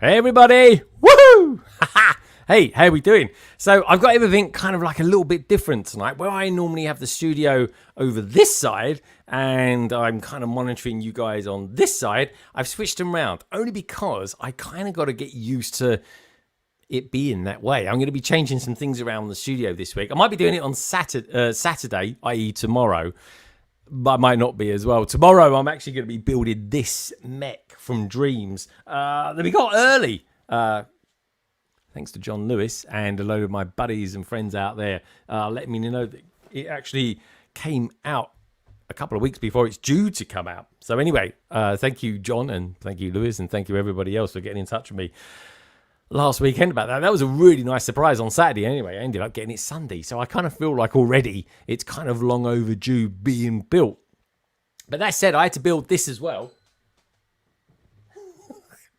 Hey everybody! Woohoo! Hey, how are we doing? So I've got everything kind of like a little bit different tonight. Where I normally have the studio over this side and I'm kind of monitoring you guys on this side, I've switched them around only because I kind of got to get used to it being that way. I'm going to be changing some things around the studio this week. I might be doing it on Saturday, i.e. tomorrow, but I might not be as well. Tomorrow I'm actually going to be building this mech from DREAMZzz that we got early. Thanks to John Lewis and a load of my buddies and friends out there letting me know that it actually came out a couple of weeks before it's due to come out. So anyway, thank you, John, and thank you, Lewis, and thank you everybody else for getting in touch with me last weekend about that. That was a really nice surprise on Saturday anyway. I ended up getting it Sunday, so I kind of feel like already it's kind of long overdue being built. But that said, I had to build this as well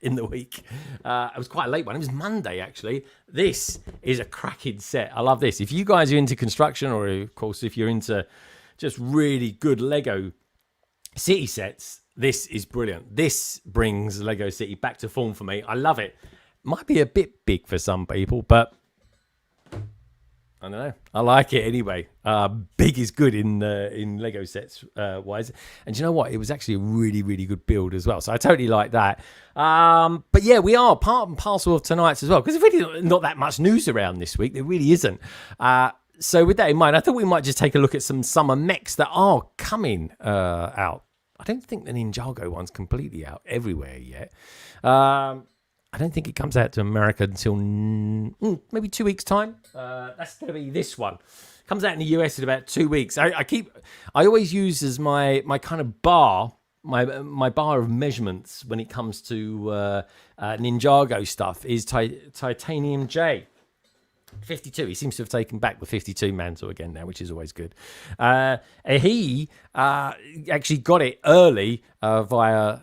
in the week. It was quite a late one. It was Monday, actually. This is a cracking set. I love this. If you guys are into construction, or of course, if you're into just really good Lego city sets, this is brilliant. This brings Lego City back to form for me. I love it. Might be a bit big for some people, but I don't know. I like it anyway. Big is good in Lego sets wise. And you know what? It was actually a really, really good build as well. So I totally like that. But yeah, we are part and parcel of tonight's as well, because there's really not that much news around this week. There really isn't. So with that in mind, I thought we might just take a look at some summer mechs that are coming out. I don't think the Ninjago one's completely out everywhere yet. I don't think it comes out to America until maybe 2 weeks' time. That's going to be this one. Comes out in the US in about 2 weeks. I always use as my kind of bar, my bar of measurements when it comes to Ninjago stuff is Titanium J. 52. He seems to have taken back the 52 mantle again now, which is always good. He actually got it early via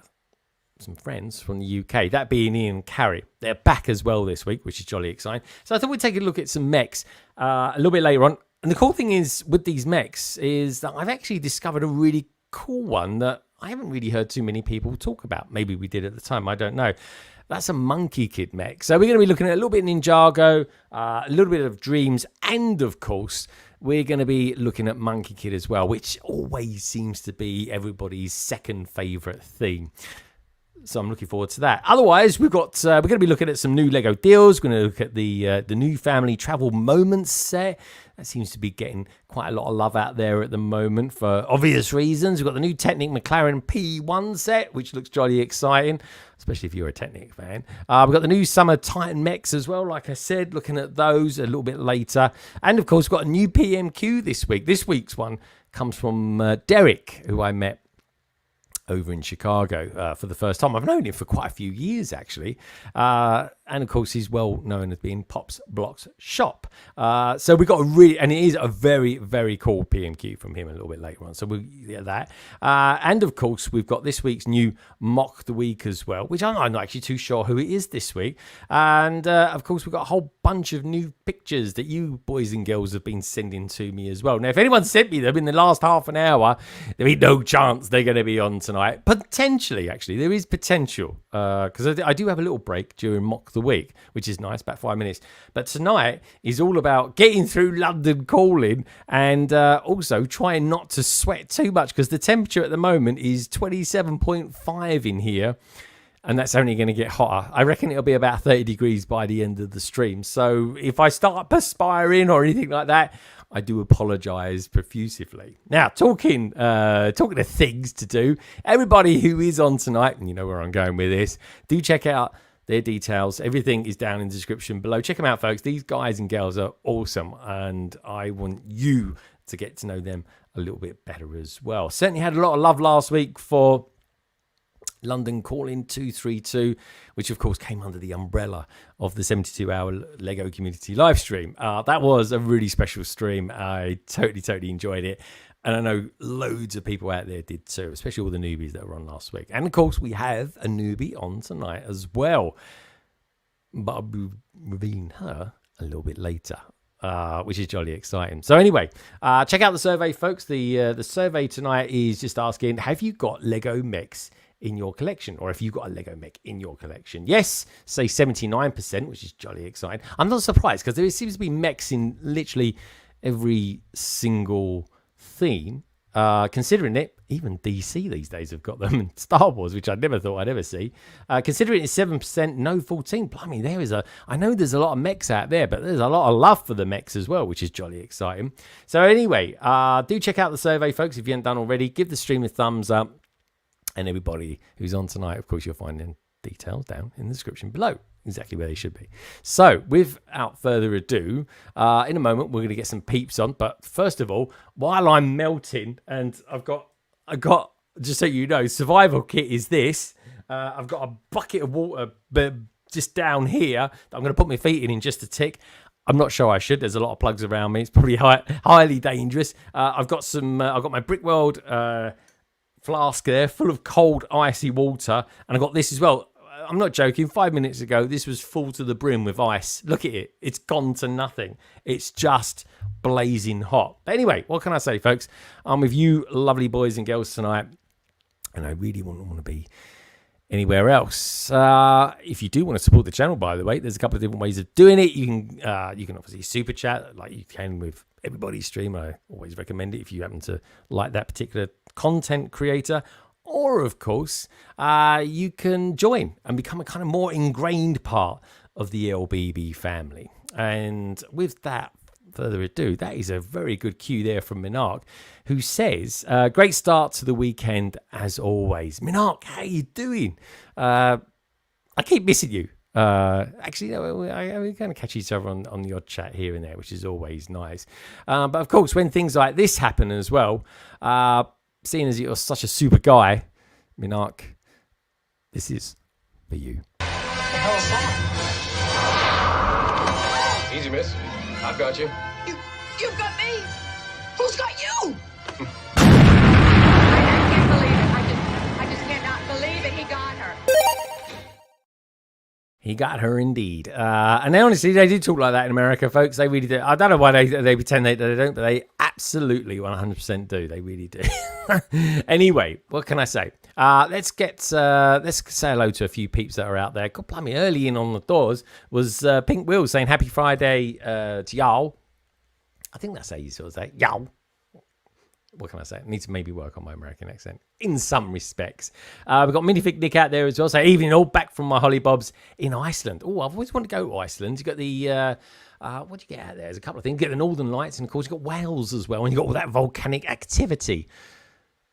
some friends from the UK, that being Ian and Carrie. They're back as well this week, which is jolly exciting. So I thought we'd take a look at some mechs a little bit later on. And the cool thing is with these mechs is that I've actually discovered a really cool one that I haven't really heard too many people talk about. Maybe we did at the time, I don't know. That's a MONKIEKID mech. So we're going to be looking at a little bit of Ninjago, a little bit of DREAMZzz, and of course, we're going to be looking at MONKIEKID as well, which always seems to be everybody's second favourite theme. So I'm looking forward to that. Otherwise, we're going to be looking at some new Lego deals. We're going to look at the new family travel moments set. That seems to be getting quite a lot of love out there at the moment for obvious reasons. We've got the new Technic McLaren P1 set, which looks jolly exciting, especially if you're a Technic fan. We've got the new Summer Titan MECHS as well, like I said, looking at those a little bit later. And, of course, we've got a new PMQ this week. This week's one comes from Derek, who I met over in Chicago for the first time. I've known him for quite a few years, actually. And, of course, he's well known as being Pop's Blocks Shop. So we got and it is a very, very cool PMQ from him a little bit later on. So we'll get that. And, of course, we've got this week's new Mock the Week as well, which I'm not actually too sure who it is this week. And, of course, we've got a whole bunch of new pictures that you boys and girls have been sending to me as well. Now, if anyone sent me them in the last half an hour, there ain't no chance they're going to be on tonight. Potentially, actually, there is potential, because I do have a little break during Mock the Week, which is nice, about 5 minutes. But tonight is all about getting through London calling and also trying not to sweat too much, because the temperature at the moment is 27.5 in here. And that's only going to get hotter. I reckon it'll be about 30 degrees by the end of the stream. So if I start perspiring or anything like that, I do apologise profusively. Now, talking of things to do, everybody who is on tonight, and you know where I'm going with this, do check out their details. Everything is down in the description below. Check them out, folks. These guys and girls are awesome, and I want you to get to know them a little bit better as well. Certainly had a lot of love last week for London Calling 232, which of course came under the umbrella of the 72-hour Lego community live stream. That was a really special stream. I totally enjoyed it. And I know loads of people out there did too, especially all the newbies that were on last week. And of course, we have a newbie on tonight as well. But I'll be revealing her a little bit later, which is jolly exciting. So anyway, check out the survey, folks. The survey tonight is just asking, have you got Lego mechs in your collection, or if you've got a Lego mech in your collection? Yes, say 79%, which is jolly exciting. I'm not surprised, because there seems to be mechs in literally every single theme, considering it, even DC these days have got them, and Star Wars, which I never thought I'd ever see. Considering it's 7%, no 14, blimey, I know there's a lot of mechs out there, but there's a lot of love for the mechs as well, which is jolly exciting. So anyway, do check out the survey, folks, if you haven't done already. Give the stream a thumbs up. And everybody who's on tonight, of course, you'll find them details down in the description below, exactly where they should be. So, without further ado, in a moment, we're going to get some peeps on. But first of all, while I'm melting, and I got, just so you know, survival kit is this. I've got a bucket of water just down here that I'm going to put my feet in just a tick. I'm not sure I should. There's a lot of plugs around me. It's probably highly dangerous. I've got my Brick World flask there full of cold icy water, and I got this as well. I'm not joking, 5 minutes ago this was full to the brim with ice. Look at it, it's gone to nothing. It's just blazing hot. But anyway, what can I say, folks? I'm with you lovely boys and girls tonight, and I really wouldn't want to be anywhere else. If you do want to support the channel, by the way, there's a couple of different ways of doing it. You can obviously super chat like you can with everybody's stream. I always recommend it if you happen to like that particular content creator. Or, of course, you can join and become a kind of more ingrained part of the LBB family. And with that further ado, that is a very good cue there from Minark, who says, great start to the weekend as always. Minark, how you doing? I keep missing you. Actually, we kind of catch each other on the odd chat here and there, which is always nice. But of course, when things like this happen as well, seeing as you're such a super guy, Minark, this is for you. The hell is that? Easy, miss. I've got you. You've got me? Who's got you? I can't believe it. I just cannot believe it. He got her. He got her indeed. And they, honestly, they do talk like that in America, folks. They really do. I don't know why they pretend they don't, but they absolutely 100% do. They really do. Anyway, what can I say? Let's say hello to a few peeps that are out there. God, blimey, early in on the doors was Pink Will saying happy Friday to y'all. I think that's how you sort of say y'all. what can I say? I need to maybe work on my American accent in some respects. We've got Minifig Nick out there as well. So evening all, back from my Hollybobs in Iceland. Oh, I've always wanted to go to Iceland. You've got the, what do you get out there? There's a couple of things. You get the Northern Lights, and of course you've got Wales as well. And you've got all that volcanic activity.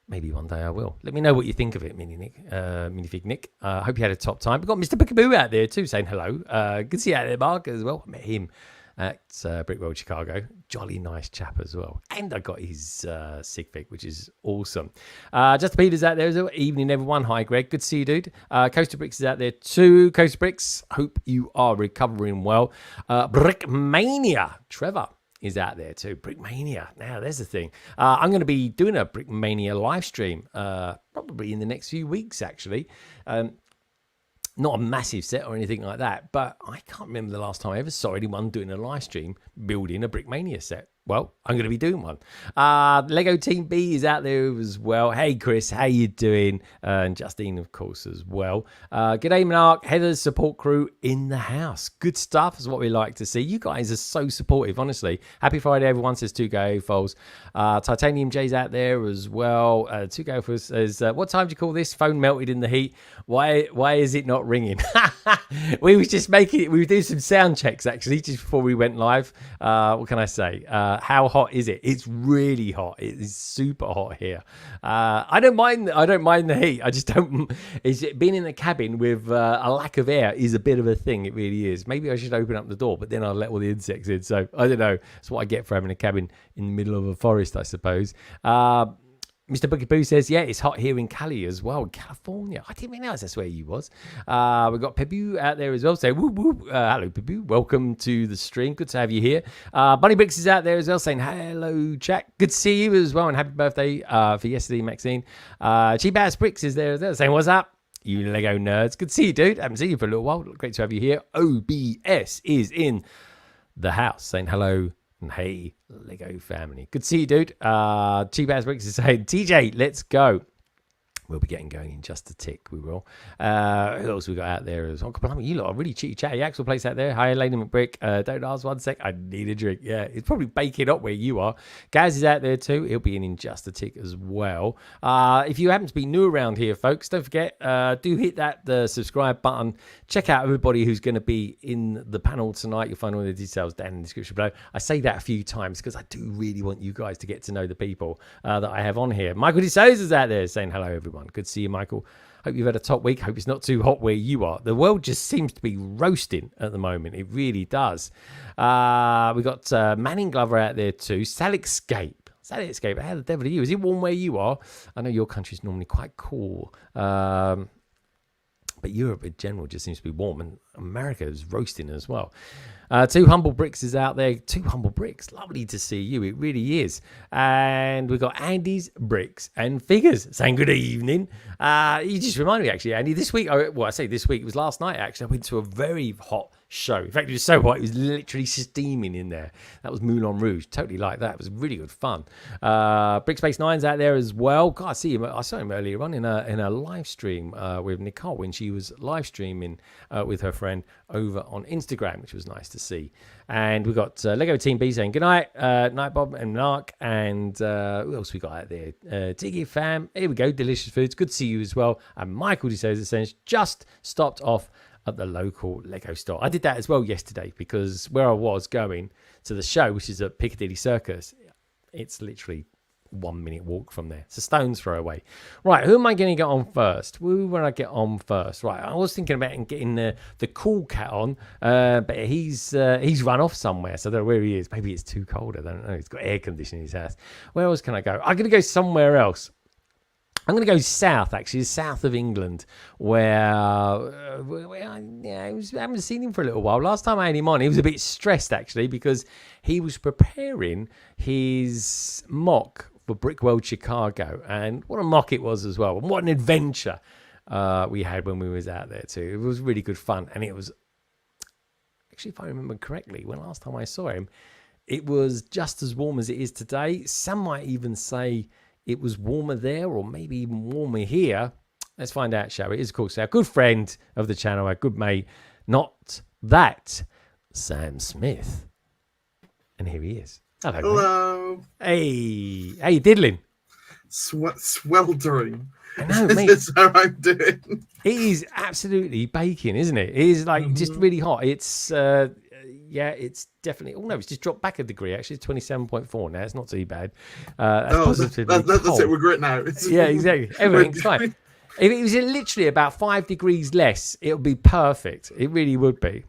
Maybe one day I will. Let me know what you think of it, Minifig Nick. Hope you had a top time. We've got Mr. Bookaboo out there too saying hello. Good to see you out there, Mark, as well. I met him at Brickworld Chicago. Jolly nice chap as well. And I got his sig fig, which is awesome. Justin Peters out there as well. Evening, everyone. Hi, Greg. Good to see you, dude. Coaster Bricks is out there too. Coaster Bricks, hope you are recovering well. Brickmania, Trevor is out there too. Brickmania. Now, there's the thing. I'm going to be doing a Brickmania live stream probably in the next few weeks, actually. Not a massive set or anything like that, but I can't remember the last time I ever saw anyone doing a live stream building a Brickmania set. Well, I'm going to be doing one. Lego Team B is out there as well. Hey, Chris, how you doing? And Justine, of course, as well. G'day, Mark. Heather's support crew in the house. Good stuff is what we like to see. You guys are so supportive, honestly. Happy Friday, everyone, says 2Go Foles. Titanium J's out there as well. 2Go Foles says, what time do you call this? Phone melted in the heat. Why is it not ringing? We was just making it. We were doing some sound checks, actually, just before we went live. What can I say? How hot is it? It's really hot. It is super hot here. I don't mind the heat. I just don't. Being in a cabin with a lack of air is a bit of a thing. It really is. Maybe I should open up the door, but then I'll let all the insects in. So I don't know. That's what I get for having a cabin in the middle of a forest, I suppose. Mr. Bookaboo says, yeah, it's hot here in Cali as well, California. I didn't realize that's where you was. We've got Pebu out there as well. So, whoop, whoop. Hello, Pebu. Welcome to the stream. Good to have you here. Bunny Bricks is out there as well saying, hello, Jack. Good to see you as well. And happy birthday for yesterday, Maxine. Cheap Ass Bricks is there as well saying, what's up? You Lego nerds. Good to see you, dude. I haven't seen you for a little while. Great to have you here. OBS is in the house saying hello. And hey, Lego family. Good to see you, dude. Cheap Ass Bricks is saying, TJ, let's go. We'll be getting going in just a tick. We will. Who else we got out there? Uncle Plummy, you lot are really cheeky chatty. Axel Place out there. Hi, Lady McBrick. Don't ask 1 sec. I need a drink. Yeah, it's probably baking up where you are. Gaz is out there too. He'll be in just a tick as well. If you happen to be new around here, folks, don't forget, do hit the subscribe button. Check out everybody who's going to be in the panel tonight. You'll find all the details down in the description below. I say that a few times because I do really want you guys to get to know the people that I have on here. Michael DeSouza's out there saying hello, everyone. Good to see you, Michael. Hope you've had a top week. Hope it's not too hot where you are. The world just seems to be roasting at the moment. It really does. We got Manning Glover out there too. Salixscape. How the devil are you? Is it warm where you are? I know your country's normally quite cool. But Europe in general just seems to be warm, and America is roasting as well. Two Humble Bricks is out there. Two Humble Bricks. Lovely to see you. It really is. And we've got Andy's Bricks and Figures saying good evening. You just reminded me, actually, Andy, this week, I say this week, it was last night, actually. I went to a very hot show. In fact, it was so hot, it was literally steaming in there. That was Moulin Rouge. Totally like that. It was really good fun. Brickspace 9's out there as well. God, I saw him earlier on in a live stream with Nicole when she was live streaming with her friend over on Instagram, which was nice to see. And we got Lego Team B saying good night, Night Bob and Mark, and who else we got out there? Tiggy Fam. Here we go. Delicious Foods. Good to see you as well. And Michael DeSouza says just stopped off at the local Lego store. I did that as well yesterday because where I was going to the show, which is at Piccadilly Circus, it's literally 1 minute walk from there. It's a stone's throw away. Right, who am I going to get on first? Who will I get on first? Right, I was thinking about getting the cool cat on, but he's run off somewhere, so I don't know where he is. Maybe it's too cold. I don't know. He's got air conditioning in his house. Where else can I go? I'm going to go somewhere else. I'm going to go south, actually, south of England, where I haven't seen him for a little while. Last time I had him on, he was a bit stressed, actually, because he was preparing his mock for Brickworld Chicago. And what a mock it was as well. And what an adventure we had when we was out there, too. It was really good fun. And it was, actually, if I remember correctly, when last time I saw him, it was just as warm as it is today. Some might even say it was warmer there, or maybe even warmer here. Let's find out, shall we? It is, of course, our good friend of the channel, our good mate, not that, Sam Smith. And here he is. Hello. Hello. Mate. Hey, how you diddling? sweltering. I know, This mate. is how I'm doing. It is absolutely baking, isn't it? It is like just really hot. It's yeah, it's definitely. Oh no, it's just dropped back a degree. Actually, it's 27.4 now. It's not too bad. That's positively that's cold. it. We're great now. Yeah, exactly. Everything's fine. If it was literally about 5 degrees less, it would be perfect. It really would be.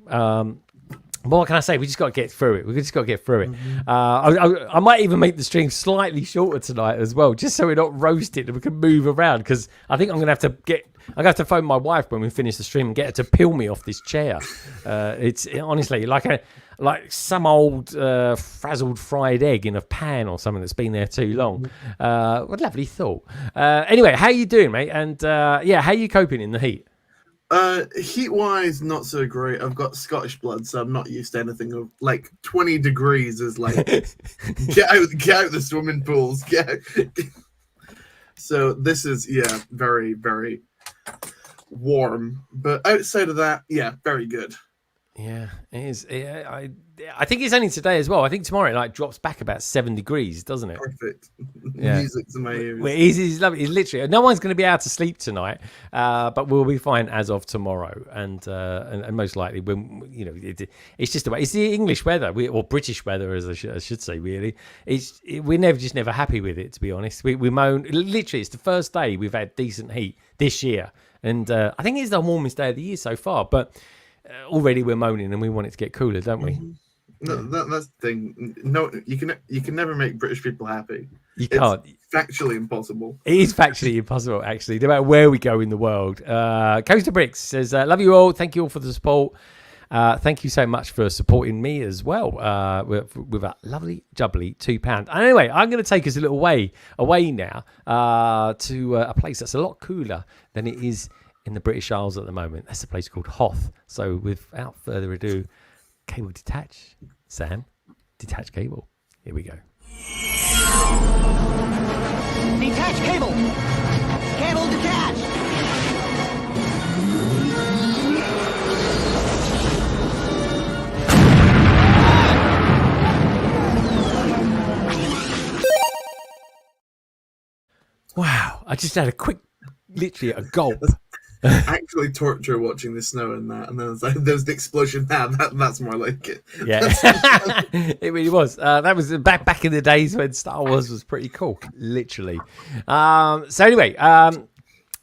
What can I say? We just got to get through it. We just got to get through it. I might even make the stream slightly shorter tonight as well, just so we're not roasted and we can move around. Because I think I'm gonna have to phone my wife when we finish the stream and get her to peel me off this chair. It's honestly like some old frazzled fried egg in a pan or something that's been there too long. What a lovely thought. Anyway, how you doing, mate? And yeah, how you coping in the heat? Heat wise, not so great. I've got Scottish blood, so I'm not used to anything of like 20 degrees is like get out the swimming pools. So this is very, very warm. But outside of that, yeah, very good. Yeah, it is. Yeah, I think it's only today as well. I think tomorrow it like drops back about 7 degrees, doesn't it? Perfect. Yeah. Music to my ears. Well, it's lovely. It's literally no one's going to be able to sleep tonight, but we'll be fine as of tomorrow, and most likely when it's just about it's the English weather or British weather, as I should say. Really, we're never happy with it. To be honest, we moan. Literally, it's the first day we've had decent heat this year, and I think it's the warmest day of the year so far. But already we're moaning, and we want it to get cooler, don't we? No, that's the thing. No, you can never make British people happy. You can't. It's factually impossible. It is factually impossible, actually, no matter where we go in the world. Coaster Bricks says, love you all. Thank you all for the support. Thank you so much for supporting me as well with a lovely, jubbly £2. Anyway, I'm going to take us a little way away now to a place that's a lot cooler than it is in the British Isles at the moment. That's a place called Hoth. So without further ado, cable detach. Sam, detach cable. Here we go. Detach cable. Cable detached. Wow, I just had literally a gulp. Actually torture watching the snow and that, and then there's the explosion. That's more like it. Yeah, it really was. That was back in the days when Star Wars was pretty cool, literally. So anyway,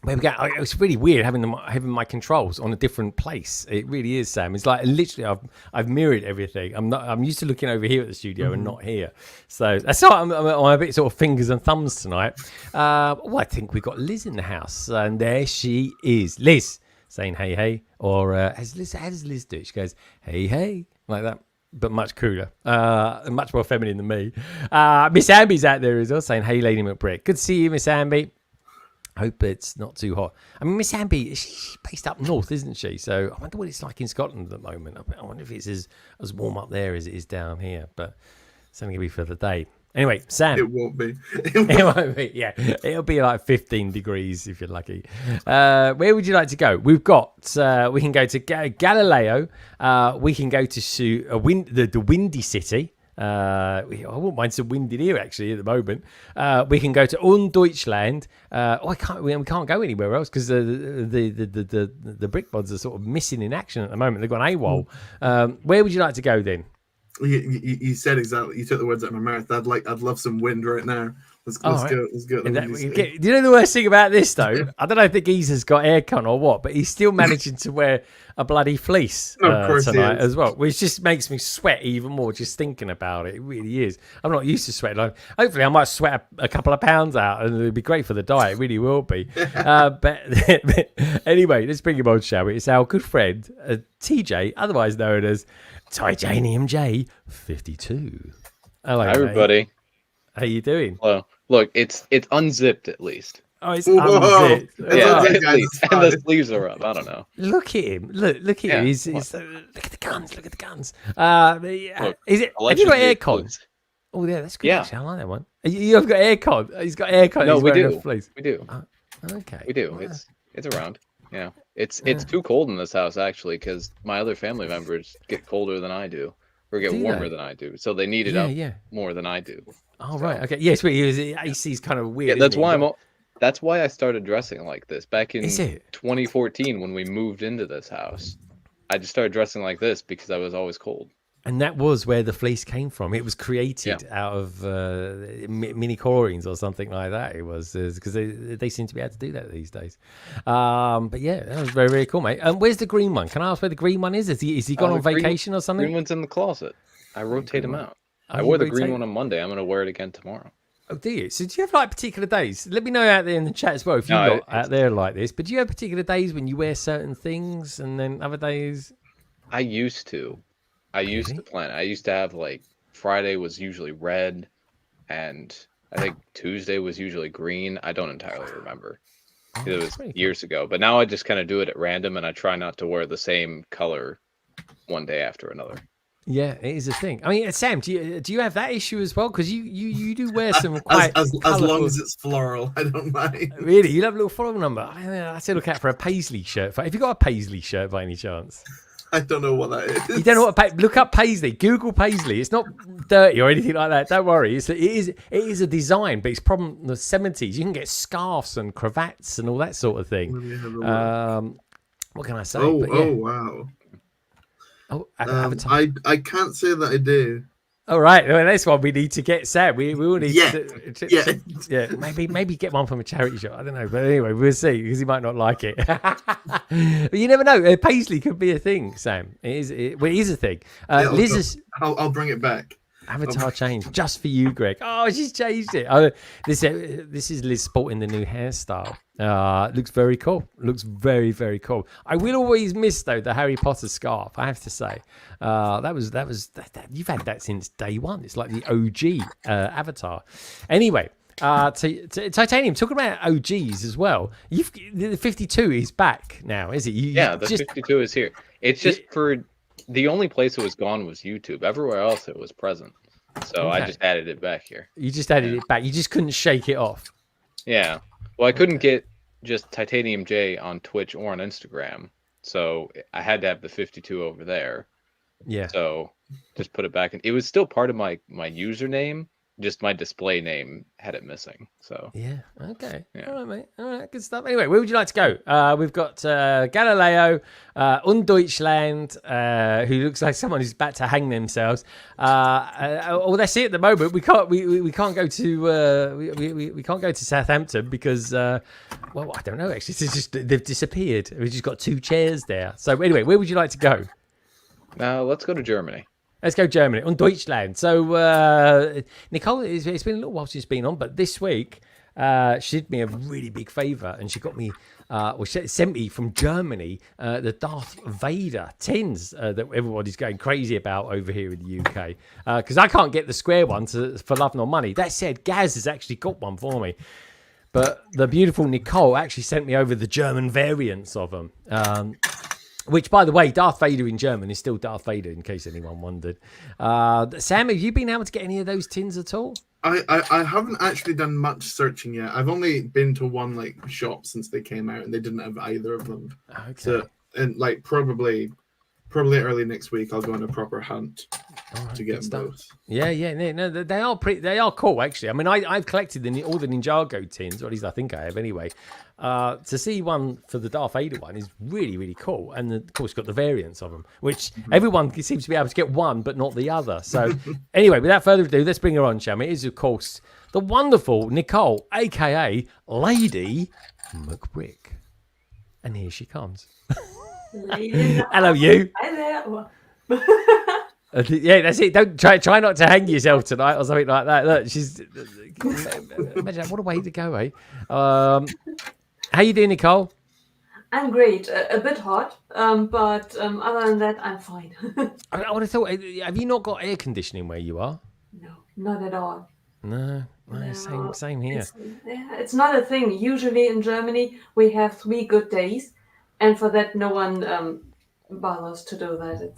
where we go? It's really weird having my controls on a different place. It really is, Sam. It's like literally I've mirrored everything. I'm used to looking over here at the studio and not here. So that's why I'm a bit sort of fingers and thumbs tonight. I think we've got Liz in the house, and there she is, Liz, saying hey hey, or how does Liz do it? She goes hey hey like that, but much cooler, much more feminine than me. Miss Amby's out there as well, saying hey Lady Macbrick. Good to see you, Miss Amby. Hope it's not too hot. I mean, Miss Amby, she's based up north, isn't she? So I wonder what it's like in Scotland at the moment. I wonder if it's as warm up there as it is down here. But it's only going to be for the day. Anyway, Sam. It won't be. It won't be. Yeah, it'll be like 15 degrees if you're lucky. Where would you like to go? We've got. We can go to Galileo. We can go to the Windy City. I wouldn't mind some wind in here actually at the moment. We can go to Deutschland. We can't go anywhere else because the brick mods are sort of missing in action at the moment. They've gone AWOL. Where would you like to go then? You said exactly. You took the words out of my mouth. I'd love some wind right now. Let's go. Let's go. Do you know the worst thing about this though? I don't know if the geezer's got aircon or what, but he's still managing to wear a bloody fleece tonight as well, which just makes me sweat even more just thinking about it. It really is. I'm not used to sweating. Hopefully, I might sweat a couple of pounds out, and it'll be great for the diet. It really will be. But anyway, let's bring him on, shall we? It's our good friend TJ, otherwise known as Titanium J 52. Hello, hi, everybody. Mate. How you doing? Well, look, it's unzipped at least. Oh, it's unzipped. Yeah, at least. And the sleeves are up. I don't know. Look at him. Look at him. He's look at the guns. Look at the guns. Look, is it? Have you got aircon? Oh, yeah, that's good. Yeah. Actually, I like that one. You've got aircon. He's got aircon. No, we do. We do. Okay. We do. Yeah. It's around. Yeah. It's too cold in this house actually because my other family members get colder than I do. or get Do warmer they? than I do. So they need it Yeah, up yeah. more than I do. Oh, right. Okay. Yes, but AC's kind of weird. Yeah, that's isn't why it? that's why I started dressing like this back in Is it? 2014 when we moved into this house. I just started dressing like this because I was always cold. And that was where the fleece came from. It was created out of mini chlorines or something like that. It was because they seem to be able to do that these days. But yeah, that was very, very cool, mate. Where's the green one? Can I ask where the green one is? Is he gone on vacation or something? Green one's in the closet. I rotate them out. Oh, I wore the green one on Monday. I'm going to wear it again tomorrow. Oh, do you? So do you have like particular days? Let me know out there in the chat as well if you're not out there like this. But do you have particular days when you wear certain things and then other days? I used to. I used to plan. I used to have like Friday was usually red, and I think Tuesday was usually green. I don't entirely remember. It was years ago. But now I just kind of do it at random, and I try not to wear the same color one day after another. Yeah, it is a thing. I mean, Sam, do you have that issue as well? Because you do wear some quite as long as it's floral, I don't mind. Really, you love a little floral number. I still look out for a paisley shirt. Have you got a paisley shirt by any chance? I don't know what that is. You don't know what look up paisley. Google paisley. It's not dirty or anything like that. Don't worry. It is a design, but it's from the 70s. You can get scarves and cravats and all that sort of thing. What can I say? Oh wow. Oh, Avatar. I can't say that I do. All right, well, that's one we need to get, Sam. We will need to yeah. Maybe get one from a charity shop. I don't know, but anyway, we'll see because he might not like it. But you never know. Paisley could be a thing, Sam. It is a thing. Liz I'll bring it back. Avatar change just for you, Greg. Oh, she's changed it. This is Liz sporting the new hairstyle. Looks very cool. Looks very, very cool. I will always miss though the Harry Potter scarf. I have to say, that was you've had that since day one. It's like the OG Avatar. Anyway, Titanium. Talking about OGs as well. The 52 is back now, is it? The 52 is here. It's just for. The only place it was gone was YouTube. Everywhere else it was present. So I just added it back here. You just added it back. You just couldn't shake it off. Yeah. Well, I couldn't get just Titanium J on Twitch or on Instagram. So I had to have the 52 over there. Yeah. So just put it back. It was still part of my username. Just my display name had it missing. So yeah, okay, all right, mate, all right, good stuff. Anyway, where would you like to go? We've got Galileo, Deutschland, who looks like someone who's about to hang themselves. Well, that's it at the moment. We can't go to we can't go to Southampton because well, I don't know actually. It's just they've disappeared. We've just got 2 chairs there. So anyway, where would you like to go? Let's go to Germany. Let's go Germany on Deutschland. So Nicole, it's been a little while since she's been on, but this week she did me a really big favour and she got me, she sent me from Germany the Darth Vader tins that everybody's going crazy about over here in the UK because I can't get the square one for love nor money. That said, Gaz has actually got one for me. But the beautiful Nicole actually sent me over the German variants of them. Which, by the way, Darth Vader in German is still Darth Vader, in case anyone wondered. Sam, have you been able to get any of those tins at all? I haven't actually done much searching yet. I've only been to one shop since they came out, and they didn't have either of them. Okay. So, and probably early next week, I'll go on a proper hunt to get those. Yeah, no, they are cool actually. I mean, I've collected all the Ninjago tins, or at least I think I have anyway. To see one for the Darth Vader one is really, really cool, and of course got the variants of them, which everyone seems to be able to get one but not the other. So anyway, without further ado, let's bring her on, shall we? It is of course the wonderful Nicole, aka Lady Macbrick, and here she comes. Hello, you. Hi there. Yeah, that's it. Don't try not to hang yourself tonight or something like that. Look, she's imagine what a way to go, eh? How you doing, Nicole? I'm great. A bit hot, but other than that, I'm fine. I would have thought. Have you not got air conditioning where you are? No, not at all. No. Same here. It's not a thing. Usually in Germany, we have 3 good days, and for that, no one bothers to do that.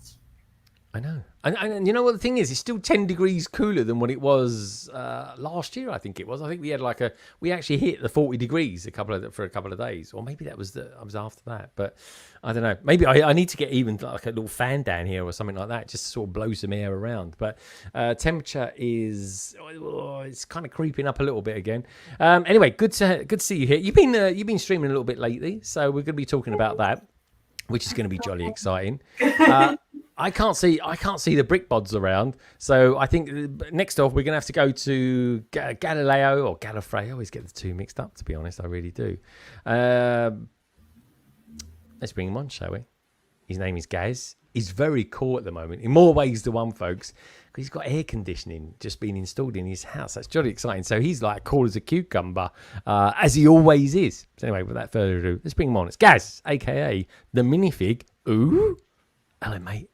I know. And you know what the thing is? It's still 10 degrees cooler than what it was last year, I think it was. I think we had we actually hit the 40 degrees for a couple of days. Or maybe that was after that. But I don't know. Maybe I need to get even like a little fan down here or something like that, just to sort of blow some air around. But temperature is, it's kind of creeping up a little bit again. Anyway, good to see you here. You've been streaming a little bit lately, so we're going to be talking about that, which is going to be jolly exciting. I can't see the brick bods around, so I think next off we're going to have to go to Galileo or Gallifrey. I always get the two mixed up, to be honest. I really do. Let's bring him on, shall we? His name is Gaz. He's very cool at the moment, in more ways than one, folks, because he's got air conditioning just being installed in his house. That's jolly exciting. So he's like cool as a cucumber, as he always is. So anyway, without further ado, let's bring him on. It's Gaz, a.k.a. the minifig. Ooh. Hello, mate.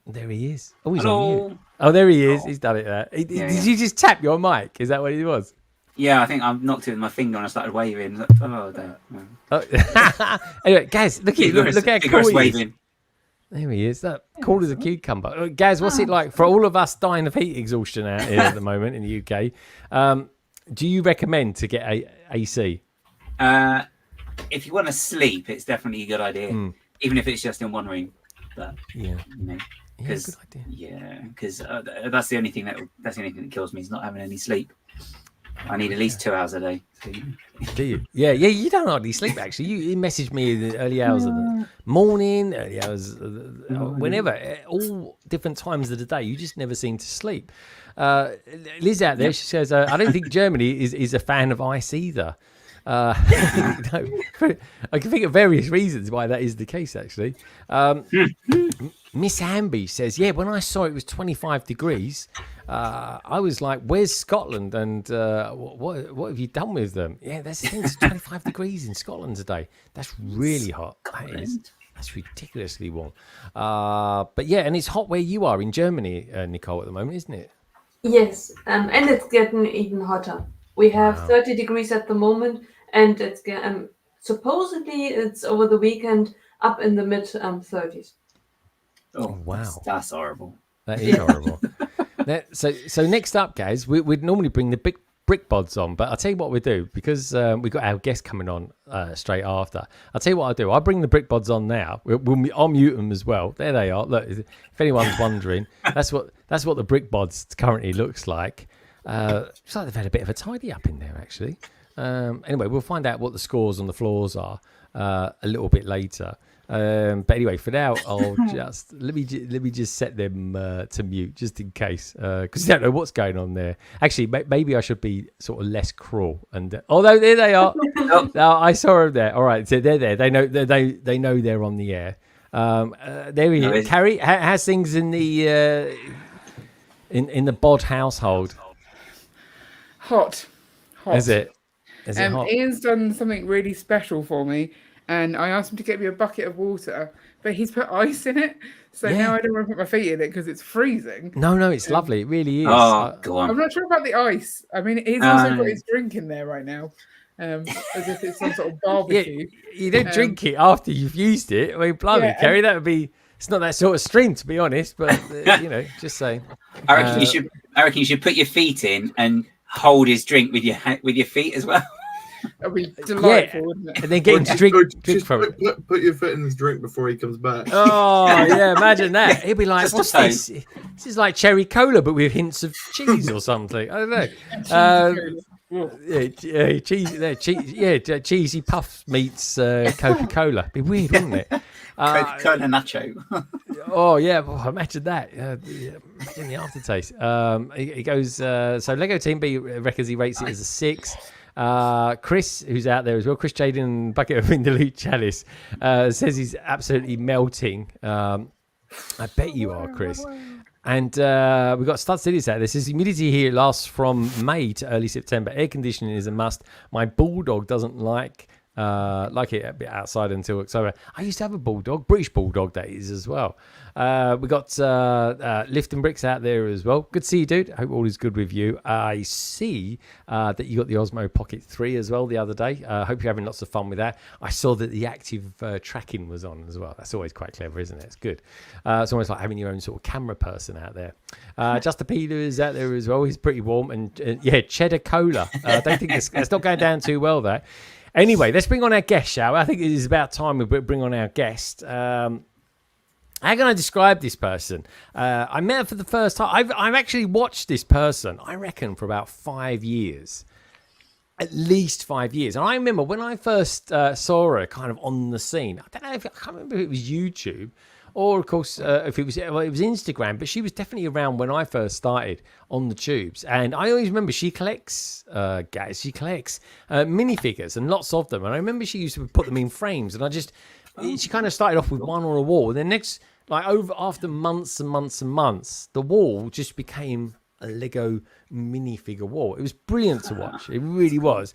There he is. Oh, he's on mute. Oh, there he is. He's done it there. Did you just tap your mic? Is that what it was? Yeah, I think I knocked it with my finger and I started waving. Like, oh, don't. Anyway, Gaz, look how cool he is. Waving. There he is. That cool as a cucumber. Gaz, what's it like for all of us dying of heat exhaustion out here at the moment in the UK? Do you recommend to get AC? If you want to sleep, it's definitely a good idea, even if it's just in one room. But because that's the only thing that kills me is not having any sleep. I need at least 2 hours a day. Do you? Yeah. You don't hardly sleep, actually. You messaged me in the early hours of the morning, early hours, whenever, all different times of the day. You just never seem to sleep. Liz out there, she says, I don't think Germany is a fan of ice either. I can think of various reasons why that is the case, actually. Miss Amby says, when I saw it was 25 degrees, I was like, where's Scotland? And what have you done with them? Yeah, that's the thing. It's 25 degrees in Scotland today. That's really hot. That's ridiculously warm. But yeah, and it's hot where you are in Germany, Nicole, at the moment, isn't it? Yes, and it's getting even hotter. We have 30 degrees at the moment, and it's supposedly it's over the weekend up in the mid 30s. Oh wow, that's horrible. That is horrible. So next up, guys, we'd normally bring the brick bods on, but I'll tell you what we do, because we've got our guest coming on straight after. I'll tell you what I'll do. I'll bring the brick bods on now. I'll mute them as well. There they are. Look, if anyone's wondering, that's what the brick bods currently looks like. Looks like they've had a bit of a tidy up in there, actually. Anyway, we'll find out what the scores on the floors are a little bit later. But anyway, for now, I'll just let me just set them to mute, just in case, because you don't know what's going on there. Actually, maybe I should be sort of less cruel. And although there they are, I saw them there. All right, so they're there. They know they're on the air. There we go. Carrie, how's things in the bod household? Hot. Is it hot? Ian's done something really special for me, and I asked him to get me a bucket of water, but he's put ice in it, so now I don't want to put my feet in it because it's freezing. No, it's lovely. It really is. Oh, go on. I'm not sure about the ice. I mean, he's also got his drink in there right now, as if it's some sort of barbecue. Yeah, you don't drink it after you've used it. I mean, blimey, Kerry, that would be... It's not that sort of stream, to be honest, but, just saying. I reckon you should put your feet in and hold his drink with your feet as well. That'd be delightful, wouldn't it? And then get him to drink from it. Put your foot in his drink before he comes back. Oh, yeah, imagine that. He'll be like, what's this? This is like cherry cola, but with hints of cheese or something. I don't know. Cheesy puff meets Coca-Cola. Be weird, wouldn't it? Coca-Cola nacho. Oh yeah, imagine that. Imagine the aftertaste. He goes. So Lego Team B reckons he rates it as a 6. Chris, who's out there as well, Chris Jaden Bucket of Indolute Chalice, says he's absolutely melting. I bet you are, Chris. And we've got Stud Cities out there. This humidity here lasts from May to early September. Air conditioning is a must. My bulldog doesn't like Like it a bit outside until October. I used to have a bulldog, British bulldog days as well. We got Lifting Bricks out there as well. Good to see you, dude. I hope all is good with you. I see that you got the Osmo Pocket 3 as well the other day. Hope you're having lots of fun with that. I saw that the active tracking was on as well. That's always quite clever, isn't it? It's good. It's almost like having your own sort of camera person out there. Justin Peter is out there as well. He's pretty warm. And yeah, Cheddar Cola. I don't think it's not going down too well there. Anyway, let's bring on our guest, shall we? I think it is about time we bring on our guest. How can I describe this person? I met her for the first time. I've actually watched this person, I reckon, for about 5 years. At least 5 years. And I remember when I first saw her kind of on the scene, I can't remember if it was YouTube or, of course, if it was Instagram, but she was definitely around when I first started on the tubes. And I always remember she collects minifigures and lots of them. And I remember she used to put them in frames. And she kind of started off with one on a wall. And then after months and months and months, the wall just became a Lego minifigure wall. It was brilliant to watch. It really was.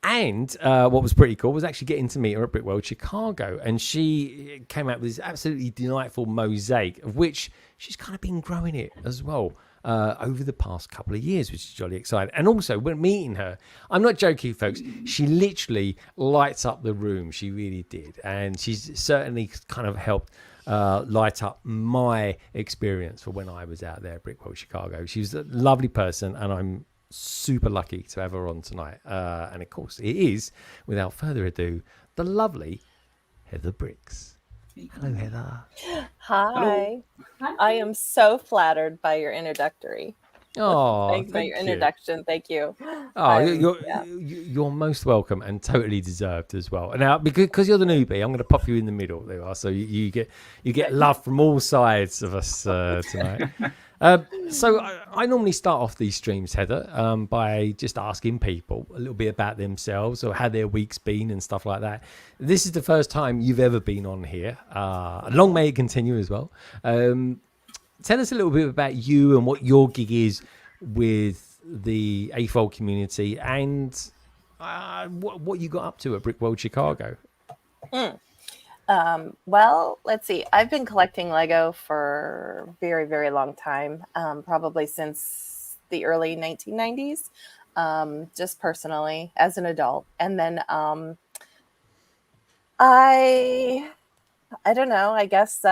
And what was pretty cool was actually getting to meet her at Brickworld Chicago. And she came out with this absolutely delightful mosaic, of which she's kind of been growing it as well over the past couple of years, which is jolly exciting. And also, when meeting her, I'm not joking, folks, she literally lights up the room. She really did. And she's certainly kind of helped light up my experience for when I was out there at Brickworld Chicago. She was a lovely person, and I'm super lucky to have her on tonight. And of course, it is, without further ado, the lovely Heather Bricks. Hello, Heather. Hi. Hello. I am so flattered by your introductory. Oh, thanks by your introduction. Thank you. Oh, you're most welcome and totally deserved as well. Now, because you're the newbie, I'm going to pop you in the middle. There you are. So you get love from all sides of us tonight. So I normally start off these streams, Heather, by just asking people a little bit about themselves or how their week's been and stuff like that. This is the first time you've ever been on here. Long may it continue as well. Tell us a little bit about you and what your gig is with the AFOL community and what you got up to at Brickworld Chicago. Well, let's see. I've been collecting Lego for a very, very long time, probably since the early 1990s, just personally as an adult. And then I don't know, I guess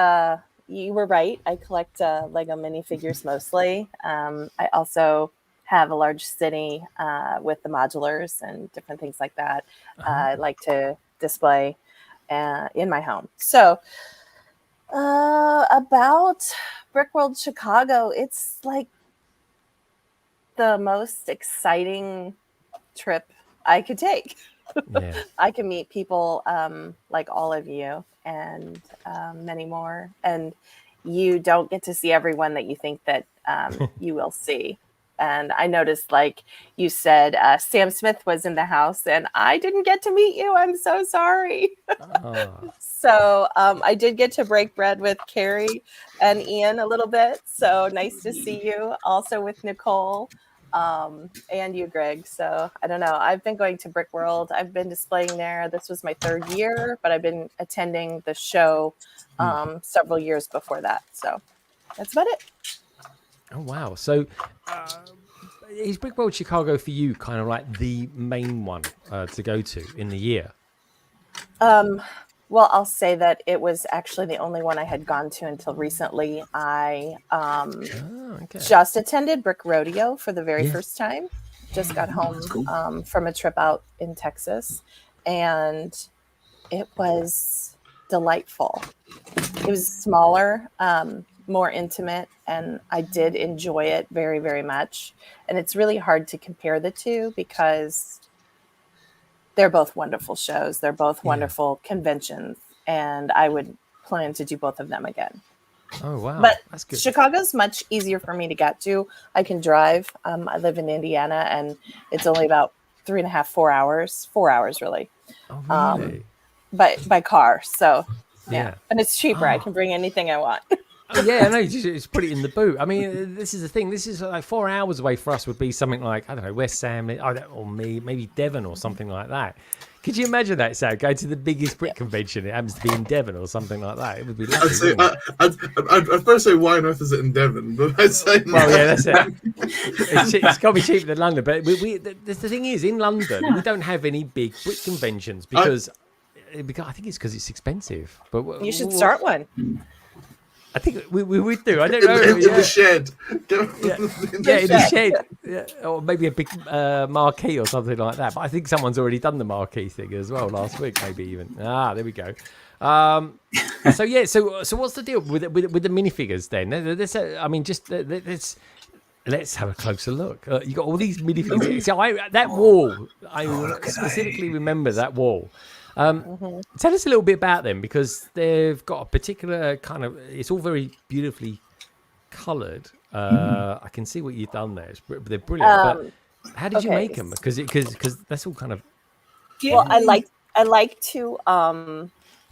you were right. I collect Lego minifigures mostly. I also have a large city with the modulars and different things like that. I like to display in my home. So about Brickworld Chicago, it's like the most exciting trip I could take. Yeah. I can meet people like all of you and many more. And you don't get to see everyone that you think that you will see. And I noticed, like you said, Sam Smith was in the house and I didn't get to meet you. I'm so sorry. Oh. So I did get to break bread with Carrie and Ian a little bit. So nice to see you. Also with Nicole and you, Greg. So I don't know. I've been going to Brickworld. I've been displaying there. This was my 3rd year, but I've been attending the show several years before that. So that's about it. Oh, wow. So is Brickworld Chicago for you kind of like the main one to go to in the year? Well, I'll say that it was actually the only one I had gone to until recently. I just attended Brick Rodeo for the very first time. Just got home from a trip out in Texas. And it was delightful. It was smaller, more intimate, and I did enjoy it very, very much. And it's really hard to compare the two because they're both wonderful shows. They're both wonderful conventions, and I would plan to do both of them again. Oh, wow. But that's good. Chicago's much easier for me to get to. I can drive. I live in Indiana, and it's only about 3.5, 4 hours. 4 hours, really. Oh, really? By car. So, yeah. And it's cheaper. I can bring anything I want. Yeah, no, just put it in the boot. I mean, this is the thing. This is like 4 hours away for us would be something like, I don't know, West Sam, or me, maybe Devon or something like that. Could you imagine that, Sam? Go to the biggest brick convention. It happens to be in Devon or something like that. It would be lovely. I'd first say, why on earth is it in Devon? But I'd say, well, yeah, that's it. It's got to be cheaper than London. But the thing is, in London, we don't have any big brick conventions because I think it's because it's expensive. But you should start one. I think we would do. I don't know. In the shed. Yeah, in the shed. Yeah. Or maybe a big marquee or something like that. But I think someone's already done the marquee thing as well last week, maybe even. There we go. So what's the deal with the minifigures then? Let's have a closer look. You got all these minifigures. So that wall, I specifically remember that wall. Tell us a little bit about them, because they've got a particular kind of, it's all very beautifully coloured. I can see what you've done there. They're brilliant. But how did you make them? Because that's all kind of. Well, I like to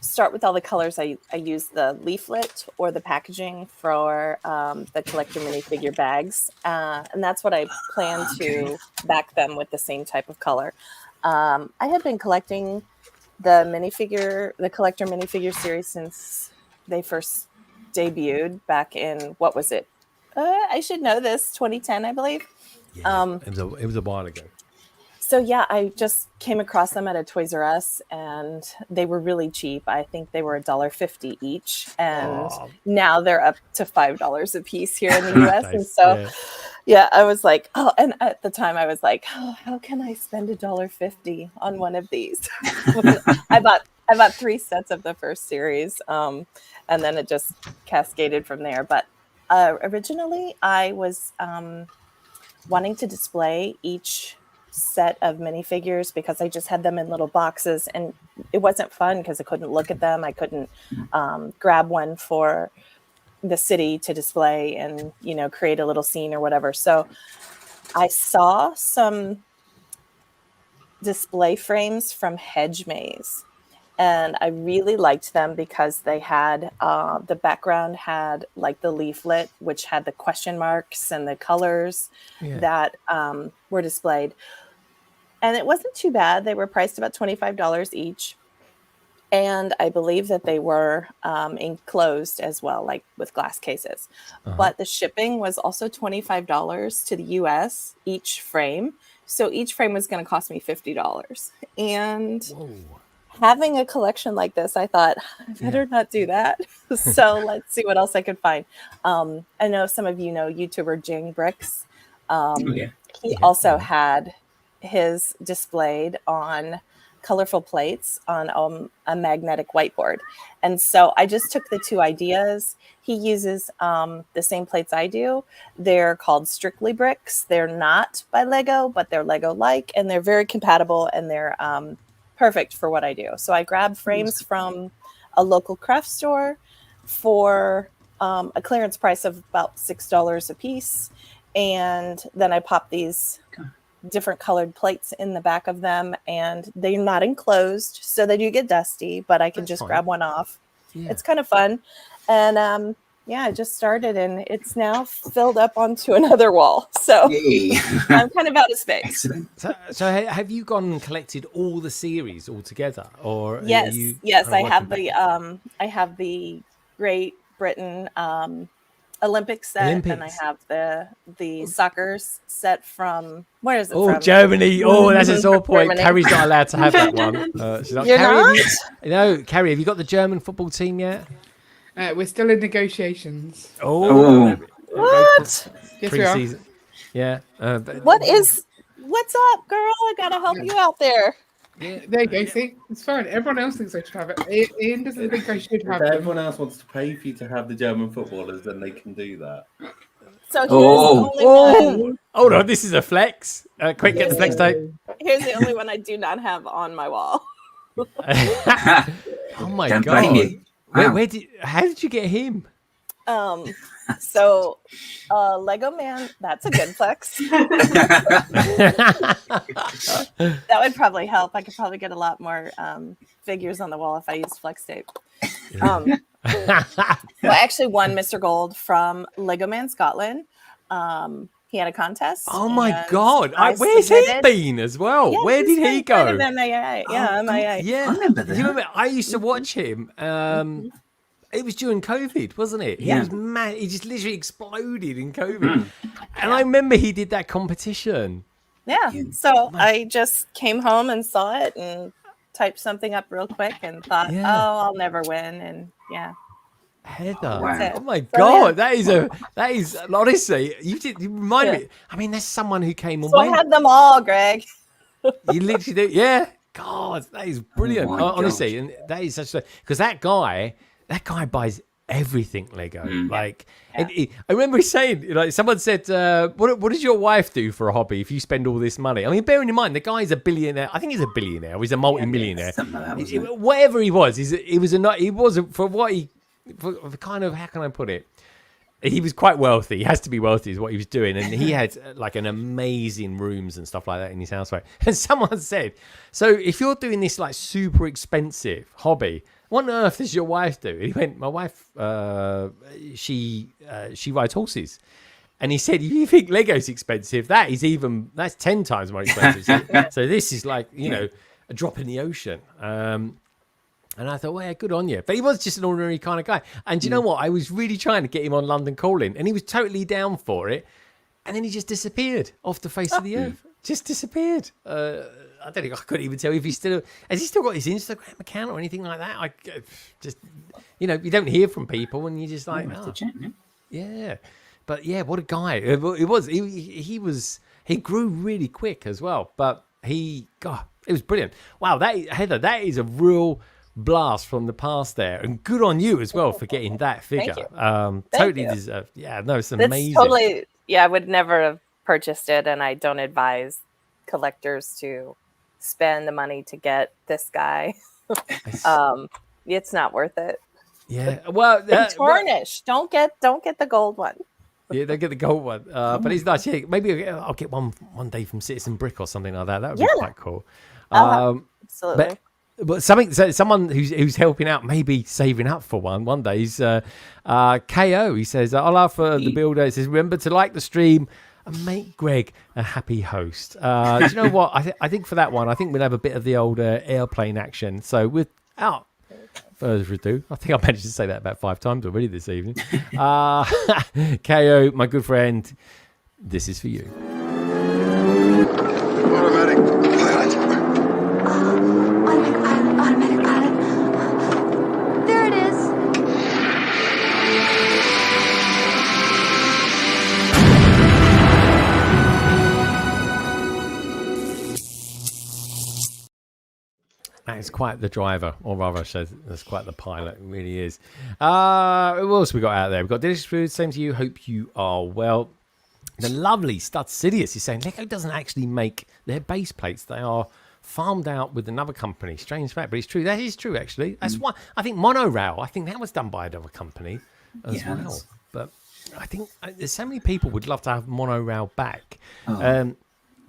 start with all the colors. I use the leaflet or the packaging for the collector minifigure bags, and that's what I plan to back them with, the same type of color. I have been collecting the collector minifigure series since they first debuted back in, what was it? I should know this, 2010, I believe. Yeah, it was a while ago. So yeah, I just came across them at a Toys R Us, and they were really cheap. I think they were $1.50 each, and now they're up to $5 a piece here in the US. Nice. And so, yeah, I was like, and at the time I was like, how can I spend $1.50 on one of these? I bought 3 sets of the first series, and then it just cascaded from there. But originally, I was wanting to display each set of minifigures because I just had them in little boxes, and it wasn't fun because I couldn't look at them. I couldn't grab one for the city to display and, create a little scene or whatever. So I saw some display frames from Hedge Maze, and I really liked them because they had the background had like the leaflet, which had the question marks and the colors that were displayed. And it wasn't too bad. They were priced about $25 each. And I believe that they were enclosed as well, like with glass cases. But the shipping was also $25 to the US each frame. So each frame was going to cost me $50. And having a collection like this, I thought, I better not do that. So let's see what else I could find. I know some of you know YouTuber Jing Bricks. He also had his displayed on colorful plates on a magnetic whiteboard. And so I just took the 2 ideas. He uses the same plates I do. They're called Strictly Bricks. They're not by Lego, but they're Lego-like, and they're very compatible, and they're perfect for what I do. So I grabbed frames from a local craft store for a clearance price of about $6 a piece. And then I popped these different colored plates in the back of them, and they're not enclosed, so they do get dusty, but I can just grab one off. It's kind of fun. And I just started, and it's now filled up onto another wall, so I'm kind of out of space. So have you gone and collected all the series all together, or yes I have the Great Britain Olympic set, and I have the soccer set from, where is it from? Germany. That's a sore point. Germany. Carrie's not allowed to have that one. She's like, You're Carrie, not? Carrie, have you got the German football team yet? We're still in negotiations. What? Yes, we are. Yeah. What's up, girl? I gotta help you out there. Yeah, there you go. See, it's fine. Everyone else thinks I should have it. Ian doesn't think I should have it. If everyone else wants to pay for you to have the German footballers, then they can do that. So here's the only one. Hold on, this is a flex. Quick, get the flex tape. Here's the only one I do not have on my wall. Oh my god! Wow. How did you get him? So Lego Man, that's a good flex. That would probably help. I could probably get a lot more figures on the wall if I used flex tape. Well, I actually won Mr. Gold from Lego Man Scotland. He had a contest. Oh my and God! I Where's he submitted. been as well? Yeah, Where he's did he been kind go? of MIA. Yeah, MIA. Yeah, I remember that. Do you remember? I used to watch him. It was during COVID, wasn't it? He Yeah. was mad. He just literally exploded in COVID. And I remember he did that competition. Yeah. So I just came home and saw it and typed something up real quick and thought, Yeah. oh, I'll never win. And yeah. Heather. Wow. Oh my So, God, that is honestly, you remind me. I mean, there's someone who came and So I went. had them all, Greg. You literally do, yeah. God, that is brilliant. my Honestly, and that is such a because that guy buys everything Lego. Like, and I remember he saying, like, someone said, "What does your wife do for a hobby if you spend all this money?" I mean, bearing in mind the guy's a billionaire. I think he's a billionaire. He's a multi-millionaire. Something like that, wasn't it? Whatever he was, he was for what he for kind of, how can I put it? He was quite wealthy. He has to be wealthy is what he was doing. And he had like an amazing rooms and stuff like that in his house. Right? And someone said, so if you're doing this like super expensive hobby, what on earth does your wife do? And he went, my wife, she rides horses. And he said, if you think Lego's expensive, that's 10 times more expensive. So this is like, a drop in the ocean. And I thought, well, yeah, good on you. But he was just an ordinary kind of guy. And do you know what? I was really trying to get him on London Calling, and he was totally down for it. And then he just disappeared off the face of the earth. Just disappeared. I don't think I couldn't even tell if has he still got his Instagram account or anything like that. I just, you don't hear from people, and you're just like, yeah. But yeah, what a guy. He grew really quick as well. But it was brilliant. Wow, Heather, that is a real blast from the past there, and good on you as well for getting that figure. Totally deserved. Yeah, no, it's amazing. Totally, I would never have purchased it, and I don't advise collectors to spend the money to get this guy. It's not worth it. Yeah, well, tarnish. Don't get the gold one. Yeah, they get the gold one, but it's nice. Yeah, maybe I'll get one day from Citizen Brick or something like that. That would be quite cool. Absolutely. But someone who's helping out, maybe saving up for one day, is KO. He says, I'll offer the builder. He says, remember to like the stream and make Greg a happy host. Do you know what? I think for that one, I think we'll have a bit of the old airplane action. So without further ado, I think I managed to say that about 5 times already this evening. KO, my good friend, this is for you. Automatic pilot. Automatic pilot. There it is. That is quite the driver, or rather, I should say that's quite the pilot. It really is. What else we got out there? We've got Delicious Food. Same to you. Hope you are well. The lovely Studsidious is saying Lego doesn't actually make their base plates. They are farmed out with another company. Strange fact, but it's true. That is true, actually. That's why I think Monorail, I think that was done by another company as well. But I think there's so many people would love to have Monorail back.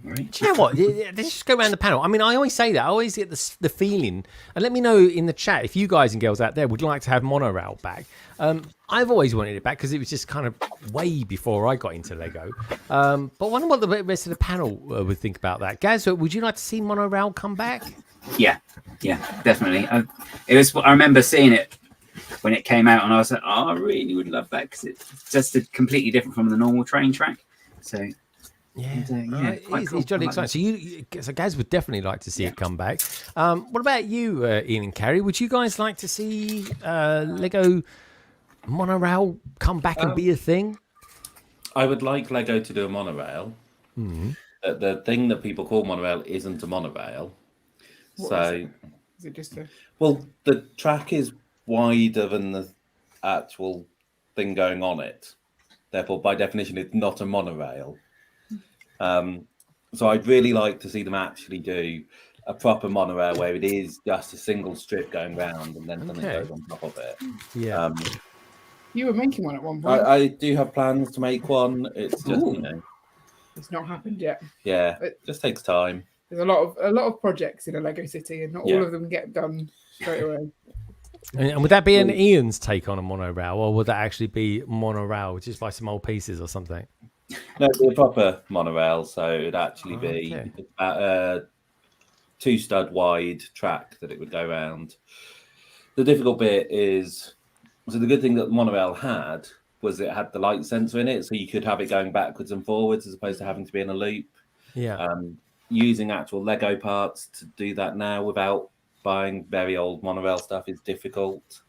Right. Do you know what? Let's just go around the panel. I mean, I always say that. I always get the feeling, and let me know in the chat if you guys and girls out there would like to have Monorail back. I've always wanted it back because it was just kind of way before I got into Lego. But I wonder what the rest of the panel would think about that. Gaz, would you like to see Monorail come back? Yeah, definitely. I remember seeing it when it came out, and I was like, I really would love that because it's just completely different from the normal train track. So. It's jolly exciting. So Gaz would definitely like to see it come back. What about you, Ian and Carrie? Would you guys like to see Lego Monorail come back and be a thing? I would like Lego to do a monorail. The thing that people call monorail isn't a monorail. Is it just a... Well, the track is wider than the actual thing going on it. Therefore, by definition, it's not a monorail. So I'd really like to see them actually do a proper monorail where it is just a single strip going round and then something goes on top of it. Yeah. You were making one at one point. I do have plans to make one. It's just, it's not happened yet. Yeah, it just takes time. There's a lot of projects in a Lego city, and not all of them get done straight away. And would that be an Ian's take on a monorail, or would that actually be monorail just by some old pieces or something? No, it'd be a proper monorail, so it'd actually be about a 2-stud wide track that it would go around. The difficult bit is, so the good thing that the monorail had was it had the light sensor in it, so you could have it going backwards and forwards as opposed to having to be in a loop. Yeah. Using actual Lego parts to do that now without buying very old monorail stuff is difficult.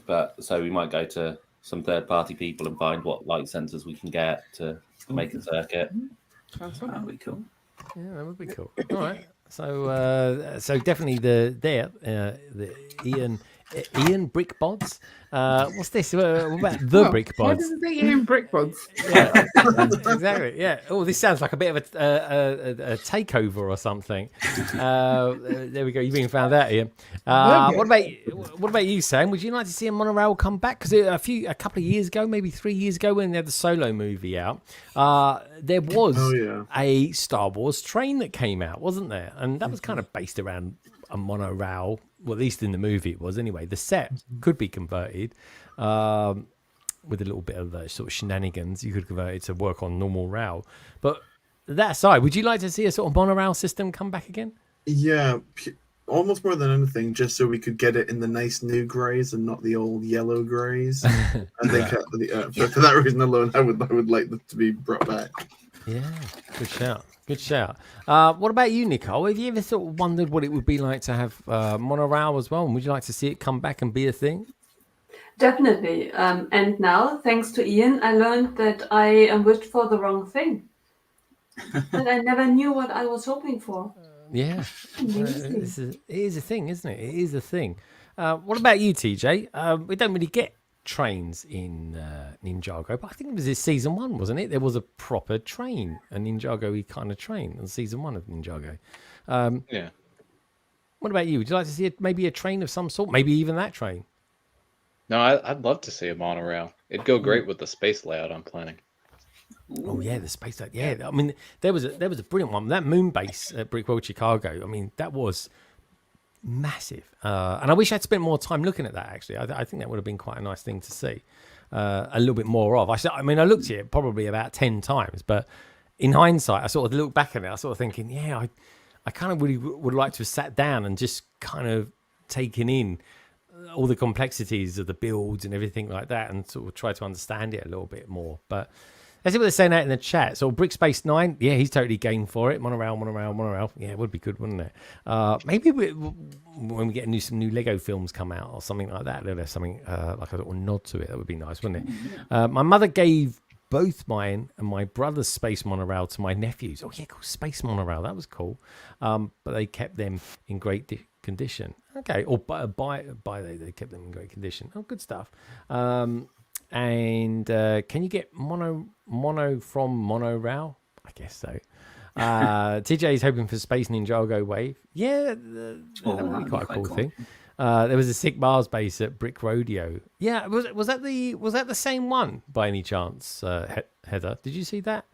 But so we might go to some third-party people and find what light sensors we can get to make a circuit. That would be cool. Yeah, that would be cool. All right. So, so definitely the Ian Brick Bods. What's this? What about the Brick Bods? Why doesn't it Ian Brick Bods? Yeah, exactly. Yeah. Oh, this sounds like a bit of a takeover or something. There we go. You've been found out, Ian. What about you, Sam? Would you like to see a monorail come back? Because a couple of years ago, maybe 3 years ago, when they had the Solo movie out, there was a Star Wars train that came out, wasn't there? And that was kind of based around a monorail. Well, at least in the movie it was anyway. The set could be converted with a little bit of sort of shenanigans. You could convert it to work on normal rail. But that aside, would you like to see a sort of monorail system come back again? Yeah, almost more than anything, just so we could get it in the nice new greys and not the old yellow greys. I think for that reason alone, I would like them to be brought back. Yeah, good shout. Good shout. What about you, Nicole? Have you ever sort of wondered what it would be like to have monorail as well? And would you like to see it come back and be a thing? Definitely. And now, thanks to Ian, I learned that I wished for the wrong thing. And I never knew what I was hoping for. Yeah. It is a thing, isn't it? It is a thing. What about you, TJ? We don't really get trains in Ninjago, but I think it was this season 1, wasn't it? There was a proper train, a Ninjago-y kind of train in season 1 of Ninjago. Yeah. What about you? Would you like to see maybe a train of some sort? Maybe even that train? No, I'd love to see a monorail. It'd go great with the space layout I'm planning. Oh yeah, the space layout. Yeah, I mean, there was a brilliant one. That moon base at Brickworld Chicago. I mean, that was massive, and I wish I'd spent more time looking at that. Actually, I think that would have been quite a nice thing to see a little bit more of. I mean, I looked at it probably about 10 times, but in hindsight, I sort of look back at it. I sort of thinking, yeah, I kind of really would like to have sat down and just kind of taken in all the complexities of the builds and everything like that, and sort of try to understand it a little bit more. But let's see what they're saying out in the chat. So Brickspace 9, yeah, he's totally game for it. Monorail. Yeah, it would be good, wouldn't it? Maybe when we get some new Lego films come out or something like that, there's something like a little nod to it. That would be nice, wouldn't it? My mother gave both mine and my brother's space monorail to my nephews. Oh yeah, cool, space monorail. That was cool. But they kept them in great condition. Okay, or they kept them in great condition. Oh, good stuff. And can you get mono from monorail? I guess so. TJ is hoping for Space Ninjago Wave. Yeah, that would be quite a cool thing. There was a sick Mars base at Brick Rodeo. Yeah, was that the same one by any chance, Heather? Did you see that?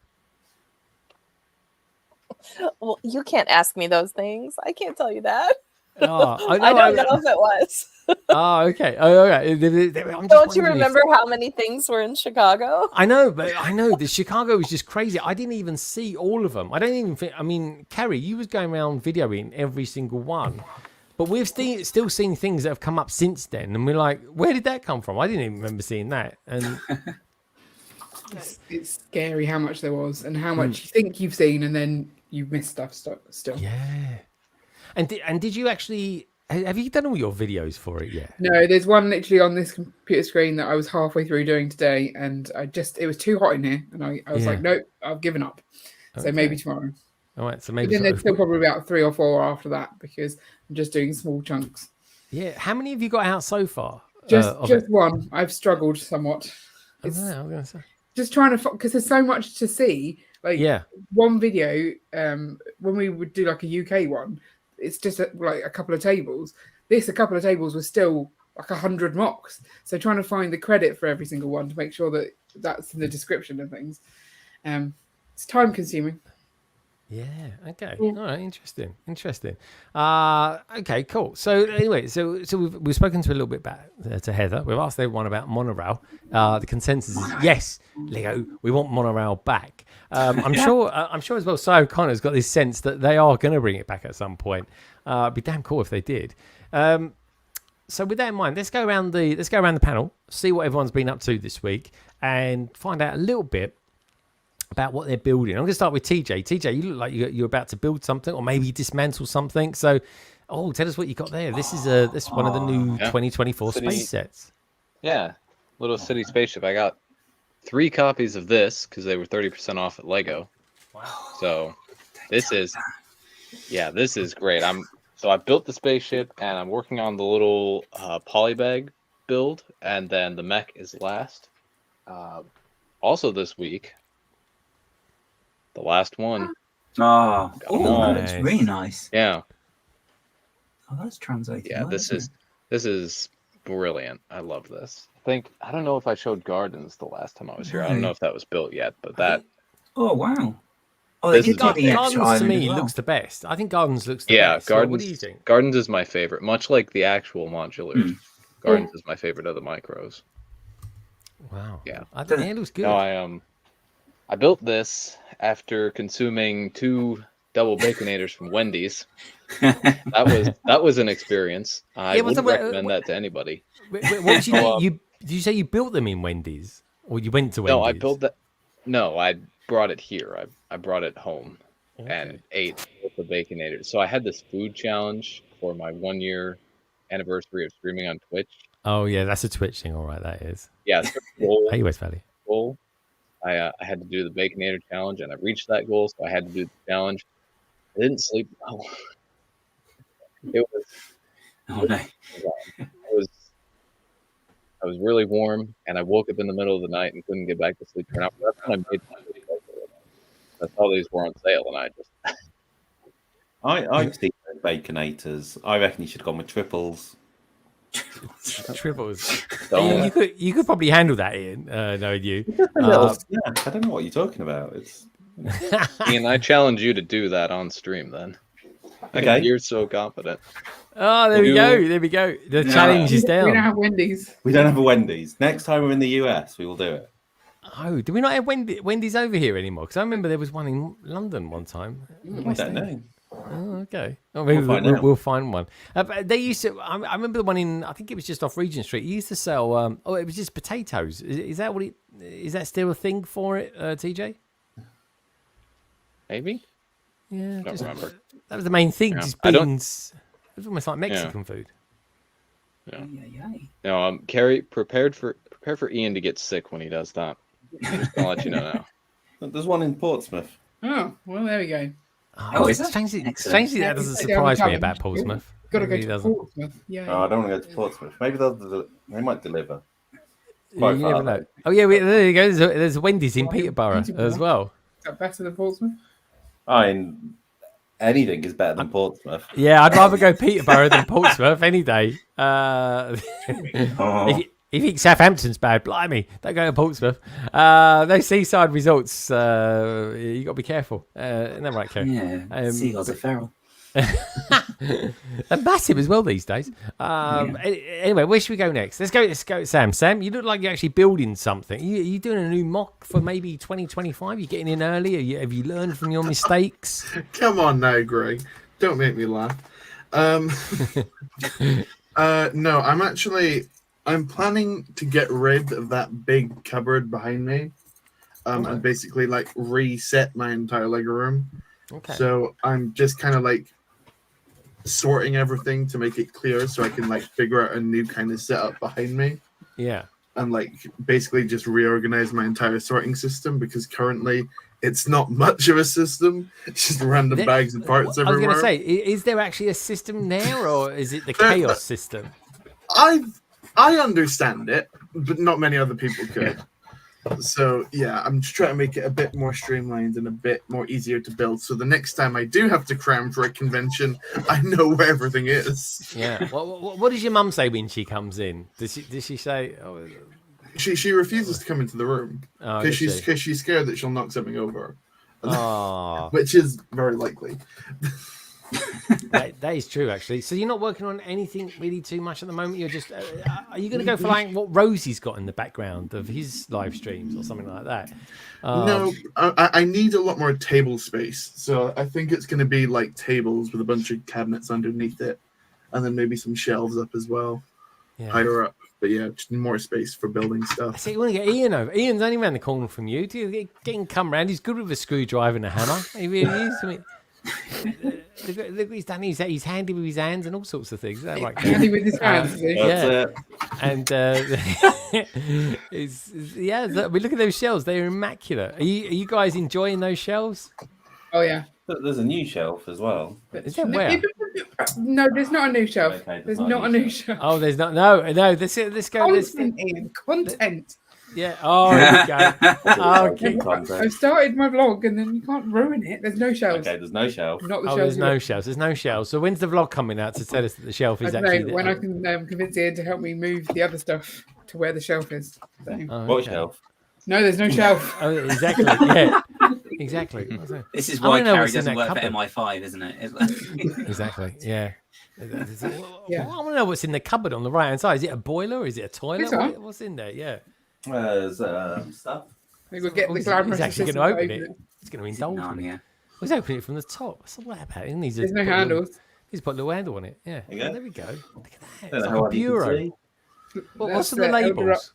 Well, you can't ask me those things. I can't tell you that. I don't know if it was. Oh, okay. Oh, okay. Don't you remember how many things were in Chicago? I know. The Chicago was just crazy. I didn't even see all of them. I don't even think. I mean, Carrie, you was going around videoing every single one, but we've still seen things that have come up since then, and we're like, where did that come from? I didn't even remember seeing that. And it's scary how much there was, and how much you think you've seen, and then you've missed stuff still. Yeah. And did you actually? Have you done all your videos for it yet? No, there's one literally on this computer screen that I was halfway through doing today, and it was too hot in here, and I was like, nope, I've given up. Okay. So maybe tomorrow. All right, so maybe. But then there's still probably about 3 or 4 after that, because I'm just doing small chunks. Yeah, how many have you got out so far? Just one. I've struggled somewhat. I'm gonna say. Just trying to, because there's so much to see. Like, one video, when we would do like a UK one, it's just like a couple of tables. A couple of tables was still like 100 mocks. So trying to find the credit for every single one to make sure that that's in the description and things. It's time consuming. Yeah. Okay. All right. Interesting. Okay. Cool. So anyway, so we've spoken to a little bit about to Heather. We've asked everyone about monorail. The consensus is yes, Lego. We want monorail back. I'm sure as well. Si O'Connor's got this sense that they are going to bring it back at some point. It'd be damn cool if they did. So with that in mind, let's go around the panel, see what everyone's been up to this week, and find out a little bit about what they're building. I'm going to start with TJ. TJ, you look like you're about to build something, or maybe dismantle something. So, tell us what you got there. This is one of the new 2024 space sets. Yeah, little city spaceship. I got 3 copies of this because they were 30% off at Lego. Wow. So this is great. I built the spaceship and I'm working on the little polybag build, and then the mech is last. Also this week, the last one. Oh, that's really nice. Yeah. Oh, that's translated. Yeah, this is brilliant. I love this. I don't know if I showed Gardens the last time I was here. I don't know if that was built yet, but that. Oh wow. Oh, Gardens to me looks the best. I think Gardens looks the best. Yeah, Gardens. What do you think? Gardens is my favorite, much like the actual modulars. Gardens is my favorite of the micros. Wow. Yeah. I think it looks good. No, I built this after consuming 2 double baconators from Wendy's. That was an experience. I wouldn't recommend that to anybody. What did you do? Did you say you built them in Wendy's, or you went to Wendy's? No, I built that. No, I brought it here. I brought it home and ate with the baconators. So I had this food challenge for my 1-year anniversary of streaming on Twitch. Oh yeah, that's a Twitch thing. All right, that is. Yeah. Goal, hey, West Valley. Goal. I had to do the baconator challenge, and I reached that goal, so I had to do the challenge. I didn't sleep well. It was. Oh no. I was really warm, and I woke up in the middle of the night and couldn't get back to sleep. That's when I made my video. I saw these were on sale, and I just. I've seen baconators. I reckon you should have gone with triples. Triples. You could probably handle that, Ian. Knowing you. I don't know what you're talking about. It's. Ian, I challenge you to do that on stream then. Okay. You're so confident. Oh, there we go. The challenge is down. We don't have Wendy's. We don't have a Wendy's. Next time we're in the US, we will do it. Oh, do we not have Wendy's over here anymore? Because I remember there was one in London one time. I don't know. Oh, okay. Oh, maybe we'll find one. But they used to. I remember the one in. I think it was just off Regent Street. He used to sell. It was just potatoes. Is that what it? Is that still a thing for it, TJ? Maybe. Yeah. I don't remember. That was the main thing. Yeah. Just beans. It was almost like Mexican food. Yeah. No, Carrie, prepare for Ian to get sick when he does that. I'm just gonna let you know now. There's one in Portsmouth. Oh, well, there we go. Oh, strangely, that doesn't surprise me about Portsmouth. Got to go to Portsmouth. Yeah. Oh, I don't want to go to Portsmouth. Maybe they might deliver. You never know. Oh yeah, there you go. There's Wendy's in Peterborough as well. Is that better than Portsmouth? Anything is better than Portsmouth. Yeah, I'd rather go Peterborough than Portsmouth any day. If you think Southampton's bad, blimey, don't go to Portsmouth. Those seaside resorts, you got to be careful. Isn't that right, Kerry? Yeah, seagulls are feral. They're massive as well these days. Anyway, where should we go next? Let's go, Sam. Sam, you look like you're actually building something. Are you doing a new mock for maybe 2025? You getting in early? Have you learned from your mistakes? Come on now, Greg. Don't make me laugh. No, I'm planning to get rid of that big cupboard behind me, and basically reset my entire Lego room. Okay. So I'm just kind of sorting everything to make it clear, so I can figure out a new kind of setup behind me. Yeah. And basically just reorganize my entire sorting system, because currently it's not much of a system. It's just random bags and parts everywhere. I was going to say, is there actually a system there, or is it the chaos system? I understand it, but not many other people could. So yeah, I'm just trying to make it a bit more streamlined and a bit more easier to build. So the next time I do have to cram for a convention, I know where everything is. Yeah. What does your mum say when she comes in? Does she say? Oh... She refuses to come into the room because she's scared that she'll knock something over. which is very likely. That is true, actually. So you're not working on anything really too much at the moment. You're just are you going to go for like what Rosie's got in the background of his live streams or something like that? No, I need a lot more table space, so I think it's going to be like tables with a bunch of cabinets underneath it, and then maybe some shelves up as well, higher up. But yeah, just more space for building stuff. I see. You want to get Ian over. Ian's only around the corner from you. Do you get him come round? He's good with a screwdriver and a hammer. He really is. I mean, look what he's done. He's handy with his hands and all sorts of things. Is that right? Handy with his hands. Yeah. And look at those shelves. They're immaculate. Are you guys enjoying those shelves? Oh yeah. There's a new shelf as well. Is there where? No, there's not a new shelf. Okay, there's not a new shelf. Oh, there's not. No. Let's go. Content, Ian. Content. Yeah. Oh, here we go. Okay. I've started my vlog, and then you can't ruin it. There's no shelves. Okay, there's no shelf. Not the Oh, shelves. there's no shelves. So when's the vlog coming out to tell us that the shelf is I don't actually know, when there? I can convince Ian to help me move the other stuff to where the shelf is. So. What shelf? No, there's no shelf. Oh, exactly. Yeah. Exactly. This is why Carrie doesn't work for MI5, isn't it? Exactly. Yeah. Yeah. I want to know what's in the cupboard on the right hand side. Is it a boiler? Is it a toilet? What's in there? Yeah. There's stuff. We will get the glamorous. He's actually going to open it. it. He's going to indulge me. Let's open it from the top. What's all that about? There's no handles. He's put a little handle on it. Yeah. Yeah. There we go. Look at that. I It's don't know like a how you can bureau. see. What's on the labels?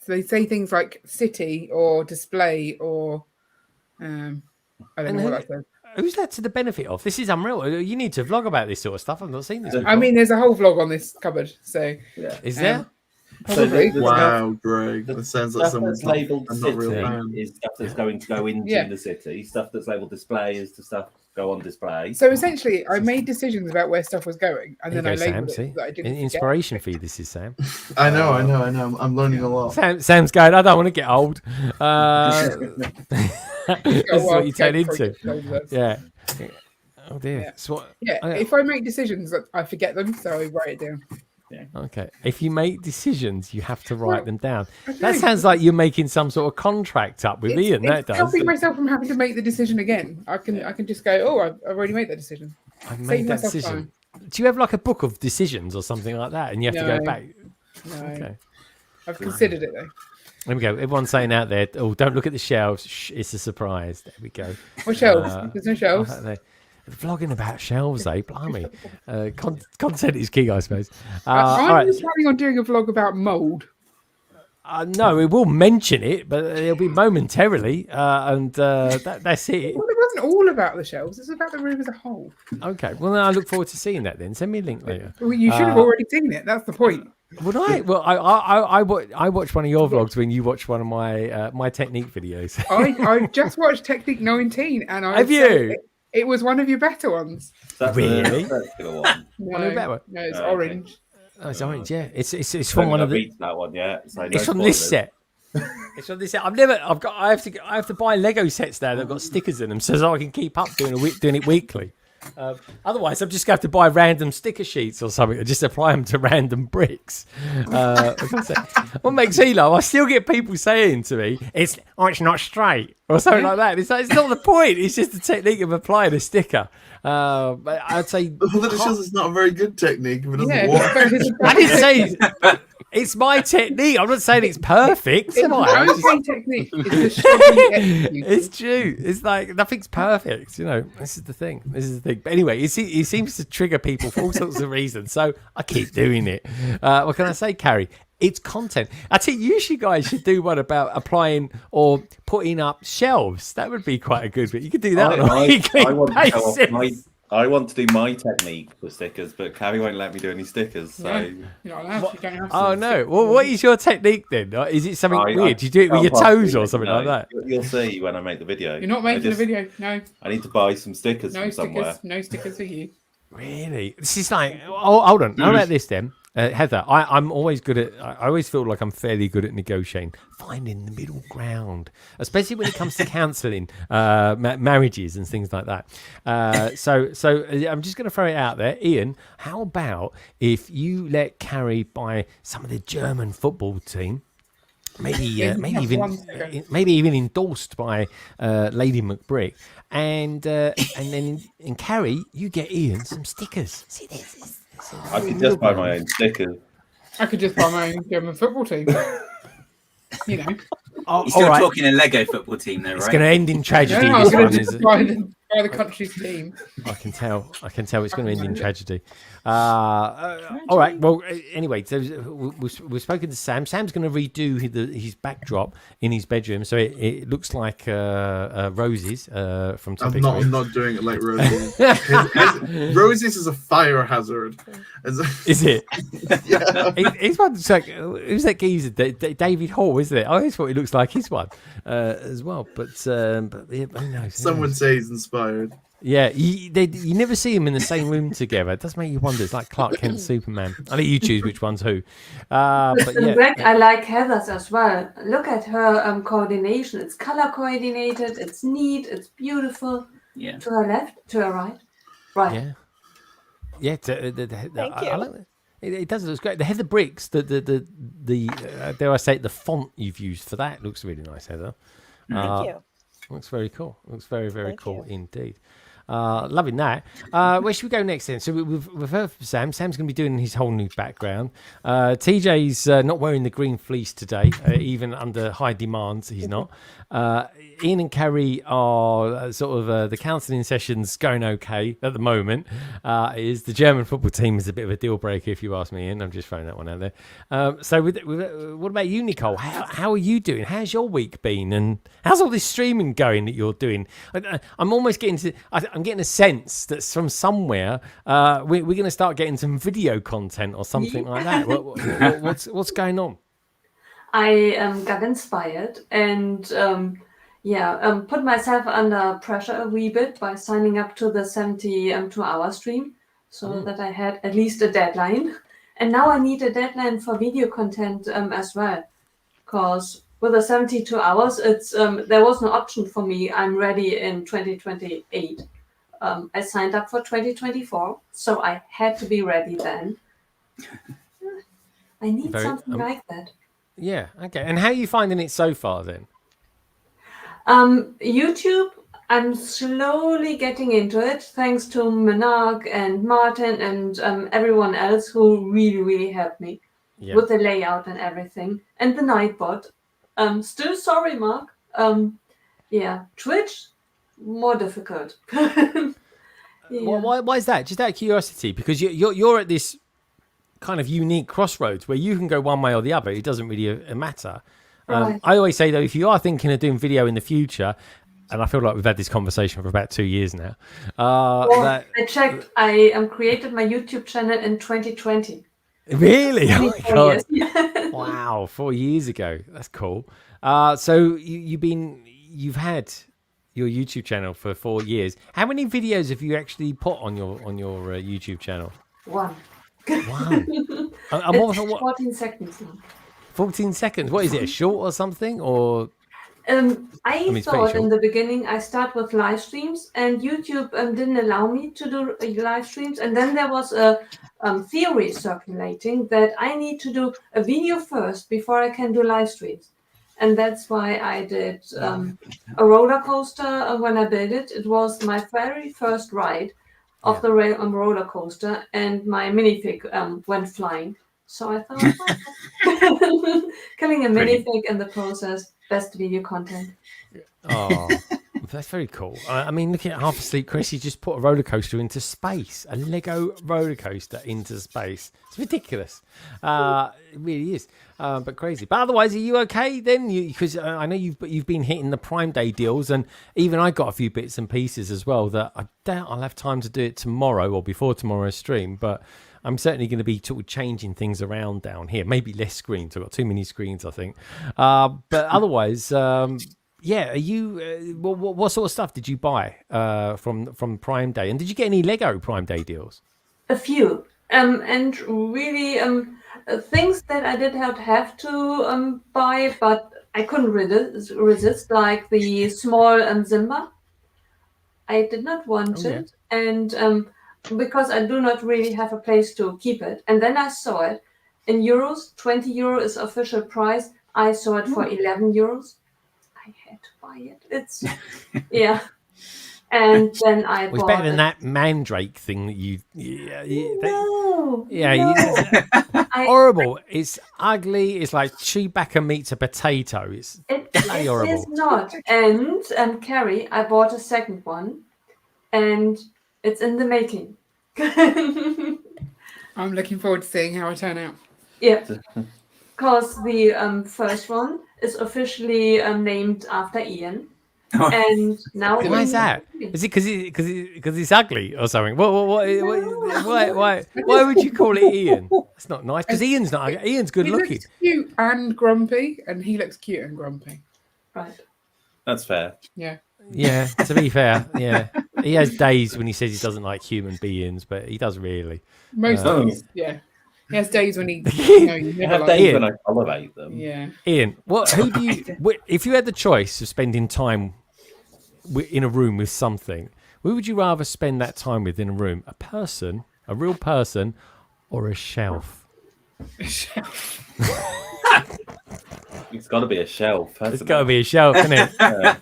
They say things like city or display or I don't know what that says. Who's that to the benefit of? This is unreal. You need to vlog about this sort of stuff. I've not seen this before. I mean, there's a whole vlog on this cupboard. So yeah. Is there? Probably. Wow, Greg. That sounds like someone's that's labelled not real city fan. is stuff that's going to go into the city. Stuff that's labelled display is the stuff go on display. So essentially, I made decisions about where stuff was going, and then I labelled Sam, it. That I didn't inspiration for you, this is Sam. I know. I'm learning a lot. Sam's going, I don't want to get old. This is what you turn into. Yeah. Oh dear. Yeah. So if I make decisions, I forget them, so I write it down. Yeah. Okay. If you make decisions, you have to write them down. That sounds like you're making some sort of contract up with Ian. That does. Helping myself from having to make the decision again. I can just go, oh, I've already made that decision. I've made that decision. Do you have like a book of decisions or something like that, and you have to go back? No. Okay. I've considered it though. There we go. Everyone's saying out there, oh, don't look at the shelves. Shh, it's a surprise. There we go. What shelves? There's no shelves. Vlogging about shelves, eh? Blimey. Content is key, I suppose. I'm planning on doing a vlog about mould. No, we will mention it, but it'll be momentarily, and that's it. Well, it wasn't all about the shelves. It's about the room as a whole. Okay. Well, then I look forward to seeing that then. Send me a link later. Well, you should have already seen it. That's the point. Would I? Well, I watched one of your vlogs when you watched one of my my technique videos. I just watched Technique 19, and I have you? It was one of your better ones. That's really? One. One of the better ones? No, it's orange. Oh, it's orange. Yeah, it's from one of the. That one, yeah. So it's from this set. It's from this set. I have to buy Lego sets now that've got stickers in them so I can keep up doing it weekly. Otherwise, I'm just going to have to buy random sticker sheets or something and just apply them to random bricks. What makes Elo? I still get people saying to me, it's not straight or something like that. It's not the point. It's just the technique of applying a sticker. But I'd say that shows it's not a very good technique if it doesn't work. I didn't say it's my technique. I'm not saying it's perfect. It's my technique. It's true. It's like nothing's perfect. You know, this is the thing. But anyway, it seems to trigger people for all sorts of reasons. So I keep doing it. What can I say, Carrie? It's content. I think you guys should do one about applying or putting up shelves. That would be quite a good bit. You could do that on a weekly basis. I want to do my technique for stickers, but Carrie won't let me do any stickers. So you're not allowed. You don't have to. Oh no! Well, what is your technique then? Is it something weird? Do you do it with your toes or something like that? You'll see when I make the video. You're not making a video. No. I need to buy some stickers from somewhere. No stickers for you. Really? This is like. Oh, hold on. How about this then? Heather, I'm always good at. I always feel like I'm fairly good at negotiating, finding the middle ground, especially when it comes to counselling marriages and things like that. So I'm just going to throw it out there, Ian. How about if you let Carrie buy some of the German football team, maybe even endorsed by Lady Macbrick, and then in Carrie you get Ian some stickers. See this? I could just buy my own stickers. I could just buy my own German football team. You know. You're still talking a Lego football team, though, right? It's going to end in tragedy. Yeah, this one, is by the country's team. I can tell it's going to end in tragedy. All right. Well, anyway, so we've spoken to Sam. Sam's going to redo his backdrop in his bedroom, so it looks like Roses from Topic. I'm not doing it like Roses. Roses is a fire hazard. Is it? Yeah. His one's like, who's that geezer? David Hall, isn't it? I always thought it looks like his one as well. But yeah, who knows? Some would say he's inspired. Yeah, you never see them in the same room together. It does make you wonder. It's like Clark Kent, Superman. I'll let you choose which one's who. But yeah. Greg, I like Heather's as well. Look at her coordination. It's color coordinated. It's neat. It's beautiful. Yeah. To her left, to her right. Right. Yeah. Yeah. Thank you. I like that. It does. It looks great. The Heather bricks. The dare I say it, the font you've used for that looks really nice, Heather. Thank you. Looks very cool. Looks very, very cool indeed. Loving that. Where should we go next then? So we've heard from Sam. Sam's going to be doing his whole new background. TJ's not wearing the green fleece today, even under high demands. He's not. Ian and Carrie are sort of the counselling sessions going okay at the moment. Is the German football team is a bit of a deal breaker, if you ask me, Ian. I'm just throwing that one out there. So what about you, Nicole? How are you doing? How's your week been? And how's all this streaming going that you're doing? I'm almost getting to... I'm getting a sense that from somewhere we're going to start getting some video content or something like that. What's going on? I got inspired and put myself under pressure a wee bit by signing up to the 72-hour stream so that I had at least a deadline. And now I need a deadline for video content as well, because with the 72 hours, it's there was no option for me. I'm ready in 2028. I signed up for 2024, so I had to be ready then. I need something like that. Yeah, okay. And how are you finding it so far then? YouTube, I'm slowly getting into it, thanks to Menark and Martin and everyone else who really, really helped me with the layout and everything. And the Nightbot. Still sorry, Mark. Twitch, more difficult. Why is that? Just out of curiosity, because you're at this kind of unique crossroads where you can go one way or the other. It doesn't really matter. Right. I always say, though, if you are thinking of doing video in the future, and I feel like we've had this conversation for about 2 years now. I checked. I created my YouTube channel in 2020. Really? Oh my God. Years. Wow, 4 years ago. That's cool. So you've had your YouTube channel for 4 years. How many videos have you actually put on your YouTube channel? One. It's 14 seconds now. 14 seconds. What is it? A short or something? Or I thought in the beginning I start with live streams, and YouTube didn't allow me to do live streams. And then there was a theory circulating that I need to do a video first before I can do live streams. And that's why I did a roller coaster when I built it. It was my very first ride of the roller coaster, and my minifig went flying. So I thought, killing a minifig in the process, best video content. Oh, that's very cool. I mean, look at Half Asleep Chris. He just put a roller coaster into space, a Lego roller coaster into space. It's ridiculous. It really is, but crazy. But otherwise, are you okay then? Because I know you've been hitting the Prime Day deals, and even I got a few bits and pieces as well that I doubt I'll have time to do it tomorrow or before tomorrow's stream, but I'm certainly going to be sort of changing things around down here. Maybe less screens. I've got too many screens, I think. But otherwise, are you? What sort of stuff did you buy from Prime Day? And did you get any Lego Prime Day deals? A few, and really things that I did not have to buy, but I couldn't resist, like the small Simba. I did not want it, and because I do not really have a place to keep it. And then I saw it in euros, 20 euro is official price, I saw it for 11 euros. I had to buy it. It's yeah. And then I Well, it's bought better than it. that mandrake thing that you. No, horrible. It's ugly. It's like Chewbacca meets a potato. It's bloody horrible. It is not. And Carrie, I bought a second one, and it's in the making. I'm looking forward to seeing how I turn out. Yeah, because the first one is officially named after Ian. And now why is that? Is it because it's ugly or something? Why would you call it Ian? That's not nice because Ian's not ugly. Ian's good looking. Looks cute and grumpy, and he looks cute and grumpy. Right. That's fair. Yeah. Yeah. To be fair, yeah, he has days when he says he doesn't like human beings, but he does really. Most days, yeah. He has days when he. You never have like days Ian. when I tolerate them. Yeah. Ian, who do you? If you had the choice of spending time in a room with something, who would you rather spend that time with in a room? A person, a real person, or a shelf? A shelf. It's got to be a shelf. It's got to be a shelf, isn't it? Yeah.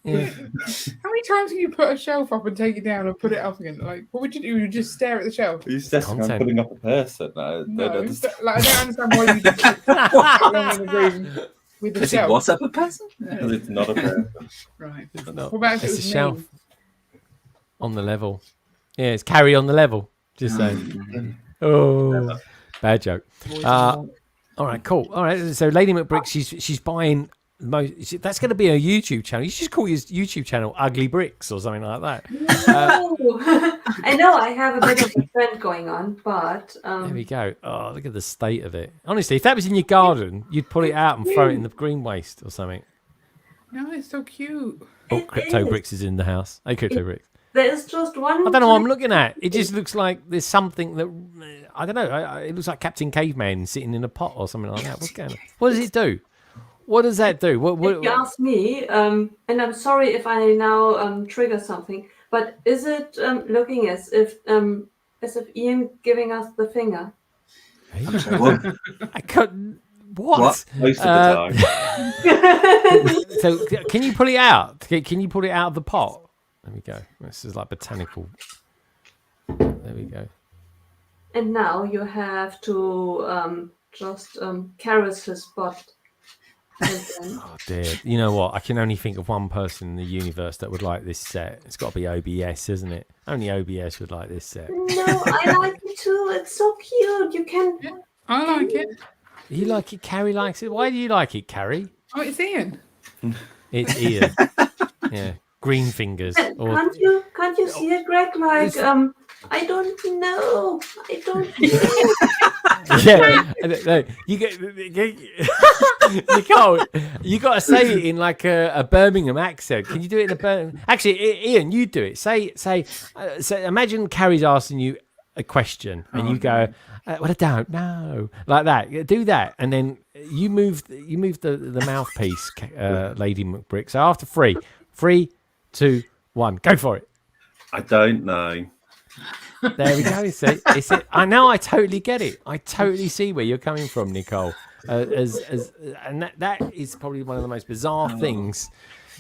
Yeah. How many times can you put a shelf up and take it down and put it up again? Like, what would you do? You just stare at the shelf? Are you suggesting I'm putting up a person? No, No, like, I don't understand why you just walk along in the room with the shelf. What's up a person? Because it's not a person. Right. It's not. What about if it It's a was shelf me? on the level. Yeah, it's Carrie on the level. Just saying. Oh, bad joke. All right, cool. All right, so Lady Macbrick, she's buying most. That's going to be a YouTube channel. You should just call your YouTube channel "Ugly Bricks" or something like that. I know I have a bit of a trend going on, but There we go. Oh, look at the state of it. Honestly, if that was in your garden, you'd pull it out and throw it in the green waste or something. No, it's so cute. Oh, Crypto Bricks is in the house. Hey, Crypto Bricks. there is just one. I don't know what I'm looking at. It just looks like there's something that I don't know. It looks like Captain Caveman sitting in a pot or something like that. What's going on? What does it do? What does that do? If you ask me, and I'm sorry if I now trigger something, but is it looking as if Ian giving us the finger? I couldn't. What? Most of the time. So can you pull it out? Can you pull it out of the pot? There we go. This is like botanical. There we go. And now you have to just caress his butt. Oh dear. You know what? I can only think of one person in the universe that would like this set. It's got to be OBS, isn't it? Only OBS would like this set. No, I like it too. It's so cute. You can. Yeah, I like it. You like it? Carrie likes it. Why do you like it, Carrie? Oh, it's Ian. It's Ian. Yeah. Green fingers. Or... Can't you see it, Greg? Like I don't know. I don't know. Yeah. No, you get Nicole. You got to say it in like a Birmingham accent. Can you do it in a Birmingham? Actually, Ian, you do it. Say. Imagine Carrie's asking you a question, and you go, "Well, I don't know," like that. Do that, and then you move the mouthpiece, Lady Macbrick. So after 3, 2, 1, go for it. I don't know. There we go. See, I know. I totally get it. I totally see where you're coming from, Nicole. And that is probably one of the most bizarre things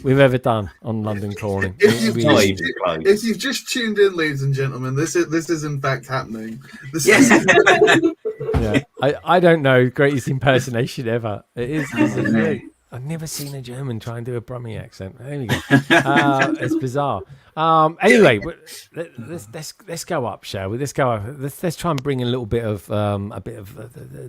we've ever done on London Calling. If you've just tuned in, ladies and gentlemen, this is in fact happening. Yeah, I don't know. Greatest impersonation ever. It is. I've never seen a German try and do a Brummie accent. There we go. It's bizarre. Anyway, let's go up, shall we? Let's go up. Let's try and bring a little bit of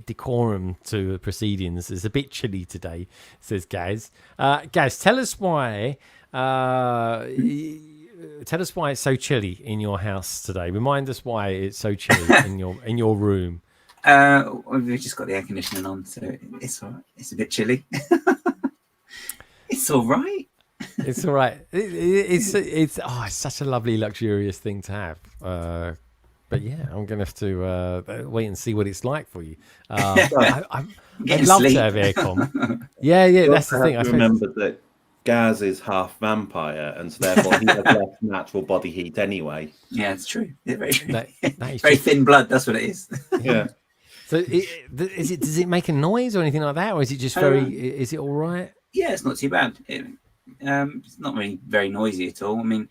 decorum to the proceedings. It's a bit chilly today, says Gaz. Gaz, tell us why. Tell us why it's so chilly in your house today. Remind us why it's so chilly in your room. We've just got the air conditioning on, so it's all right. It's a bit chilly. It's all right. It's all right. It's such a lovely, luxurious thing to have. But yeah, I'm gonna have to wait and see what it's like for you. I'd love to have aircon. Yeah, that's the thing. I remember that Gaz is half vampire, and so therefore he has less natural body heat anyway. Yeah, it's true. It's very true. That is very true. thin blood. That's what it is. Yeah. So does it make a noise or anything like that, or is it just very? Is it all right? Yeah, it's not too bad. It's not really very noisy at all. I mean,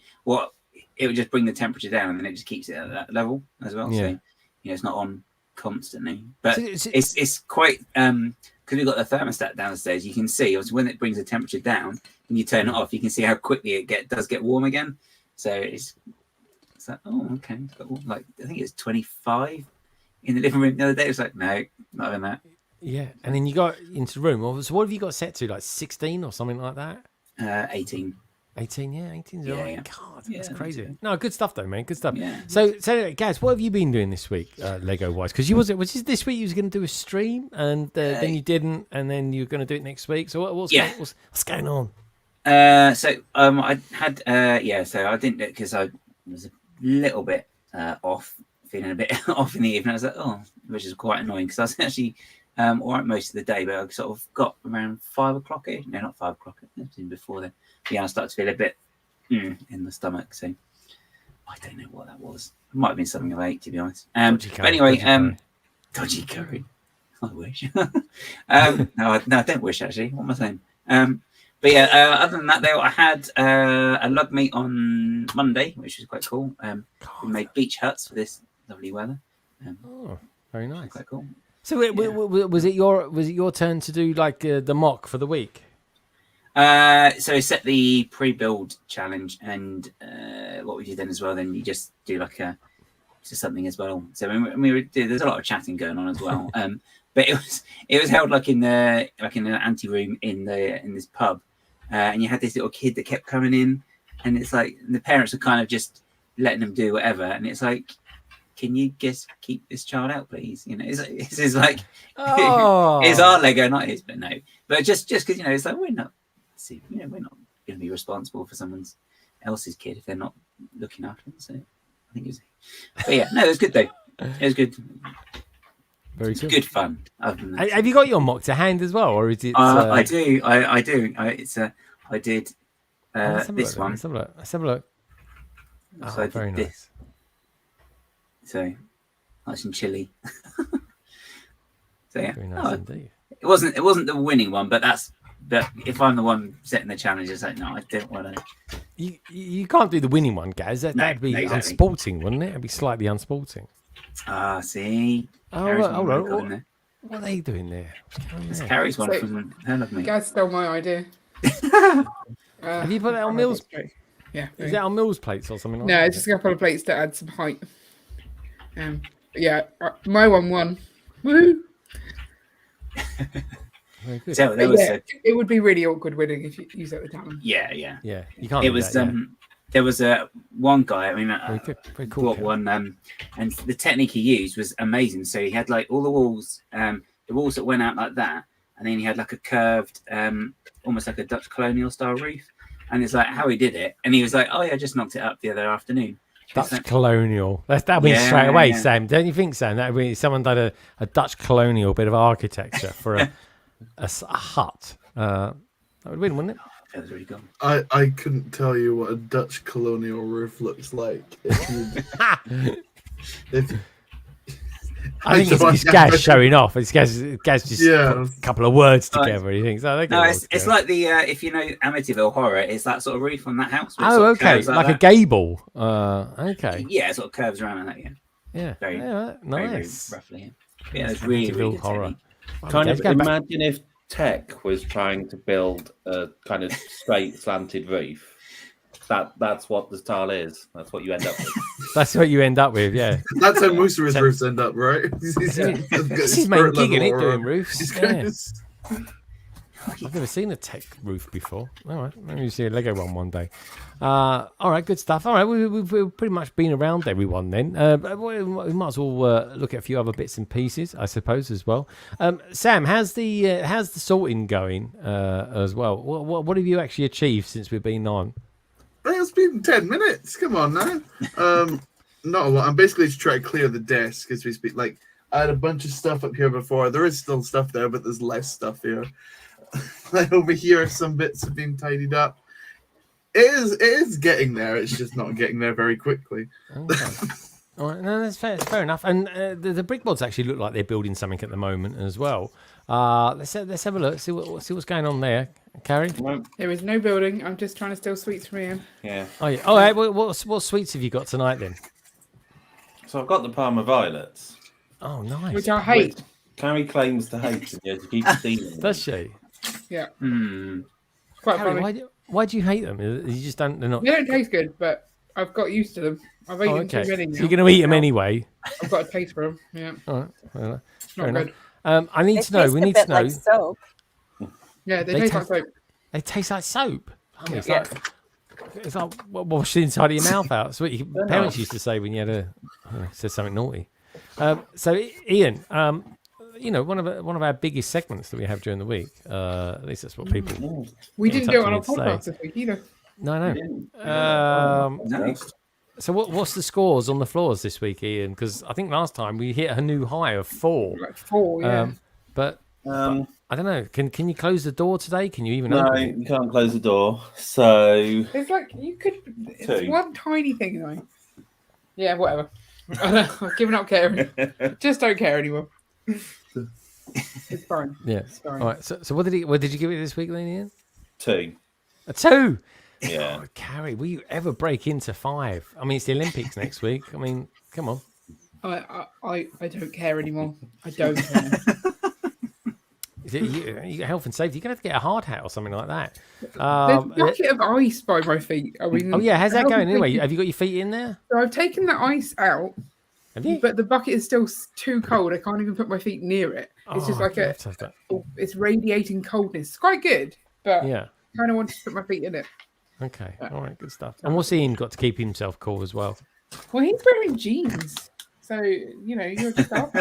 it would just bring the temperature down, and then it just keeps it at that level as well. Yeah. So, you know, it's not on constantly, but it's quite because we've got the thermostat downstairs. You can see obviously when it brings the temperature down, when you turn it off, you can see how quickly it does get warm again. So it's like, oh, okay, it's got, like I think it's 25 in the living room the other day. It was like, no, not even that. Yeah, and then you got into the room. So what have you got set to? Like 16 or something like that? 18. 18, yeah, 18. Yeah, right. yeah. God, Yeah, that's crazy. yeah. No, good stuff though, man. Good stuff. Yeah. So Gaz, what have you been doing this week, Lego wise? Because was it this week you was going to do a stream, and then you didn't, and then you're going to do it next week. So what's going on? So I had so I didn't because I was a little bit off, feeling a bit off in the evening. I was like, oh, which is quite annoying because I was actually all right most of the day, but I sort of got around 5 o'clock. No, not 5 o'clock. It was before then. Yeah, I started to feel a bit in the stomach. So I don't know what that was. It might have been something I ate, to be honest. But anyway, dodgy curry. I wish. No, I don't wish actually. What am I saying? But yeah, other than that, though, I had a lug meet on Monday, which was quite cool. We made beach huts for this lovely weather. Oh, very nice. Quite cool. So was it your turn to do like the mock for the week? So I set the pre-build challenge, and what we did then as well. Then you just do like just something as well. So there's a lot of chatting going on as well. But it was held like in an ante room in this pub, and you had this little kid that kept coming in, and it's like the parents are kind of just letting them do whatever, and it's like, can you just keep this child out, please? You know, it's like it's our Lego, not his, but no, but just because it's like we're not going to be responsible for someone else's kid if they're not looking after them. So I think it was, but yeah, no, it was good though. It was good. Very good. Good fun. Have you got your mock to hand as well, or is it? I do. I do. I did this one. Let's have a look. So very nice. So nice and chilly. So yeah, very nice indeed. It wasn't the winning one, but if I'm the one setting the challenge, it's like no, I don't want to. You can't do the winning one, Gaz. That'd be unsporting, wouldn't it? It'd be slightly unsporting. See. Hold on. What are they doing there? It's Carrie's one from her of me. Gaz stole my idea. Have you put that on Mill's? Yeah. Is that on Mill's plates or something? No, it's just a couple of plates to add some height. My one won. Woo! So it would be really awkward winning if you set the challenge. Yeah. You can't. It was there was one guy. I mean, very cool. Bought one, and the technique he used was amazing. So he had like all the walls that went out like that, and then he had like a curved, almost like a Dutch colonial style roof. And it's like how he did it, and he was like, "Oh yeah, I just knocked it up the other afternoon." Dutch colonial. That'd be straight away, Sam. Don't you think, Sam? That'd be someone done a Dutch colonial bit of architecture for a hut. That would win, wouldn't it? That was really good. I couldn't tell you what a Dutch colonial roof looks like. I think it's Gaz showing off. It's Gaz just put a couple of words together. He thinks, it's like the if you know Amityville Horror, it's that sort of roof on that house. Oh, okay, like a gable. Okay. Yeah, it sort of curves around like that. Yeah. Very nice. Very roughly. Yeah, it's really good horror. Kind of imagine if Tech was trying to build a kind of straight slanted roof. That's what the style is. That's what you end up with. That's what you end up with, yeah. That's how most of his roofs end up, right? This is main gig, isn't it, doing roofs? Yeah. I've never seen a Tech roof before. All right, maybe see a Lego one day. All right, good stuff. All right, we've pretty much been around everyone then. We might as well look at a few other bits and pieces, I suppose, as well. Sam, how's the sorting going as well? What have you actually achieved since we've been on? It's been 10 minutes. Come on now. Not a lot. I'm basically just trying to clear the desk as we speak. Like, I had a bunch of stuff up here before. There is still stuff there, but there's less stuff here. Like over here, some bits have been tidied up. It is getting there. It's just not getting there very quickly. Okay. All right, no, that's fair enough. And the brick mods actually look like they're building something at the moment as well. Let's have a look. See what's going on there, Carrie. There is no building. I'm just trying to steal sweets from Ian. Yeah. Oh, yeah. All right. What sweets have you got tonight then? So I've got the Parma Violets. Oh, nice. Which I hate. Carrie claims to hate them. Yeah, she keeps stealing them. Does she? Yeah. Hmm. Quite Carrie, funny. why do you hate them? You just don't. They're not. They don't taste good, but I've got used to them. I've eaten okay. too many now. So you're going to eat them anyway. I've got a taste for them. Yeah. All right. Fair Not enough. good. I need to know. We need to know. Like soap. Yeah, they taste like soap. They taste like soap. I mean, Yeah. it's like wash the inside of your mouth out. That's what your parents used to say when you had said something naughty. So Ian, one of our biggest segments that we have during the week. At least that's what people. We get in didn't do it touch on our with me to podcast say. this week either. No. So what's the scores on the floors this week, Ian? Because I think last time we hit a new high of 4. Like 4, yeah. But I don't know. Can you close the door today? Can you even No, open it? you can't close the door. So It's like you could. It's 2. one tiny thing though. Yeah, whatever. I've given up caring. Just don't care anymore. It's fine. Yeah. It's fine. All right. So what did you give it this week, then, Ian? 2. A 2. Yeah. Oh, Carrie, will you ever break into 5? I mean, it's the Olympics next week. I mean, come on. I don't care anymore. I don't care. Is it you health and safety? You're gonna have to get a hard hat or something like that. There's a bucket of ice by my feet. I mean, Oh yeah, how's that health going and anyway? safety- Have you got your feet in there? So I've taken the ice out, Have you? but the bucket is still too cold. I can't even put my feet near it. It's just like you have to have that. it's radiating coldness. It's quite good, but Yeah. I kind of want to put my feet in it. Okay. All right. Good stuff. And what's Ian got to keep himself cool as well? Well, he's wearing jeans, so you're just up.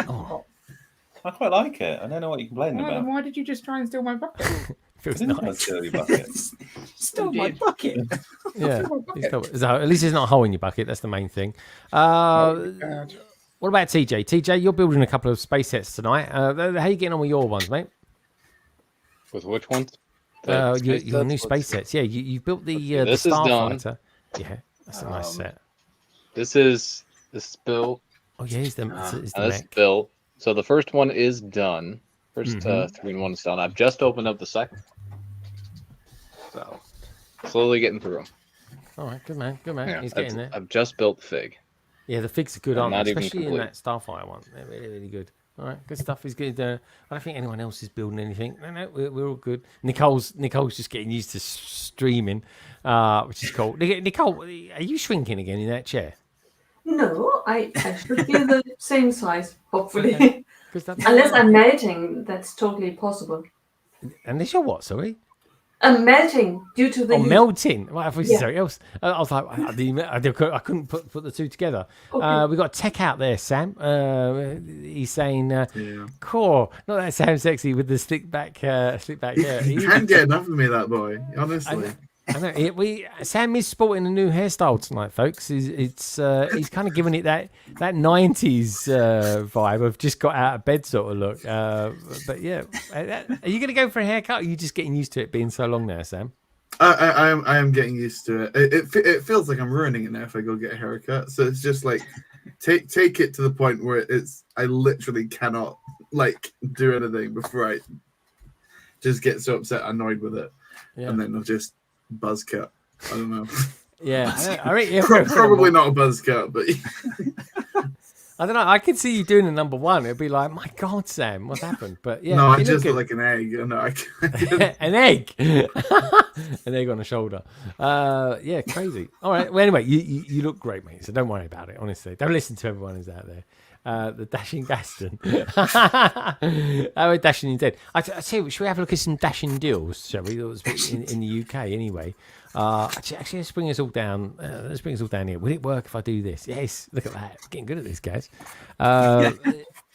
I quite like it. I don't know what you're complaining Well, then about. why did you just try and steal my bucket? Feels I didn't nice. steal your bucket. Still my bucket. Yeah. Steal my bucket. At least there's not a hole in your bucket. That's the main thing. What about TJ? TJ, you're building a couple of space sets tonight. How are you getting on with your ones, mate? With which ones? Your new space sets. Yeah, you built the this is done. Starfighter. Yeah, that's a nice set. This is Bill. Oh yeah, it's the This is mech. Bill. So the first one is done. First 3-in-1 is done. I've just opened up the second. So slowly getting through them. All right, good man. Yeah. He's getting there. I've just built the fig. Yeah, the figs are good, I'm aren't not they? even Especially in complete. that Starfire one. They're really, really good. All right, good stuff. He's good. I don't think anyone else is building anything. No, we're all good. Nicole's just getting used to streaming, which is cool. Nicole, are you shrinking again in that chair? No, I should be the same size, hopefully. 'Cause that's- Unless I'm melting, that's totally possible. Unless you're what? Sorry. I'm melting due to the Oh, heat. melting. Right, I thought you said Yeah. something else. I was like, I couldn't put the two together. Okay. We got Tech out there, Sam. He's saying, "Core, not that Sam sexy with the slick back hair." You can't get enough of me, that boy. Honestly. I know. Sam is sporting a new hairstyle tonight, folks. He's kind of giving it that 90s vibe of just got out of bed sort of look. But yeah, are you going to go for a haircut? Or are you just getting used to it being so long now, Sam? I am getting used to it. It feels like I'm ruining it now if I go get a haircut. So it's just like take it to the point where I literally cannot do anything before I just get so upset, annoyed with it, and then I'll just buzz cut. I don't know. Yeah, Probably not a buzz cut, but I don't know. I could see you doing a number one. It'd be like, my God, Sam, what happened? But yeah, no, I you just look look like an egg. No, an egg, an egg on a shoulder. Yeah, crazy. All right. Well, anyway, you look great, mate. So don't worry about it. Honestly, don't listen to everyone who's out there. The dashing Gaston. We're dashing indeed. I tell you, should we have a look at some dashing deals, shall we? That was in the UK anyway. Actually, let's bring us all down. Let's bring us all down here. Will it work if I do this? Yes. Look at that. It's getting good at this, guys.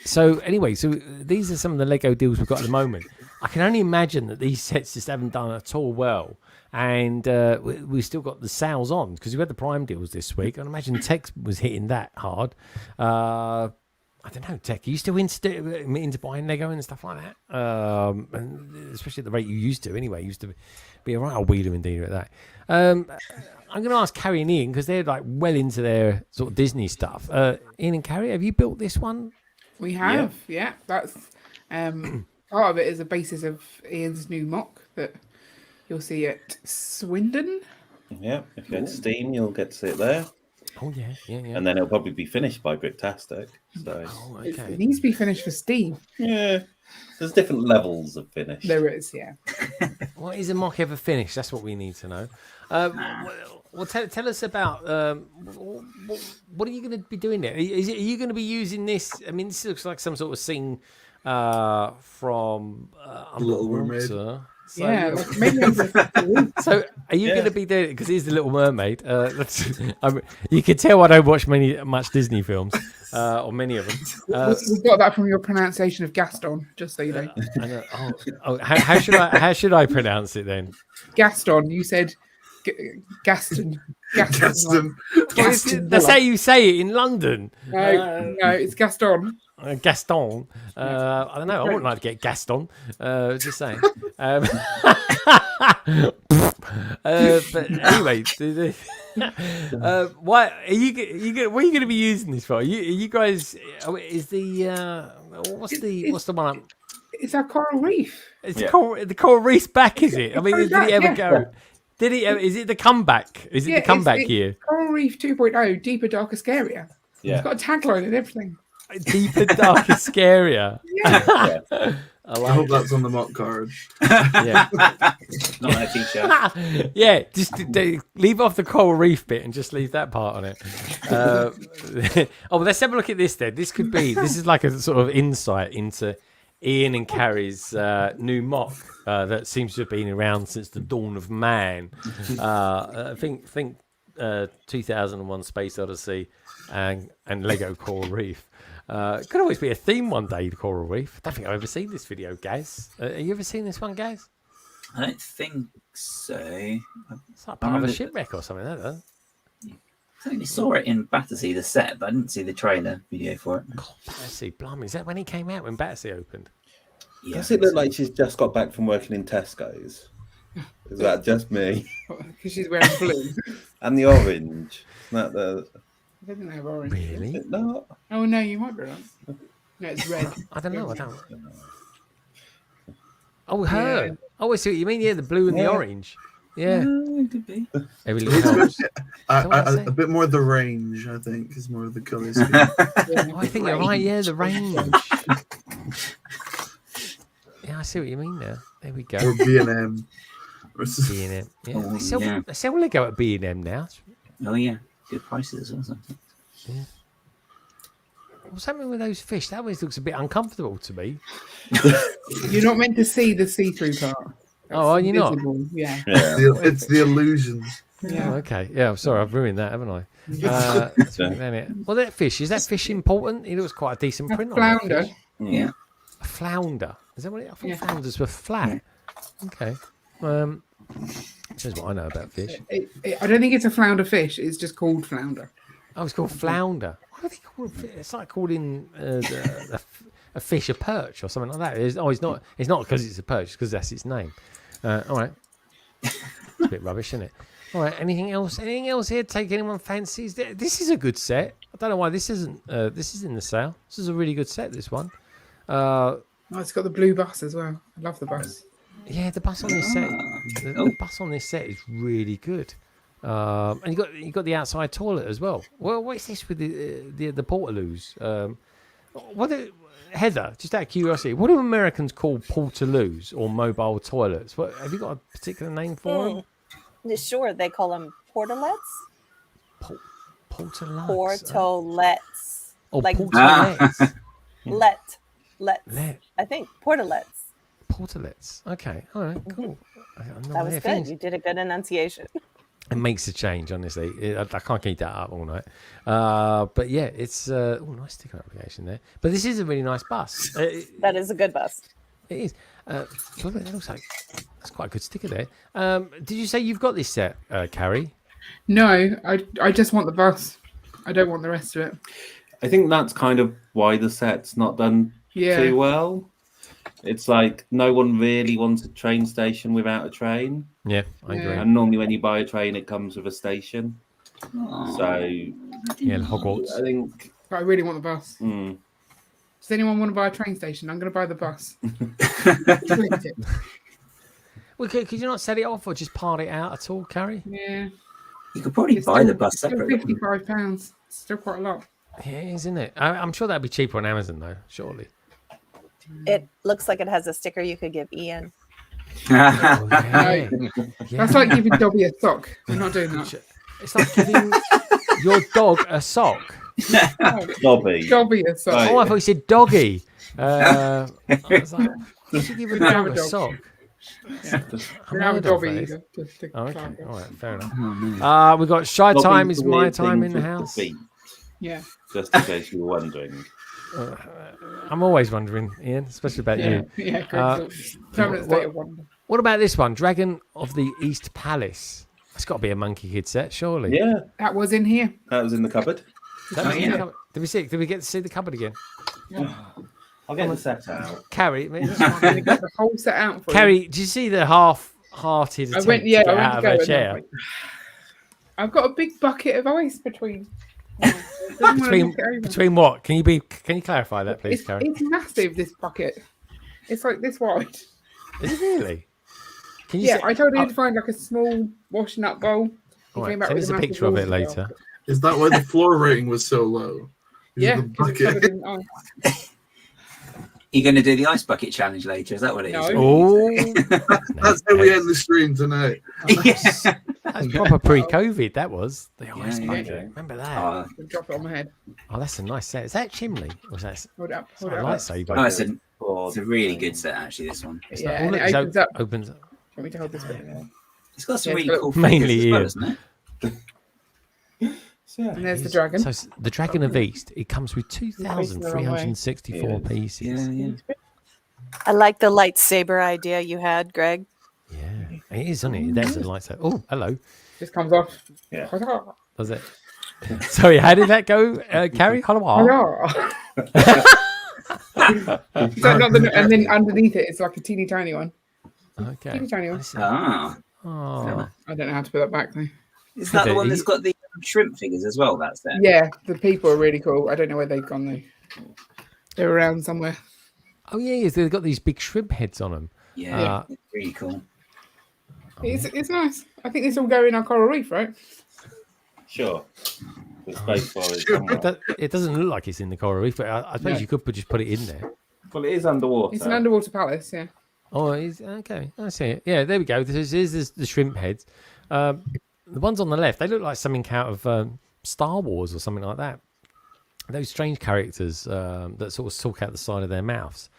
So anyway, these are some of the Lego deals we've got at the moment. I can only imagine that these sets just haven't done at all well. And we've still got the sales on because we had the Prime deals this week. I imagine Tech was hitting that hard. I don't know, Tech, are you still into buying Lego and stuff like that? And especially at the rate you used to anyway. You used to be a right old wheeler and dealer at that. I'm going to ask Carrie and Ian, because they're like well into their sort of Disney stuff. Ian and Carrie, have you built this one? We have, yeah. That's part of it is the basis of Ian's new mock that you'll see at Swindon. Yeah, if you go to Steam, you'll get to see it there. Oh, yeah. And then it'll probably be finished by Bricktastic. So It needs to be finished for Steam. Yeah. There's different levels of finish. There is, yeah. What is a mock ever finished? That's what we need to know. Well, tell us about what are you going to be doing there? Are you going to be using this? I mean, this looks like some sort of scene from Little Mermaid. So, so are you going to be doing it? Because he's the Little Mermaid. You can tell I don't watch much Disney films, or many of them. We got that from your pronunciation of Gaston, just so you know. How should I pronounce it then? Gaston. You said Gaston. Gaston. That's how you say it in London. No, it's Gaston. Gaston. I don't know. I wouldn't like to get Gaston. Just saying. But anyway, what are you going to be using this for? You guys, is the what's the one? It's our coral reef. It's the coral reef's back, is it? I mean, did it ever go? Did it? Is it the comeback? Is it the comeback year? Coral Reef 2.0, deeper, darker, scarier. Yeah. It's got a tagline and everything. Deeper, darker, scarier. Yeah. I hope that's on the mock card. Yeah. Not a t-shirt. Yeah, just leave off the coral reef bit and just leave that part on it. Well, let's have a look at this then. This is like a sort of insight into Ian and Carrie's new mock that seems to have been around since the dawn of man. I think 2001 Space Odyssey and Lego Coral Reef. Could always be a theme one day, the Coral Reef. I don't think I've ever seen this video, Gaz. Have you ever seen this one, Gaz? I don't think so. It's like part of a shipwreck or something, isn't it? I only saw it in Battersea, the set, but I didn't see the trailer video for it. God, Battersea, blimey. Is that when he came out, when Battersea opened? Yeah, Does it look like she's just got back from working in Tesco's? Is that just me? Because she's wearing blue. And the orange. Isn't that the... I don't have orange. Really? Is it not? Oh, no, you might be right. No, it's red. I don't know. Oh, her. Yeah. Oh, I see what you mean. Yeah, the blue and the orange. Yeah. It could be. A bit more the range, I think, is more of the colours. I think you're right. Yeah, the range. Yeah, I see what you mean now. There we go. Or B&M. B&M. Yeah. They sell Lego at B&M now. Oh, yeah. Good prices or something. Yeah. What's happening with those fish? That always looks a bit uncomfortable to me. You're not meant to see the see-through part. Oh, are you not? Yeah. It's the illusion. Yeah. Oh, okay. Yeah. I'm sorry. I've ruined that, haven't I? Well, that fish, is that fish important? It looks quite a decent print on it. Flounder. Yeah. A flounder. Is that what it? I thought flounders were flat. Okay. Says what I know about fish. I don't think it's a flounder fish. It's just called flounder. Oh, it's called flounder. Why do they call it? It's like calling a fish a perch or something like that. It's not. It's not because it's a perch. It's because that's its name. All right. It's a bit rubbish, isn't it? All right. Anything else? Anything else here? Take anyone fancies? This is a good set. I don't know why this isn't. This is in the sale. This is a really good set. This one. It's got the blue bus as well. I love the bus. Yeah, the bus on this set. The bus on this set is really good. And you got the outside toilet as well. Well, what is this with the portaloos? Heather, just out of curiosity, what do Americans call portaloos or mobile toilets? What have you got a particular name for them? Sure, they call them portalets. Portalets. Portalets. Oh, like portalets. Let. I think portalets. Portalets. Okay. All right. Cool. That was good. You did a good enunciation. It makes a change, honestly. I can't keep that up all night. But yeah, it's nice sticker application there. But this is a really nice bus. That is a good bus. It is. It looks like that's quite a good sticker there. Did you say you've got this set, Carrie? No, I just want the bus. I don't want the rest of it. I think that's kind of why the set's not done too well. It's like no one really wants a train station without a train. Yeah, I agree. And normally when you buy a train, it comes with a station. So yeah, Hogwarts. I think But I really want the bus. Mm. Does anyone want to buy a train station? I'm going to buy the bus. Well, could you not set it off or just part it out at all, Carrie? Yeah. You could probably buy the bus separately. £55. Still quite a lot. Yeah, isn't it? I'm sure that'd be cheaper on Amazon though, surely. It looks like it has a sticker you could give Ian. Oh, yeah. That's like giving Dobby a sock. We're not doing that. It's like giving your dog a sock. Dobby. Dobby a sock. Oh, I thought you said doggy. I was like, you should give a dog a sock. Yeah. We have a Dobby either. Oh, okay, all right, fair enough. We've got Shy Time is my time in the house. Yeah. Just in case you were wondering. I'm always wondering, Ian, especially about you. Yeah, permanent state of wonder. What about this one? Dragon of the East Palace. It's got to be a Monkey Kid set, surely. Yeah. That was in here. That was in the cupboard. That was in the cupboard. Did we get to see the cupboard again? Yeah. I'll get the set out. Carrie, I'm going to get the whole set out for Carrie, you. did you see the half-hearted attempt to get out of her chair? I've got a big bucket of ice between. Between what? Can you clarify that, please, Carrie? It's massive, this bucket. It's like this wide. Is it really? Can you Yeah, I told you to find like a small washing up bowl. Send us a picture of it later. Is that why the floor rating was so low? Yeah. The bucket. You're going to do the ice bucket challenge later? Is that what it is? Oh, That's how we end the stream tonight. That's proper pre-COVID. That was the ice bucket. Yeah. Remember that? Drop it on my head. Oh, that's a nice set. Is that a chimney? Or is that Hold up. a lightsaber? Oh, it's a really good set, actually, this one. Yeah, and it opens up. Opens up. Want me to hold this bit? It's got some really cool Mainly figures as well, isn't it? And there's the dragon. So the Dragon of East, it comes with 2,364 pieces. Yeah. I like the lightsaber idea you had, Greg. Yeah, it is, isn't it? There's a lightsaber. Oh, hello. Just comes off. Yeah. Does it? Sorry, how did that go, Carrie? Hello. And then underneath it, it's like a teeny tiny one. Okay. Teeny tiny one. Oh. I don't know how to put that back though. Is that the one that's got the shrimp figures as well? That's there. Yeah, the people are really cool. I don't know where they've gone though. They're around somewhere. Oh yeah, they've got these big shrimp heads on them. Yeah, it's really cool. It's nice. I think this will go in our coral reef, right? Sure. The space for it. It doesn't look like it's in the coral reef, but I suppose you could just put it in there. Well, it is underwater. It's an underwater palace, yeah. Oh, it's okay. I see it. Yeah, there we go. This is the shrimp heads. The ones on the left, they look like something out of Star Wars or something like that. Those strange characters that sort of talk out the side of their mouths.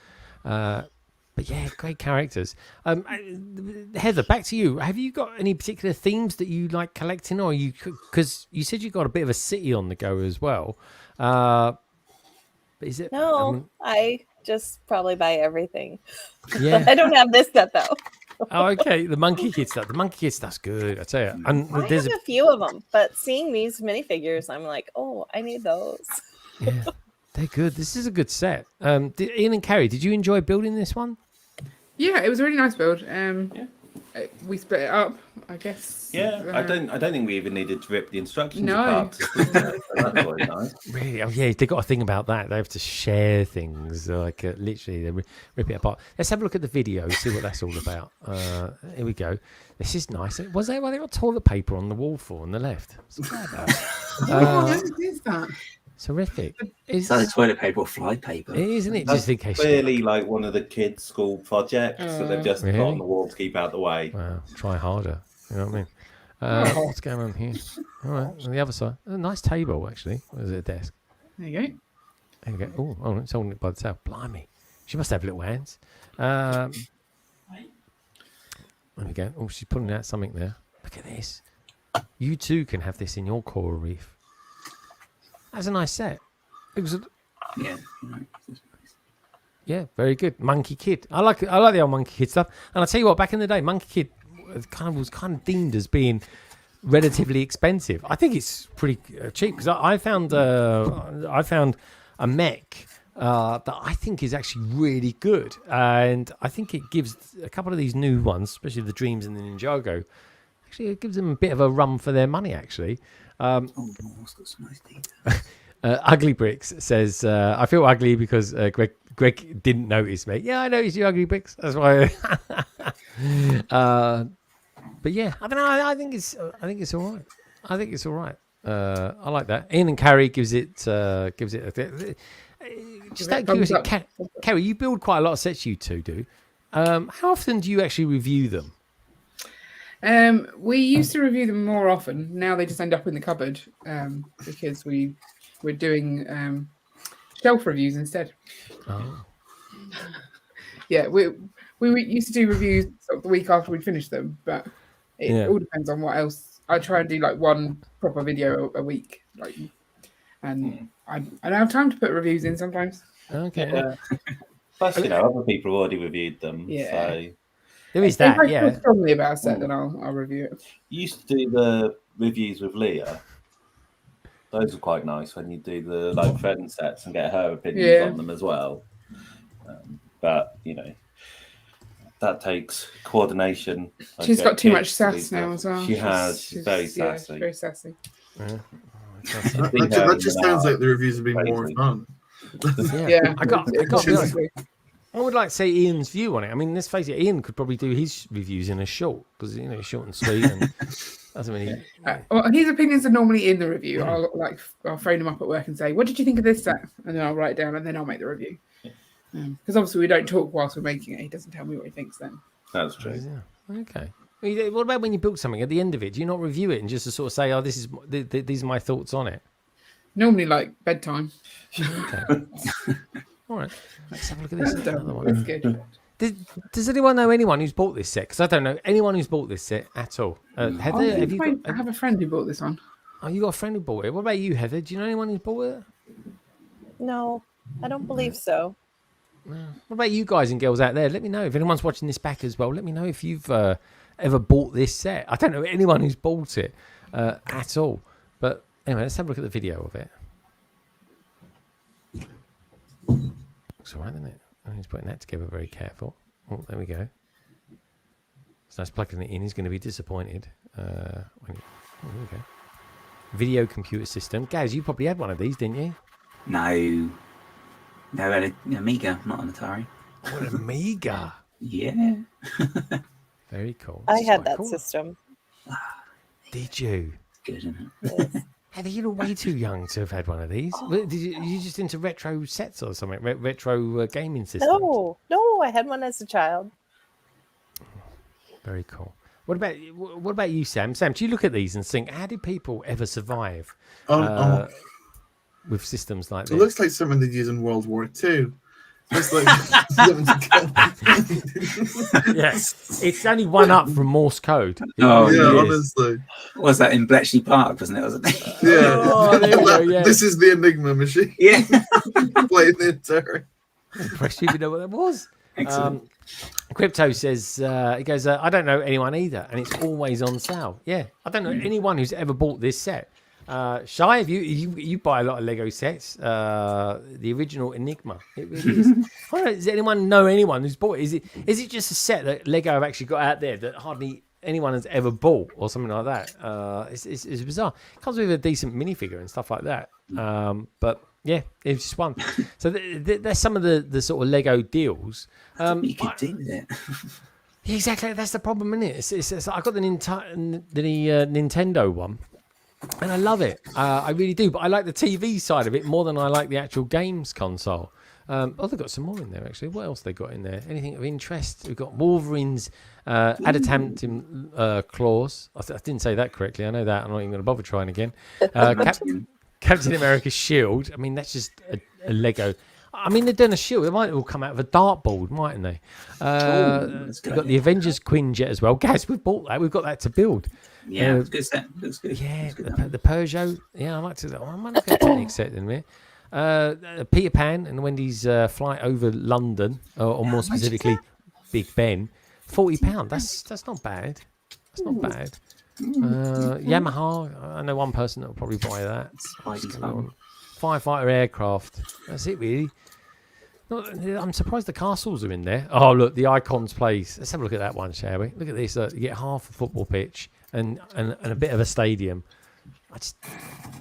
But yeah, great characters. Heather, back to you. Have you got any particular themes that you like collecting, or because you said you got a bit of a city on the go as well? Is it? No, I just probably buy everything. Yeah, I don't have this set though. Oh, okay. The Monkey Kid stuff. The Monkey Kid stuff's good, I tell you. And I have a few of them, but seeing these minifigures, I'm like, oh, I need those. Yeah, they're good. This is a good set. Ian and Carrie, did you enjoy building this one? Yeah, it was a really nice build. We split it up, I guess. Yeah, I don't think we even needed to rip the instructions No. apart. That's quite nice. Really? Oh, yeah, they got a thing about that. They have to share things. Like, literally, they rip it apart. Let's have a look at the video, see what that's all about. Here we go. This is nice. Was there, they got toilet paper on the wall for on the left? What's that about? What is that? It's horrific. It's either toilet paper or fly paper. It is, isn't it? That's Just in case. clearly like one of the kids' school projects that they've just put on the wall to keep out the way. Wow, try harder. You know what I mean? What's going on here? All right, on the other side. A nice table, actually. Or is it a desk? There you go. There you go. Oh, it's holding it by the tail. Blimey. She must have little hands. There we go. Oh, she's pulling out something there. Look at this. You too can have this in your coral reef. That's a nice set. It was yeah, very good. Monkey Kid. I like the old Monkey Kid stuff. And I'll tell you what, back in the day, Monkey Kid was kind of deemed as being relatively expensive. I think it's pretty cheap because I found a mech that I think is actually really good, and I think it gives a couple of these new ones, especially the Dreams and the Ninjago, actually it gives them a bit of a run for their money. Actually, it's got some nice detail. Ugly Bricks says, "I feel ugly because Greg didn't notice me." Yeah, I noticed you, Ugly Bricks. That's why. But yeah, I don't know. I think it's all right. I think it's all right. I like that. Ian and Carrie gives it just out of curiosity, Carrie, you build quite a lot of sets. You two do. How often do you actually review them? We used to review them more often. Now they just end up in the cupboard because we're doing shelf reviews instead. Oh. Yeah, we used to do reviews sort of the week after we'd finished them, but it all depends on what else. I try and do like one proper video a week, and I don't have time to put reviews in sometimes. Okay. Plus, other people have already reviewed them. Yeah. So there is that. If I feel strongly about a set, then I'll review it. You used to do the reviews with Leah. Those are quite nice when you do the friend sets and get her opinions on them as well. But that takes coordination. She's got too much sass now as well. She has. She's very sassy. Very sassy. That just sounds like the reviews have been more fun. Yeah. I got to be honest. I would like to say Ian's view on it. I mean, let's face it, Ian could probably do his reviews in a short because he's short and sweet and doesn't really. Well, his opinions are normally in the review. I'll phone him up at work and say, "What did you think of this set?" And then I'll write it down and then I'll make the review. Because obviously we don't talk whilst we're making it. He doesn't tell me what he thinks then. That's true. Yeah. Okay. What about when you build something at the end of it? Do you not review it and just to sort of say, "Oh, these are my thoughts on it"? Normally, like bedtime. Okay. All right. Let's have a look at this. Another one. That's good. Does anyone know anyone who's bought this set? Because I don't know anyone who's bought this set at all. Heather, I have a friend who bought this one. Oh, you got a friend who bought it. What about you, Heather? Do you know anyone who's bought it? No, I don't believe so. What about you guys and girls out there? Let me know if anyone's watching this back as well. Let me know if you've ever bought this set. I don't know anyone who's bought it at all. But anyway, let's have a look at the video of it. Looks all right, doesn't it? He's putting that together very careful. Oh, there we go. So that's plugging it in. He's going to be disappointed. There we go. Video computer system. Gaz, you probably had one of these, didn't you? No, I had an Amiga, not an Atari. Oh, an Amiga. Yeah. Very cool. I had that system. Did you? Good, isn't it? Yes. Heather, you look way too young to have had one of these. Did you just into retro sets or something? Retro gaming systems? No, I had one as a child. Very cool. What about you, Sam? Sam, do you look at these and think, how did people ever survive with systems like this? It looks like something they'd use in World War II. It's like yes, it's only one up from Morse code. Oh yeah, honestly. Was that in Bletchley Park, wasn't it? Yeah. Oh, there we go, yeah. This is the Enigma machine. Yeah. Playing the Atari. Impressed you know what that was. Excellent. Crypto says, he goes, I don't know anyone either, and it's always on sale. Yeah, I don't know anyone who's ever bought this set. Shy, if you buy a lot of Lego sets, the original Enigma, it really is. I don't know, does anyone know anyone who's bought it? Is it just a set that Lego have actually got out there that hardly anyone has ever bought or something like that? It's bizarre. It comes with a decent minifigure and stuff like that. But yeah, it's just one. So there's some of the sort of Lego deals. You could do that. Yeah, exactly. That's the problem, isn't it? It's I got the Nintendo one. And I love it. I really do. But I like the TV side of it more than I like the actual games console. They've got some more in there, actually. What else they got in there? Anything of interest? We've got Wolverine's adamantium claws. I didn't say that correctly. I know that. I'm not even going to bother trying again. Captain America's shield. I mean, that's just a Lego. I mean, they've done a shield. It might all come out of a dartboard, mightn't they? We've got the Avengers Quinjet as well. Guys, we've bought that. We've got that to build. Yeah, it's good set. Looks good. Yeah, the Peugeot. Yeah, I like to. I might look at a Technic set in a minute. Peter Pan and Wendy's flight over London, or more specifically, Big Ben. £40. That's not bad. That's not bad. Yamaha. I know one person that will probably buy that. Firefighter aircraft. That's it, really. I'm surprised the castles are in there. Oh, look, the Icons Place. Let's have a look at that one, shall we? Look at this. You get half a football pitch and a bit of a stadium. I just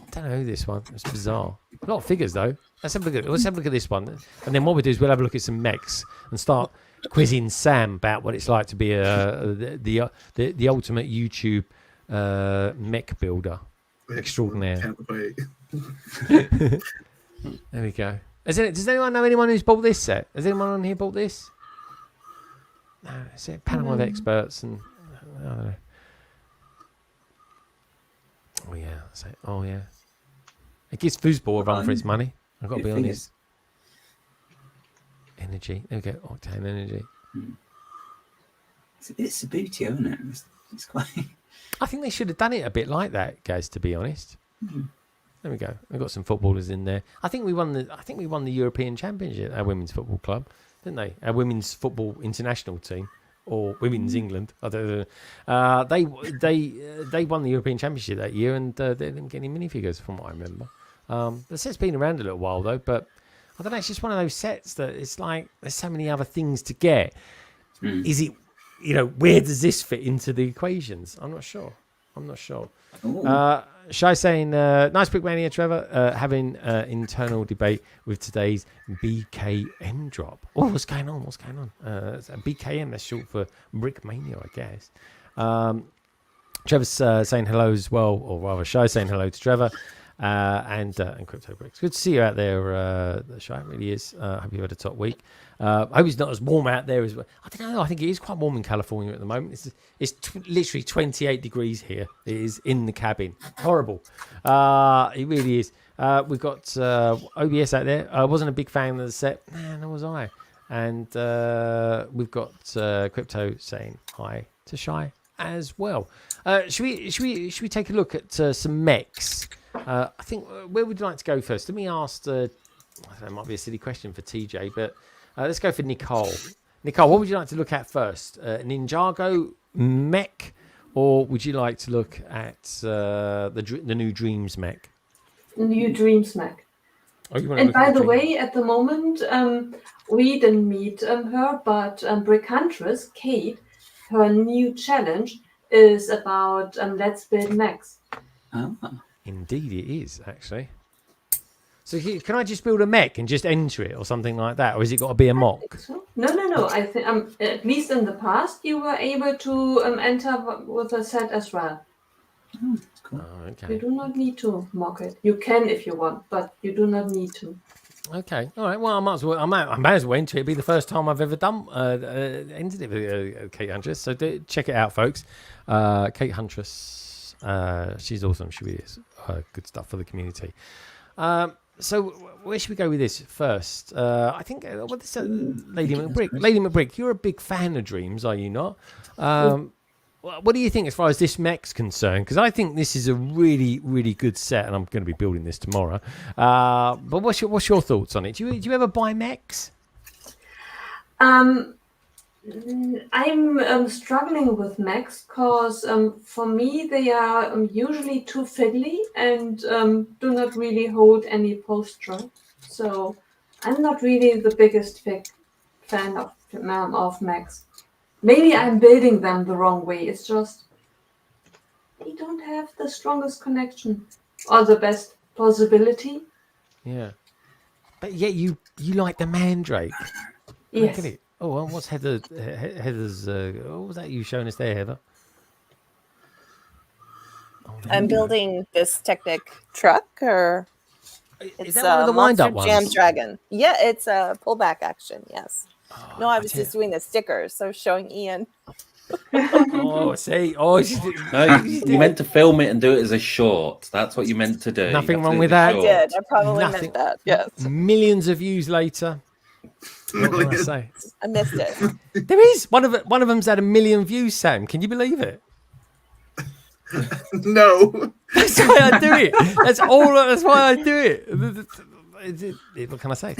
don't know this one. It's bizarre. A lot of figures, though. Let's have a look at this one. And then what we'll do is we'll have a look at some mechs and start quizzing Sam about what it's like to be the ultimate YouTube mech builder extraordinaire. There we go. Does anyone know anyone who's bought this set? Has anyone on here bought this? No, it's a panel of experts and I don't know. Oh yeah, that's it. Oh yeah. It gives foosball a run for its money. I've got to be honest. Energy. There we go. Octane energy. It's a bit Sabutio, isn't it? It's quite. I think they should have done it a bit like that, guys. To be honest. There we go. We've got some footballers in there. I think we won the European Championship. Our women's football club, didn't they? Our women's football international team, or women's England. I don't know. They won the European Championship that year, and they didn't get any minifigures from what I remember. The set's been around a little while though, but I don't know. It's just one of those sets that it's like there's so many other things to get. Is it? Where does this fit into the equations? I'm not sure. Shy saying, nice Brickmania, Trevor, having internal debate with today's BKM drop. Oh, what's going on? BKM, that's short for Brickmania, I guess. Trevor's saying hello as well, or rather Shy saying hello to Trevor and Crypto Bricks. Good to see you out there, Shy, it really is. Hope you've had a top week. I hope it's not as warm out there as well. I don't know. I think it is quite warm in California at the moment. It's literally 28 degrees here. It is in the cabin. Horrible. It really is. We've got OBS out there. I wasn't a big fan of the set. Man, nor was I. And we've got Crypto saying hi to Shy as well. Should we take a look at some mechs? I think where would you like to go first? Let me ask. I don't know, it might be a silly question for TJ, but let's go for Nicole. Nicole, what would you like to look at first? Ninjago mech, or would you like to look at the new DREAMZzz mech? New DREAMZzz mech. And by the way, at the moment, we didn't meet her, but Brick Huntress, Kate, her new challenge is about Let's Build Mechs. Oh. Indeed, it is actually. So can I just build a mech and just enter it or something like that, or has it got to be a mock? So. No. I think at least in the past you were able to enter with a set as well. Cool. Oh, okay. You do not need to mock it. You can if you want, but you do not need to. Okay, all right. Well, I might as well enter it. It'll be the first time I've ever done entered it with Kate Huntress. So check it out, folks. Kate Huntress, she's awesome. She really is good stuff for the community. So where should we go with this first? I think Lady McBrick. Lady McBrick, you're a big fan of DREAMZzz, are you not? What do you think as far as this mech's concerned? Because I think this is a really, really good set, and I'm going to be building this tomorrow. But what's your thoughts on it? Do you ever buy mechs? I'm struggling with mechs because for me they are usually too fiddly and do not really hold any posture. So I'm not really the biggest fan of mechs. Maybe I'm building them the wrong way. It's just they don't have the strongest connection or the best possibility. Yeah, but yet you like the Mandrake. Yes. Look at it. Oh, well, what's Heather's? What was that you showing us there, Heather? I'm building this Technic truck, or is that one of the wind-up ones? Jam Dragon. Yeah, it's a pullback action. Yes. Oh, no, I was just doing the stickers, so showing Ian. Oh, see, you meant to film it and do it as a short. That's what you meant to do. Nothing wrong with that. I did. I probably meant that. Yes. Millions of views later. What can I say? I missed it. There is one of them's had 1 million views. Sam, can you believe it? No. That's why I do it. That's why I do it. What can I say?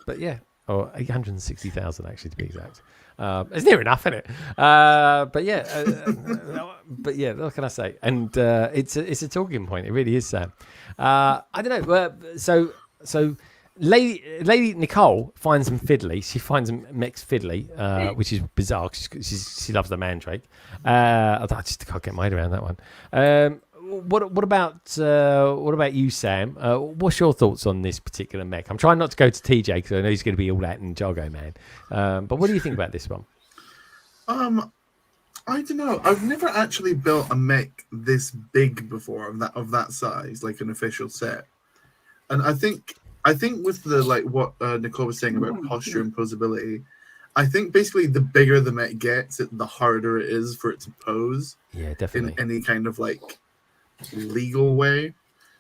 But yeah. or 860,000 actually to be exact. It's near enough, isn't it? But yeah, what can I say? And it's a talking point. It really is, Sam. I don't know. So Lady Nicole finds them fiddly. She finds them MECHS fiddly, which is bizarre. She loves the Mandrake. I just can't get my head around that one. What about you, Sam? What's your thoughts on this particular mech? I'm trying not to go to TJ because I know he's going to be all that Ninjago man. But what do you think about this one? I don't know. I've never actually built a mech this big before of that size, like an official set. And I think with the what Nicole was saying about posture and posability, I think basically the bigger the mech gets, the harder it is for it to pose. Yeah, definitely. In any kind of legal way.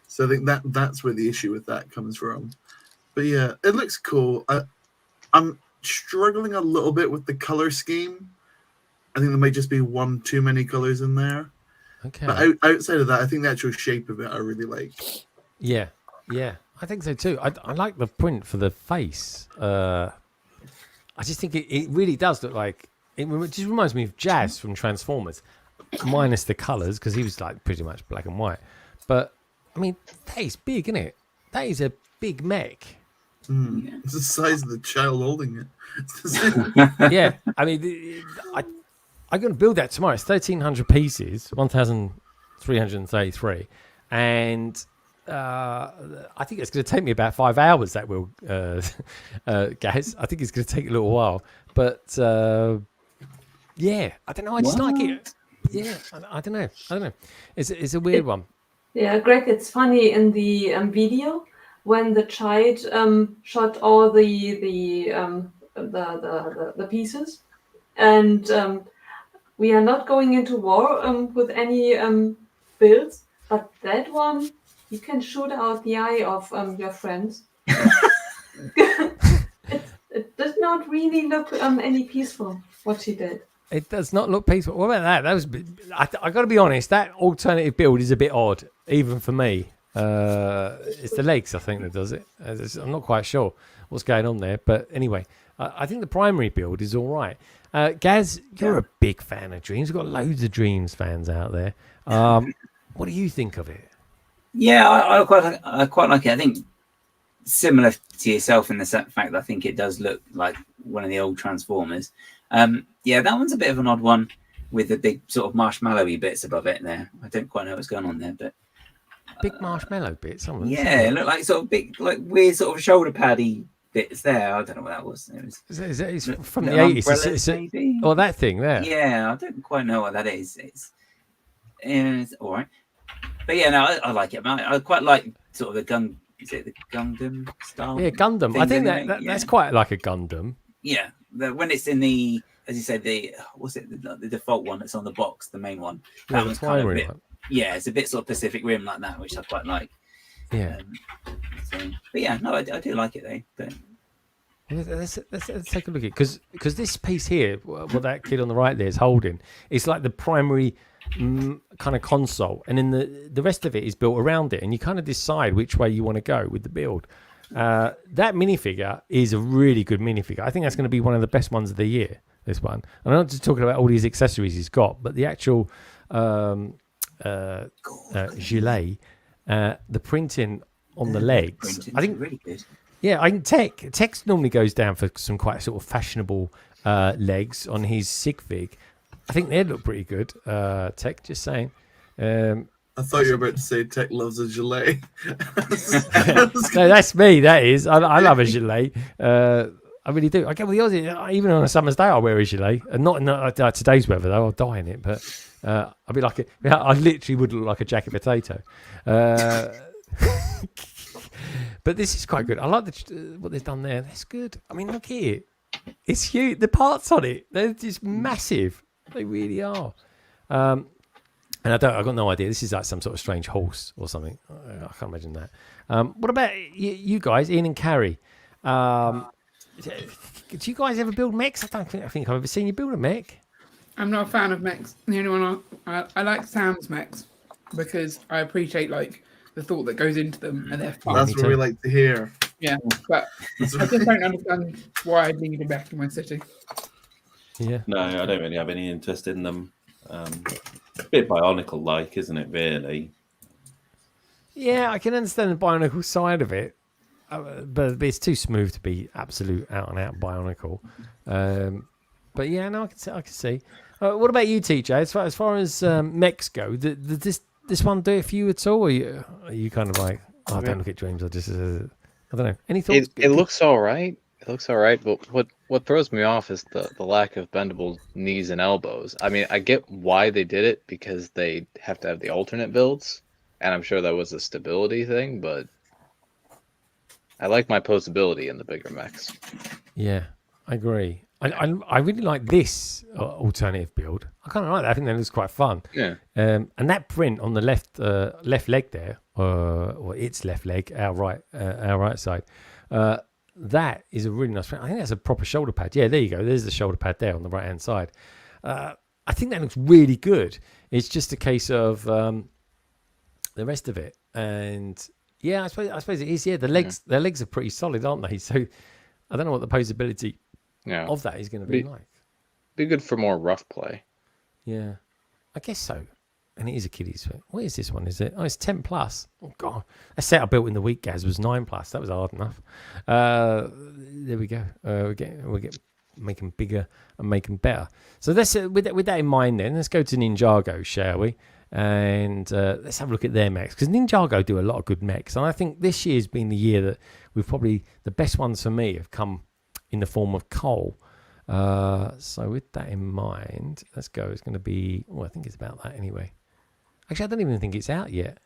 So I think that's where the issue with that comes from. But yeah, it looks cool. I'm struggling a little bit with the color scheme. I think there might just be one too many colors in there. Okay. But outside of that, I think the actual shape of it I really like. Yeah, I think so too. I like the print for the face. I just think it really does look like it just reminds me of Jazz from Transformers, minus the colors because he was pretty much black and white. But I mean, that is big, isn't it? That is a big mech. It's the size of the child holding it. Yeah, I mean, I'm going to build that tomorrow. It's 1,300 pieces, 1,333, and I think it's going to take me about 5 hours. That will, guys. I think it's going to take a little while, but yeah, I don't know. I just like it. Yeah, I don't know. It's a weird one. Yeah, Greg, it's funny in the video when the child shot all the pieces, and we are not going into war with any builds, but that one you can shoot out the eye of your friends. It does not really look any peaceful what she did. It does not look peaceful. What about that? That was. I got to be honest. That alternative build is a bit odd, even for me. It's the legs, I think, that does it. I'm not quite sure what's going on there, but anyway, I think the primary build is all right. Gaz, you're a big fan of Dreams. We've got loads of Dreams fans out there. What do you think of it? Yeah, I quite like it. I think similar to yourself in the fact that I think it does look like one of the old Transformers. Yeah, that one's a bit of an odd one with the big sort of marshmallowy bits above it there. I don't quite know what's going on there, but big marshmallow bits. Yeah, it looked like sort of big, like weird sort of shoulder paddy bits there. I don't know what that was. It's from the 80s. Maybe? Or that thing there. Yeah, I don't quite know what that is. It's all right. But yeah, no, I like it. I quite like sort of the gun. Is it the Gundam style? Yeah, Gundam. I think that's quite like a Gundam. Yeah, when it's in the, as you said, the default one that's on the box, the main one. That one's kind of a bit, yeah, it's a bit sort of Pacific Rim like that, which I quite like. Yeah. But yeah, no, I do like it though. But let's take a look at it because this piece here, what that kid on the right there is holding, it's like the primary kind of console, and then the rest of it is built around it, and you kind of decide which way you want to go with the build. That minifigure is a really good minifigure. I think that's going to be one of the best ones of the year, this one. And I'm not just talking about all these accessories he's got, but the actual gilet, the printing on the legs. I think really good. Yeah, I think Tex normally goes down for some quite sort of fashionable legs on his Sigfig. I think they look pretty good. Tech, just saying. I thought you were about to say Tech loves a gilet. No, that's me. That is. I love a gilet. I really do. I get with the Aussie. Even on a summer's day, I wear a gilet. And not in today's weather, though. I'll die in it. But I'll be like I literally would look like a jacket potato. But this is quite good. I like what they've done there. That's good. I mean, look here. It's huge. The parts on it, they're just massive. They really are. And I've got no idea. This is like some sort of strange horse or something. I can't imagine that. What about you guys, Ian and Carrie? Do you guys ever build mechs? I think I've ever seen you build a mech. I'm not a fan of mechs. The only one I like Sam's mechs because I appreciate like the thought that goes into them, and they're fun. That's what we like to hear. Yeah, but I just don't understand why I need a mech in my city. Yeah. No, I don't really have any interest in them. A bit Bionicle-like, isn't it, really? Yeah, I can understand the Bionicle side of it, but it's too smooth to be absolute out-and-out Bionicle. But yeah, no, I can see. What about you, TJ? As far as mechs go, does this one do it for you at all? Or are you kind of like, oh, don't look at dreams. I don't know. Any thoughts? It looks all right. It looks all right, but what throws me off is the lack of bendable knees and elbows. I mean, I get why they did it because they have to have the alternate builds, and I'm sure that was a stability thing, but I like my posability in the bigger mechs. Yeah, I agree. I really like this alternative build. I kind of like that. I think that looks quite fun. Yeah. And that print on the left leg there, or its left leg, our right side, that is a really nice print. I think that's a proper shoulder pad. Yeah, there you go. There's the shoulder pad there on the right hand side. I think that looks really good. It's just a case of the rest of it, and yeah, I suppose it is. Yeah, their legs are pretty solid, aren't they? So I don't know what the posability of that is going to be like. Be good for more rough play. Yeah, I guess so. And it is a kiddie's fit. What is this one? Is it? Oh, it's 10 plus. Oh god, that set I built in the week, Gaz, was 9 plus. That was hard enough. There we go. We're making bigger and making better. So let's with that in mind, then let's go to Ninjago, shall we? And let's have a look at their mechs, because Ninjago do a lot of good mechs, and I think this year's been the year that we've probably the best ones for me have come in the form of Cole. So with that in mind, let's go. It's going to be, I think it's about that anyway. Actually, I don't even think it's out yet.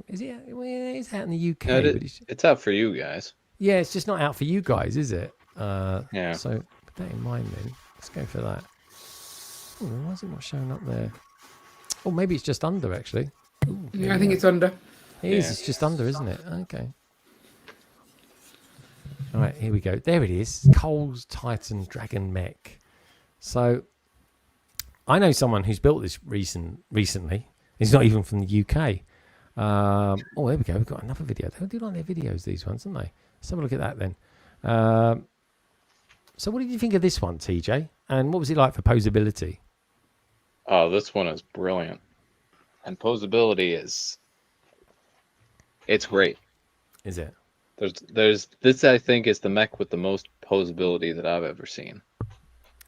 Is it? Well, it's out in the UK. No, but it's out for you guys. Yeah, it's just not out for you guys, is it? Yeah. So with that in mind, then let's go for that. Oh, why is it not showing up there? Oh, maybe it's just under actually. Ooh, Yeah, I think it's under. It is. It's just under, isn't it? Okay. All right, here we go. There it is. Cole's Titan Dragon Mech. So I know someone who's built this recently. He's not even from the UK. Oh, there we go. We've got another video. They do like their videos, these ones, don't they? Let's have a look at that then. So what did you think of this one, TJ? And what was it like for posability? Oh, this one is brilliant. And posability it's great. Is it? There's this, I think, is the mech with the most posability that I've ever seen.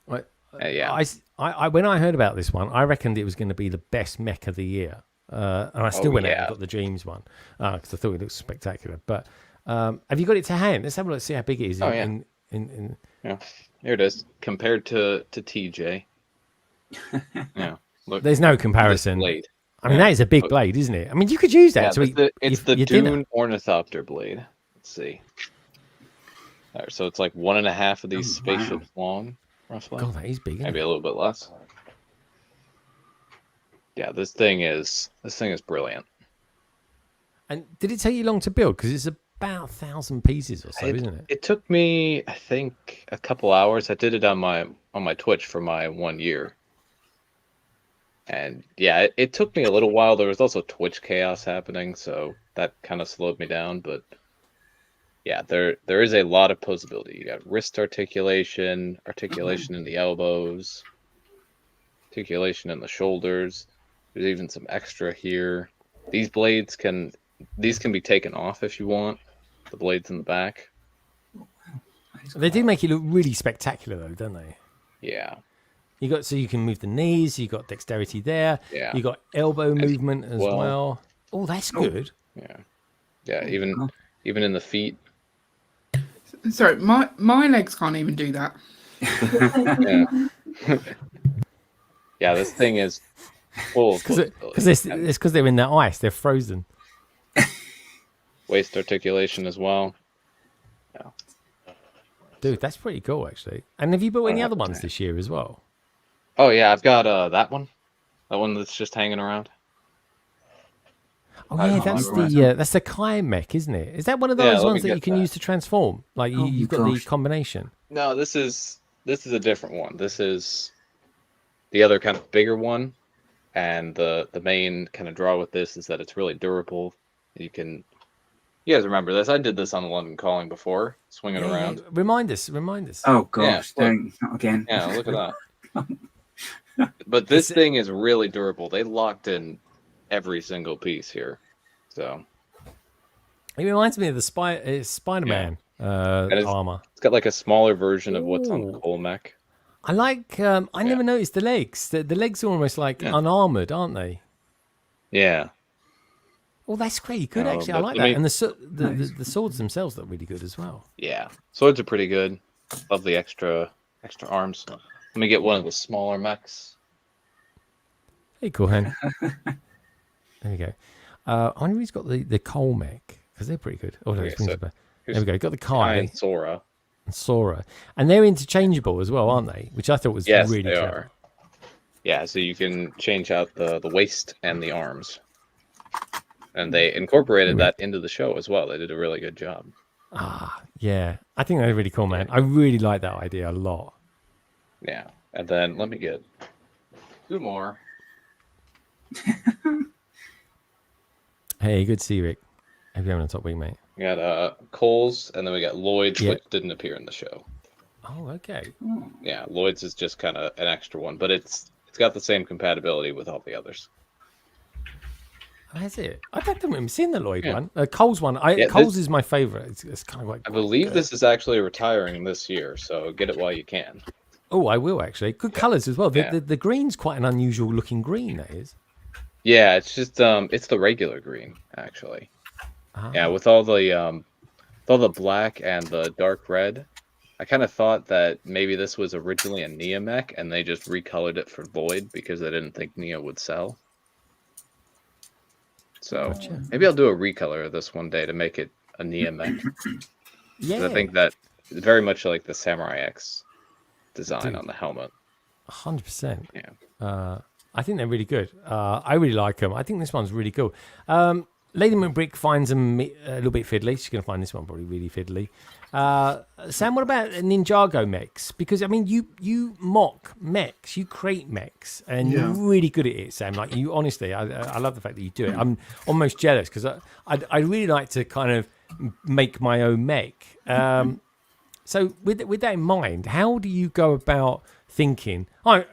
Right. Yeah. I when I heard about this one, I reckoned it was going to be the best mech of the year. And I still went out and got the Dreams one because I thought it looked spectacular. But have you got it to hand? Let's have a look, see how big it is. Oh, yeah, here it is compared to TJ. Yeah, look. There's no comparison. Blade. I mean, that is a big blade, isn't it? I mean, you could use that to eat. It's the Dune Ornithopter blade. Let's see. There, so it's like 1.5 of these spaceships long, roughly. God, that is big. Maybe a little bit less. Yeah, this thing is brilliant. And did it take you long to build? Because it's about 1,000 pieces or so, isn't it? It took me, I think, a couple hours. I did it on my Twitch for my 1 year. And yeah, it took me a little while. There was also Twitch chaos happening, so that kind of slowed me down. But yeah, there is a lot of posability. You got wrist articulation in the elbows, articulation in the shoulders. There's even some extra here. These blades can be taken off if you want. The blades in the back. They do make it look really spectacular, though, don't they? Yeah. So you can move the knees. You got dexterity there. Yeah. You got elbow movement as well. Oh, that's good. Yeah. Yeah. Even in the feet. Sorry, my legs can't even do that. Yeah. Yeah. This thing is full. Because they're in the ice. They're frozen. Waist articulation as well. Yeah. Dude, that's pretty cool, actually. And have you built any other ones this year as well? Oh yeah, I've got that one that's just hanging around. Oh yeah, that's the Kai mech, isn't it? Is that one of those ones that you can use to transform? Like you've got the combination. No, this is a different one. This is the other kind of bigger one, and the main kind of draw with this is that it's really durable. You can You guys remember this? I did this on London Calling before, swinging Yeah, around. yeah. Remind us. Oh gosh, Yeah, don't not again. Yeah, look at that. But this thing is really durable. They locked in every single piece here. So it reminds me of the Spider-Man armor. It's got like a smaller version of what's on the Cole mech. I like. I never noticed the legs. The legs are almost like unarmored, aren't they? Yeah. Well, that's pretty good actually. I like that. And the swords themselves look really good as well. Yeah, swords are pretty good. Love the extra arms. Let me get one of the smaller mechs. Hey, cool, Hen. There we go. I wonder if he's got the Cole mech because they're pretty good. Oh, no, there we go. Got the Kai and Sora. And they're interchangeable as well, aren't they? Which I thought was really they clever. are. Yeah, so you can change out the waist and the arms. And they incorporated that into the show as well. They did a really good job. Yeah. I think they're really cool, man. I really like that idea a lot. Yeah. And then let me get 2 more. Hey, good to see you, Rick. Hope you're having a top week, mate. We got Cole's, and then we got Lloyd's, which didn't appear in the show. Oh, okay. Yeah, Lloyd's is just kind of an extra one, but it's got the same compatibility with all the others. That's it. I don't remember seeing the Lloyd one. Cole's one. Cole's is my favorite. It's kind of like. I believe this is actually retiring this year, so get it while you can. Oh, I will actually. Good colors as well. The green's quite an unusual looking green. That is. Yeah, it's just it's the regular green actually. Yeah, with all the black and the dark red. I kind of thought that maybe this was originally a Nia mech, and they just recolored it for Lloyd because they didn't think Nia would sell. So maybe I'll do a recolor of this one day to make it a Nia mech. I think that it's very much like the Samurai X design on the helmet. 100%. Yeah. I think they're really good. I really like them. I think this one's really cool. Lady Macbrick finds them a little bit fiddly. She's going to find this one probably really fiddly. Sam, what about Ninjago mechs? Because, I mean, you mock mechs, you create mechs, and you're really good at it, Sam. Like, you honestly, I love the fact that you do it. I'm almost jealous because I really like to kind of make my own mech. So with that in mind, how do you go about thinking, I'm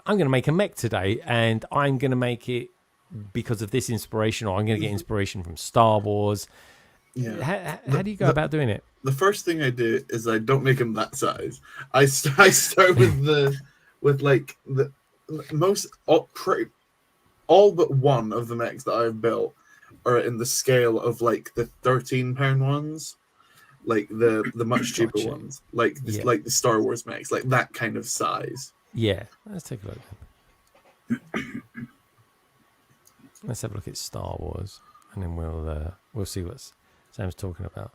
going to make a mech today, and I'm going to make it because of this inspiration, or I'm going to get inspiration from Star Wars? Yeah. How do you go about doing it? The first thing I do is I don't make them that size. I start with like the most all but one of the mechs that I've built are in the scale of like the 13-pound ones, like the much cheaper ones, like like the Star Wars mechs, like that kind of size. Yeah, let's take a look. Let's have a look at Star Wars, and then we'll see what Sam's talking about.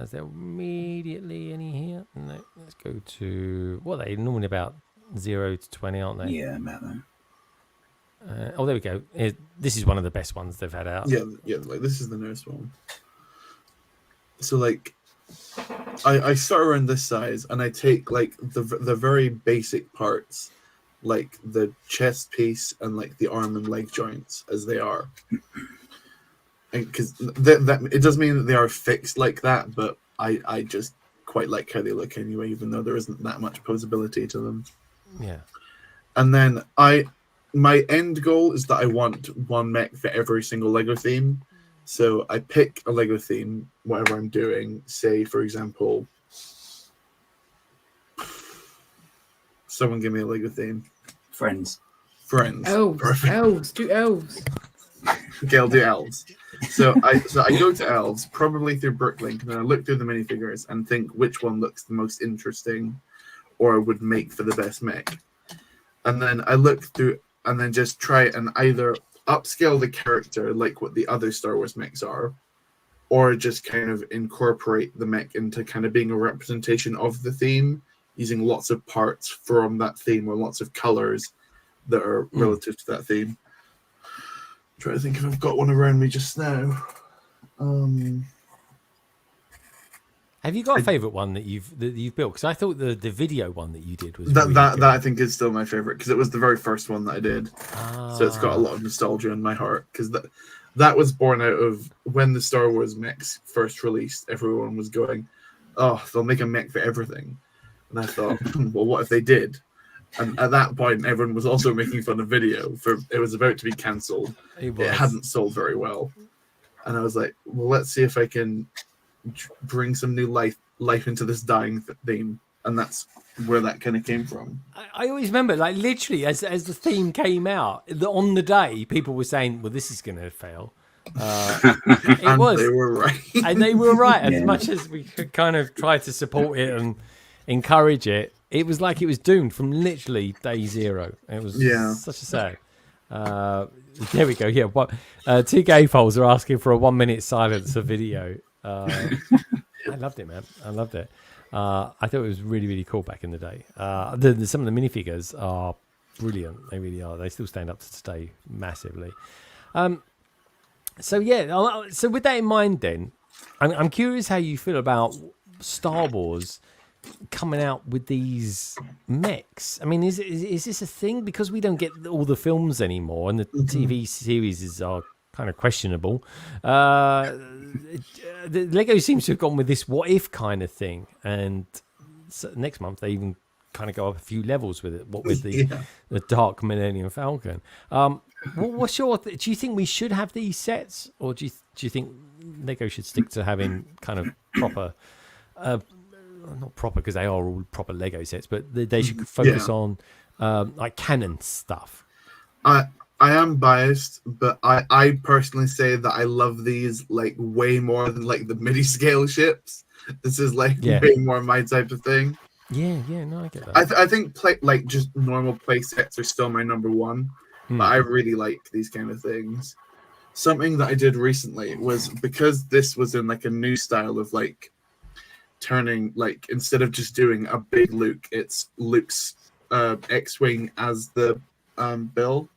Is there immediately any here? No, let's go to what are they normally about 0 to 20, aren't they? Yeah, about that. Oh, there we go. This is one of the best ones they've had out. Yeah, like this is the newest one. So like, I start around this size, and I take like the very basic parts, like the chest piece and like the arm and leg joints as they are. Because that it does mean that they are fixed like that, but I just quite like how they look anyway, even though there isn't that much posability to them. Yeah. And then my end goal is that I want one mech for every single Lego theme. So I pick a Lego theme, whatever I'm doing. Say, for example, someone give me a Lego theme. Friends. Elves. Perfect. Elves. Do elves. Okay, I'll do elves. So I go to elves, probably through Bricklink, and then I look through the minifigures and think which one looks the most interesting or would make for the best mech. And then I look through and then just try and either upscale the character like what the other Star Wars mechs are, or just kind of incorporate the mech into kind of being a representation of the theme, using lots of parts from that theme or lots of colors that are relative to that theme. Trying to think if I've got one around me just now. Have you got a favorite one that you've built? Because I thought the video one that you did was that I think is still my favorite because it was the very first one that I did. So it's got a lot of nostalgia in my heart because that was born out of when the Star Wars mechs first released. Everyone was going, "Oh, they'll make a mech for everything," and I thought, well, what if they did? And at that point, everyone was also making fun of video for it was about to be cancelled. It hadn't sold very well, and I was like, well, let's see if I can bring some new life into this dying theme, and that's where that kind of came from. I always remember, like, literally as the theme came out on the day, people were saying, well, this is going to fail. It was. They were right. And they were right. As much as we could kind of try to support it and encourage it, it was like it was doomed from literally day zero. It was such a sad. There we go. Yeah, what 2 gay folks are asking for a 1 minute silence of video. I loved it, man. I loved it. I thought it was really, really cool back in the day. Some of the minifigures are brilliant. They really are. They still stand up to today massively. So with that in mind, then I'm curious how you feel about Star Wars coming out with these mechs. I mean, is this a thing? Because we don't get all the films anymore, and the TV series are kind of questionable. The Lego seems to have gone with this what if kind of thing, and so next month they even kind of go up a few levels with it. What with the Dark Millennium Falcon? What's your? Do you think we should have these sets, or do you think Lego should stick to having kind of proper? Not proper because they are all proper Lego sets, but they should focus on like canon stuff. I am biased, but I personally say that I love these like way more than like the mini scale ships. This is like way more my type of thing. Yeah, no, I get that. I think like just normal play sets are still my number one, but I really like these kind of things. Something that I did recently was because this was in like a new style of like turning, like instead of just doing a big Luke, it's Luke's X-wing as the bill.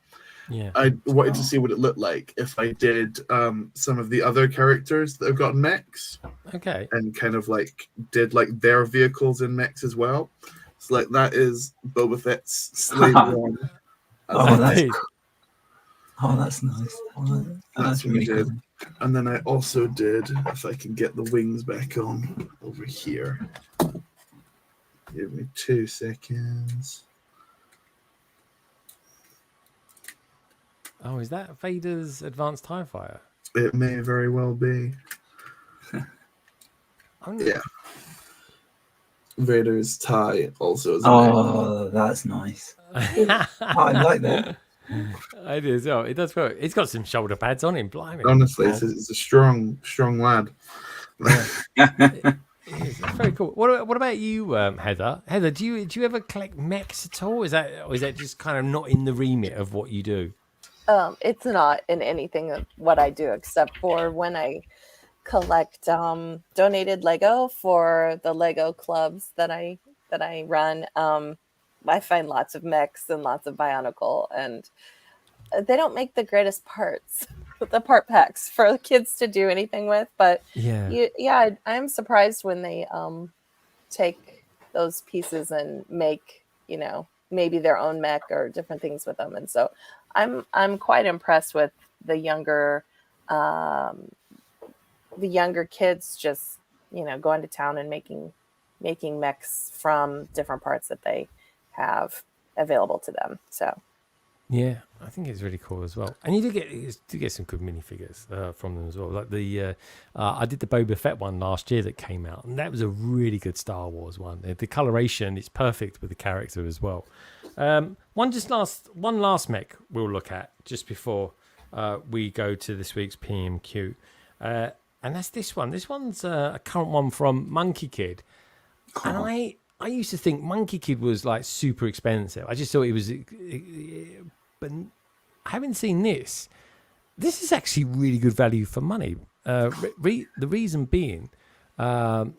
Yeah, I wanted to see what it looked like if I did some of the other characters that have got mechs. Okay. And kind of like did like their vehicles in mechs as well. So like that is Boba Fett's Slave One. That's nice. That's really good. And then I also did, if I can get the wings back on over here. Give me 2 seconds. Oh, is that Vader's advanced TIE fighter? It may very well be. Yeah. Vader's tie also is. That's nice. I like that. I do as well. It does work. It's got some shoulder pads on him. Blimey. Honestly, it's a strong lad. It's very cool. What about you, Heather? Heather, do you ever collect mechs at all? Is that just kind of not in the remit of what you do? It's not in anything of what I do except for when I collect donated Lego for the Lego clubs that I run. I find lots of mechs and lots of Bionicle, and they don't make the greatest parts, the part packs for the kids to do anything with. But I'm surprised when they take those pieces and make maybe their own mech or different things with them. And so I'm quite impressed with the younger kids just going to town and making mechs from different parts that they have available to them. So yeah, I think it's really cool as well. And you do get some good minifigures from them as well. Like I did the Boba Fett one last year that came out, and that was a really good Star Wars one. The coloration is perfect with the character as well. One last mech we'll look at just before we go to this week's PMQ, and that's this one. This one's a current one from MONKIEKID, and I used to think MONKIEKID was like super expensive. I just thought it was, but having seen this is actually really good value for money. The reason being that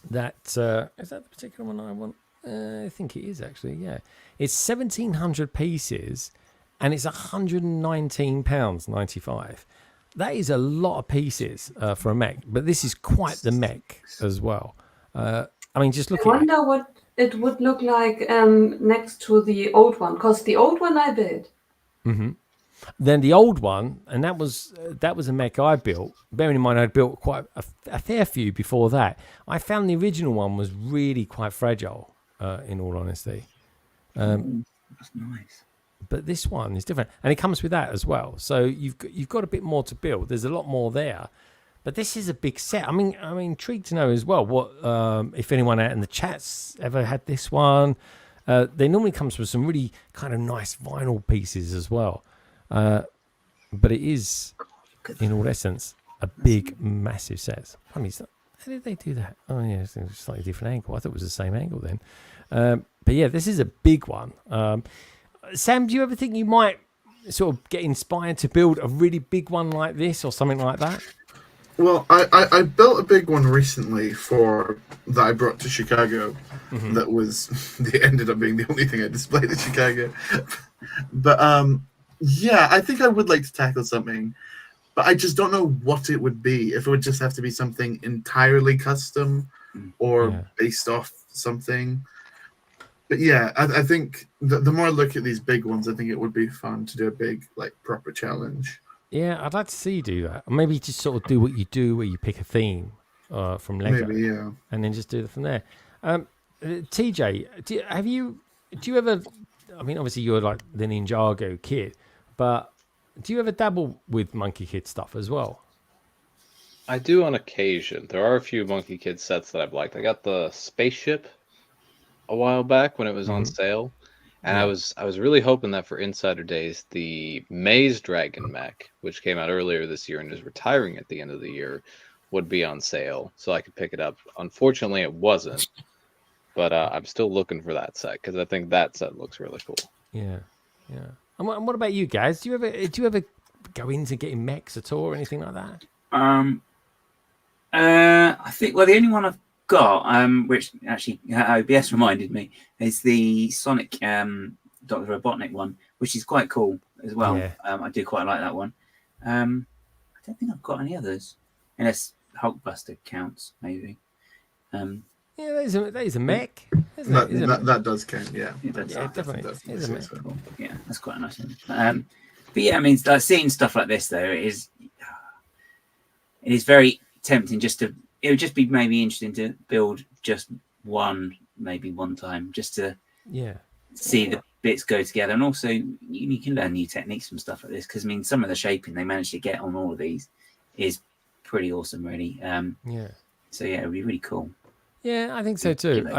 is that the particular one I want? I think it is actually. Yeah, it's 1,700 pieces, and it's £119.95. That is a lot of pieces for a mech, but this is quite the mech as well. I mean, just look. I wonder what it would look like next to the old one, because the old one I did. Mm-hmm. Then the old one, and that was a mech I built. Bearing in mind I'd built quite a fair few before that. I found the original one was really quite fragile, in all honesty. That's nice. But this one is different, and it comes with that as well. So you've got a bit more to build. There's a lot more there, but this is a big set. I'm intrigued to know as well what if anyone out in the chats ever had this one. They normally comes with some really kind of nice vinyl pieces as well. But it is, in all essence, a big, massive set. I mean, how did they do that? Oh, yeah, it's a slightly different angle. I thought it was the same angle then. But yeah, this is a big one. Sam, do you ever think you might sort of get inspired to build a really big one like this or something like that? Well, I built a big one recently that I brought to Chicago. That ended up being the only thing I displayed in Chicago. But yeah, I think I would like to tackle something, but I just don't know what it would be. If it would just have to be something entirely custom or based off something. But yeah, I think the more I look at these big ones, I think it would be fun to do a big, like, proper challenge. Yeah, I'd like to see you do that. Or maybe just sort of do what you do, where you pick a theme from Lego, maybe, yeah, and then just do it from there. TJ, do you ever? I mean, obviously you're like the Ninjago kid, but do you ever dabble with MONKIEKID stuff as well? I do on occasion. There are a few MONKIEKID sets that I've liked. I got the spaceship a while back when it was on sale. And I was really hoping that for Insider Days, the Maze Dragon mech, which came out earlier this year and is retiring at the end of the year, would be on sale so I could pick it up. Unfortunately, it wasn't, but I'm still looking for that set because I think that set looks really cool. Yeah, yeah. And what about you guys? Do you ever go into getting mechs at all or anything like that? I think the only one I've got, which actually OBS reminded me, is the Sonic Dr. Robotnik one, which is quite cool as well. Yeah. I do quite like that one. I don't think I've got any others, unless Hulkbuster counts, maybe. Yeah, that is a mech. That does count, yeah. Definitely. Cool. Yeah, that's quite a nice one. But yeah, I mean, seeing stuff like this, though, it is very tempting it would just be maybe interesting to build just one time, just to see the bits go together. And also, you can learn new techniques from stuff like this, because, I mean, some of the shaping they managed to get on all of these is pretty awesome, really. So, yeah, it would be really cool. Yeah, I think so too.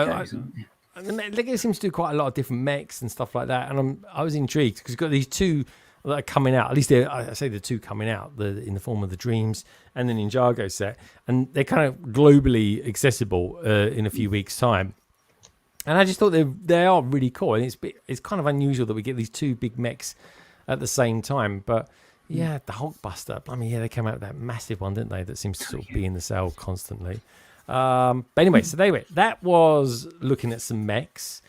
Lego seems to do quite a lot of different mechs and stuff like that, and I was intrigued because you've got these two that are coming out. At least I say the two coming out, in the form of the DREAMZzz and the Ninjago set, and they're kind of globally accessible in a few weeks' time. And I just thought they are really cool, and it's kind of unusual that we get these two big mechs at the same time. But yeah, the Hulkbuster, I mean, they came out with that massive one, didn't they? That seems to sort of be in the sale constantly. But anyway, so that was looking at some mechs.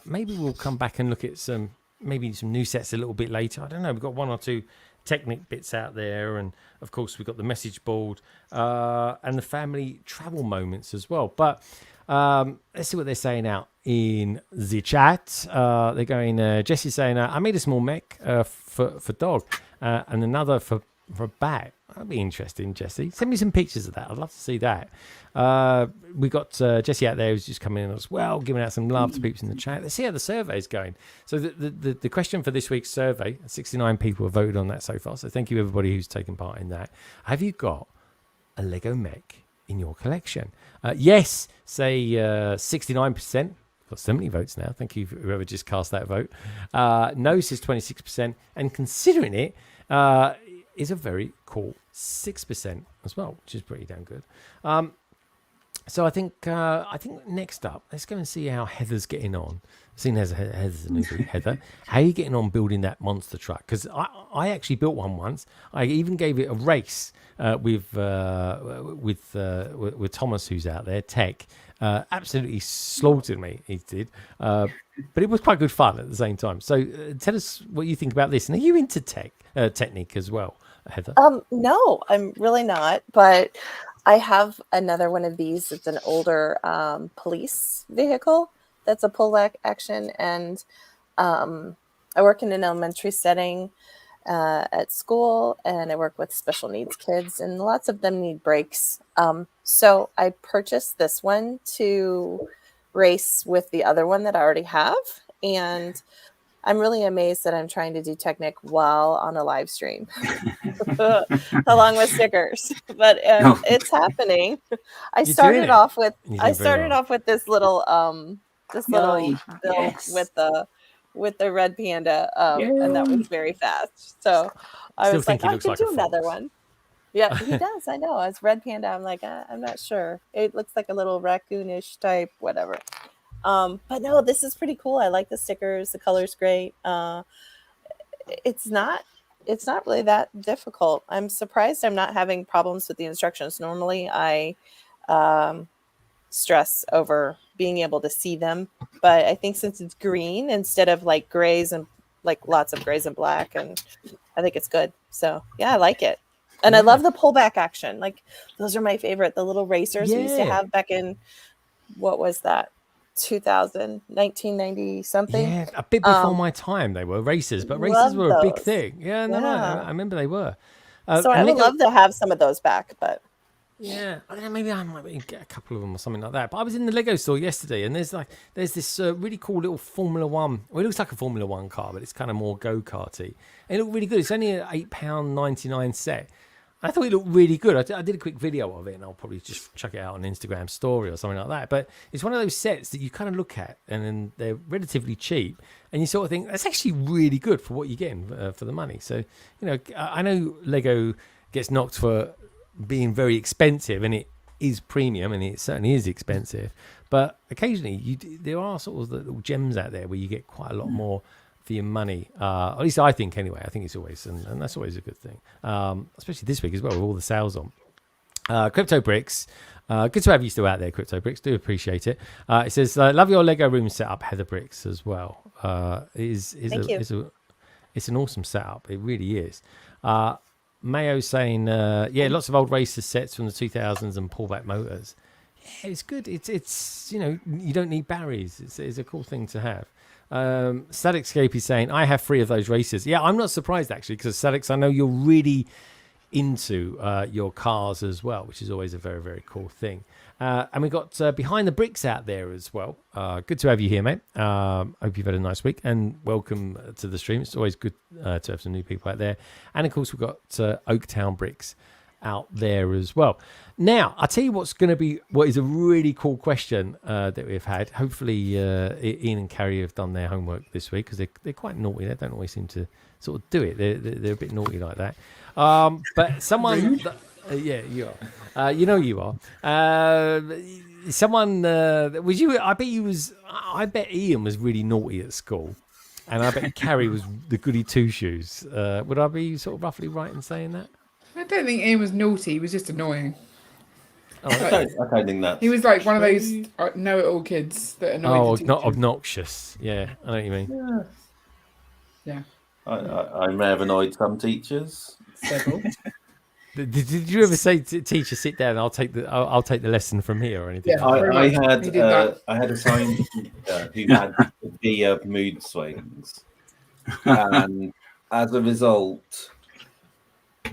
Maybe we'll come back and look at some new sets a little bit later. I don't know. We've got one or two Technic bits out there, and of course we've got the message board and the family travel moments as well. But let's see what they're saying out in the chat. They're going, Jesse's saying, I made a small mech for dog and another for bat. That'd be interesting, Jesse. Send me some pictures of that. I'd love to see that. We got Jesse out there who's just coming in as well, giving out some love to people in the chat. Let's see how the survey is going. So the question for this week's survey, 69 people have voted on that so far. So thank you everybody who's taken part in that. Have you got a Lego mech in your collection? Yes, say 69%. Got 70 votes now. Thank you for whoever just cast that vote. No says 26%, and considering it is a very cool 6% as well, which is pretty damn good. So I think next up, let's go and see how Heather's getting on. Seeing as Heather's a newbie, Heather, how are you getting on building that monster truck? Because I actually built one once. I even gave it a race with Thomas, who's out there, Tech. Absolutely slaughtered me, he did. But it was quite good fun at the same time. So tell us what you think about this. And are you into Technic as well, Heather? No, I'm really not. But I have another one of these. It's an older police vehicle that's a pullback action. And I work in an elementary setting. at school, and I work with special needs kids, and lots of them need breaks. So I purchased this one to race with the other one that I already have, and I'm really amazed that I'm trying to do Technic while on a live stream, along with stickers. But it's happening. I started off with this little build with the red panda, and that was very fast. So I was like, I could do another one. Yeah, he does. I know. As red panda, I'm like, I'm not sure. It looks like a little raccoonish type, whatever. But no, this is pretty cool. I like the stickers. The color's great. It's not really that difficult. I'm surprised I'm not having problems with the instructions. Normally I stress over being able to see them, but I think since it's green instead of like grays and like lots of grays and black, and I think it's good. So yeah, I like it. And I love the pullback action. Like those are my favorite. The little racers we used to have back in, what was that? 1990 something. Yeah, a bit before my time. They were racers, but racers were a big thing. Yeah, no, I remember they were. So I would love to have some of those back, but yeah, maybe I might get a couple of them or something like that. But I was in the Lego store yesterday, and there's this really cool little Formula One. Well, it looks like a Formula One car, but it's kind of more go-karty. And it looked really good. It's only an £8.99 set. I thought it looked really good. I did a quick video of it, and I'll probably just chuck it out on Instagram story or something like that. But it's one of those sets that you kind of look at, and then they're relatively cheap, and you sort of think that's actually really good for what you're getting for the money. So, I know Lego gets knocked for being very expensive, and it is premium, and it certainly is expensive. But occasionally, there are sort of the little gems out there where you get quite a lot more for your money, at least I think anyway. I think it's always, and that's always a good thing, especially this week as well with all the sales on. Crypto Bricks, good to have you still out there, Crypto Bricks, do appreciate it. It says, love your Lego room setup, Heather Bricks, as well. It's an awesome setup, it really is. Mayo saying, lots of old racer sets from the 2000s and pullback motors. Yeah, it's good. It's you don't need barriers. It's a cool thing to have. Staticscape is saying, I have 3 of those racers. Yeah, I'm not surprised actually, because Statics, I know you're really into your cars as well, which is always a very, very cool thing. And we've got Behind the Bricks out there as well. Good to have you here, mate. Hope you've had a nice week, and welcome to the stream. It's always good to have some new people out there. And of course, we've got Oaktown Bricks out there as well. Now, I'll tell you what is a really cool question that we've had. Hopefully, Ian and Carrie have done their homework this week, because they're quite naughty. They don't always seem to sort of do it. They're a bit naughty like that. But someone, yeah, you are. You are. Someone was you. I bet Ian was really naughty at school, and I bet Carrie was the goody two shoes. Would I be sort of roughly right in saying that? I don't think Ian was naughty. He was just annoying. Oh, I don't think that. He was like one of those know-it-all kids that annoy the teacher. Not obnoxious. Yeah, I know what you mean. Yeah. I may have annoyed some teachers. Several. Did you ever say to teacher, sit down, I'll take the lesson from here or anything? Yeah, I had a science teacher who had the mood swings, and as a result,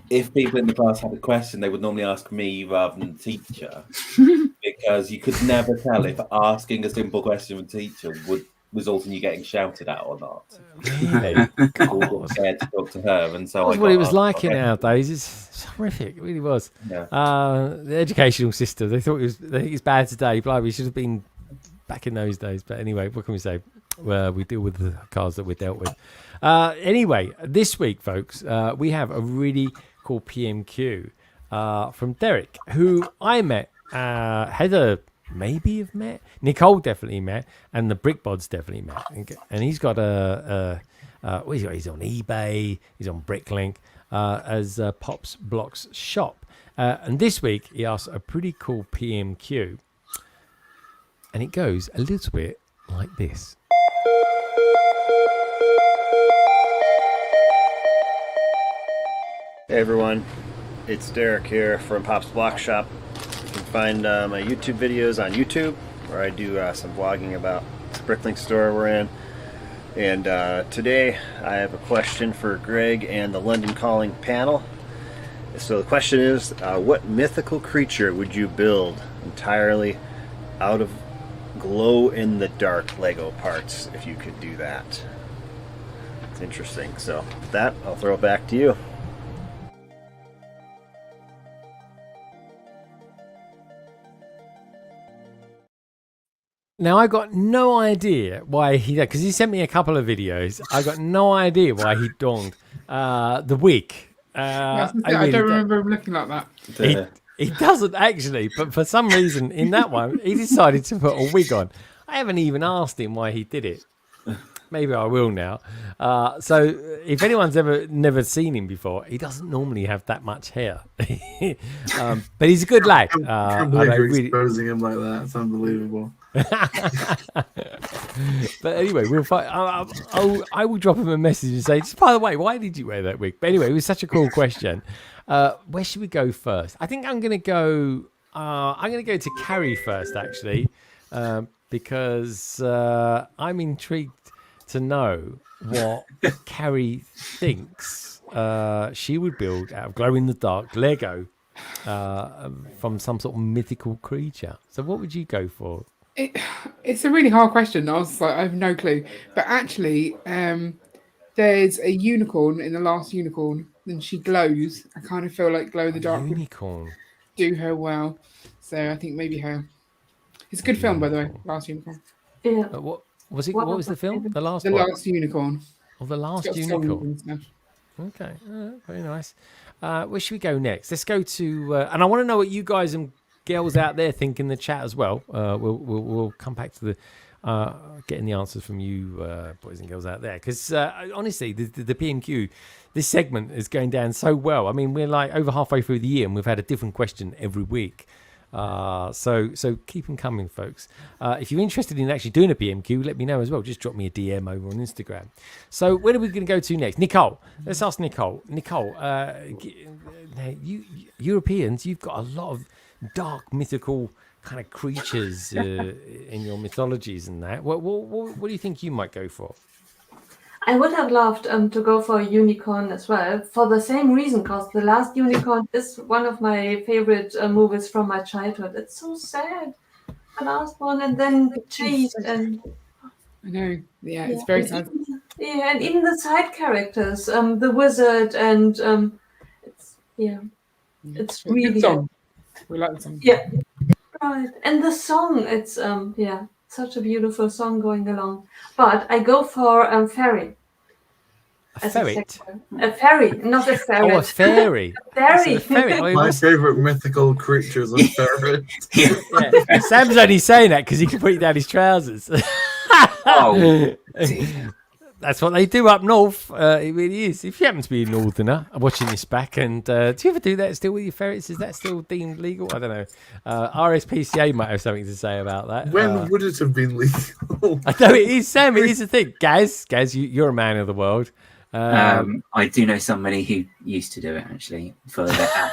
if people in the class had a question, they would normally ask me rather than the teacher, because you could never tell if asking a simple question of a teacher would result in you getting shouted at or not. Really? People scared to talk to her, and so that's what it was like in our days. It's horrific. It really was. Yeah. The educational system. They think it's bad today. But we should have been back in those days. But anyway, what can we say? We deal with the cars that we're dealt with. Anyway, this week, folks, we have a really cool PMQ from Derek, who I met. Heather maybe have met. Nicole definitely met, and the Brickbods definitely met. And he's got he's on eBay, he's on Bricklink as Pops Blocks Shop. And this week he asked a pretty cool PMQ, and it goes a little bit like this. Hey everyone, it's Derek here from Pop's Block Shop. You can find my YouTube videos on YouTube, where I do some vlogging about the Bricklink store we're in. And today I have a question for Greg and the London Calling panel. So the question is, what mythical creature would you build entirely out of glow-in-the-dark Lego parts if you could do that? It's interesting. So with that, I'll throw it back to you. Now, I got no idea why he, because he sent me a couple of videos. I got no idea why he donned the wig. I don't remember him looking like that. He doesn't actually, but for some reason in that one, he decided to put a wig on. I haven't even asked him why he did it. Maybe I will now. So if anyone's never seen him before, he doesn't normally have that much hair. But he's a good lad. I can't believe you're exposing him like that. It's unbelievable. But anyway, we'll find. I will drop him a message and say, by the way, why did you wear that wig? But anyway, it was such a cool question. Where should we go first? I think I'm going to go. I'm going to go to Carrie first, actually, because I'm intrigued to know what Carrie thinks she would build out of glow-in-the-dark Lego from some sort of mythical creature. So, what would you go for? It's a really hard question. I was like, I have no clue. But actually, there's a unicorn in The Last Unicorn, and she glows. I kind of feel like glow in the dark unicorn would do her well. So I think maybe her. It's a good film, by the way. Last Unicorn. Yeah. What was it? What was the film? The Last Unicorn. Oh, The Last Unicorn. Okay, very nice. Where should we go next? Let's go to, and I want to know what you guys and girls out there think in the chat as well. We'll come back to the getting the answers from you boys and girls out there, because honestly, the PMQ, this segment is going down so well. I mean, we're like over halfway through the year, and we've had a different question every week. So keep them coming, folks. If you're interested in actually doing a PMQ, let me know as well. Just drop me a DM over on Instagram. So where are we going to go to next? Nicole. Let's ask Nicole. Nicole, you Europeans, you've got a lot of dark mythical kind of creatures in your mythologies and that. What do you think you might go for? I would have loved to go for a unicorn as well, for the same reason, because The Last Unicorn is one of my favorite movies from my childhood. It's so sad, the last one, and then changed, and I know, yeah, it's very sad. Yeah, and even the side characters, the wizard, and it's really good song. We like the song. Yeah, right, and the song, it's such a beautiful song going along. But I go for fairy. A ferret? A fairy, not a ferret. Oh, a fairy. A fairy. My favourite mythical creature is a ferret. Yeah. Sam's only saying that because he can put it down his trousers. Oh, that's what they do up north. It really is. If you happen to be a northerner watching this back, and do you ever do that still with your ferrets? Is that still deemed legal? I don't know. RSPCA might have something to say about that. When would it have been legal? I know it is, Sam. It is a thing. Gaz, you're a man of the world. I do know somebody who used to do it actually for their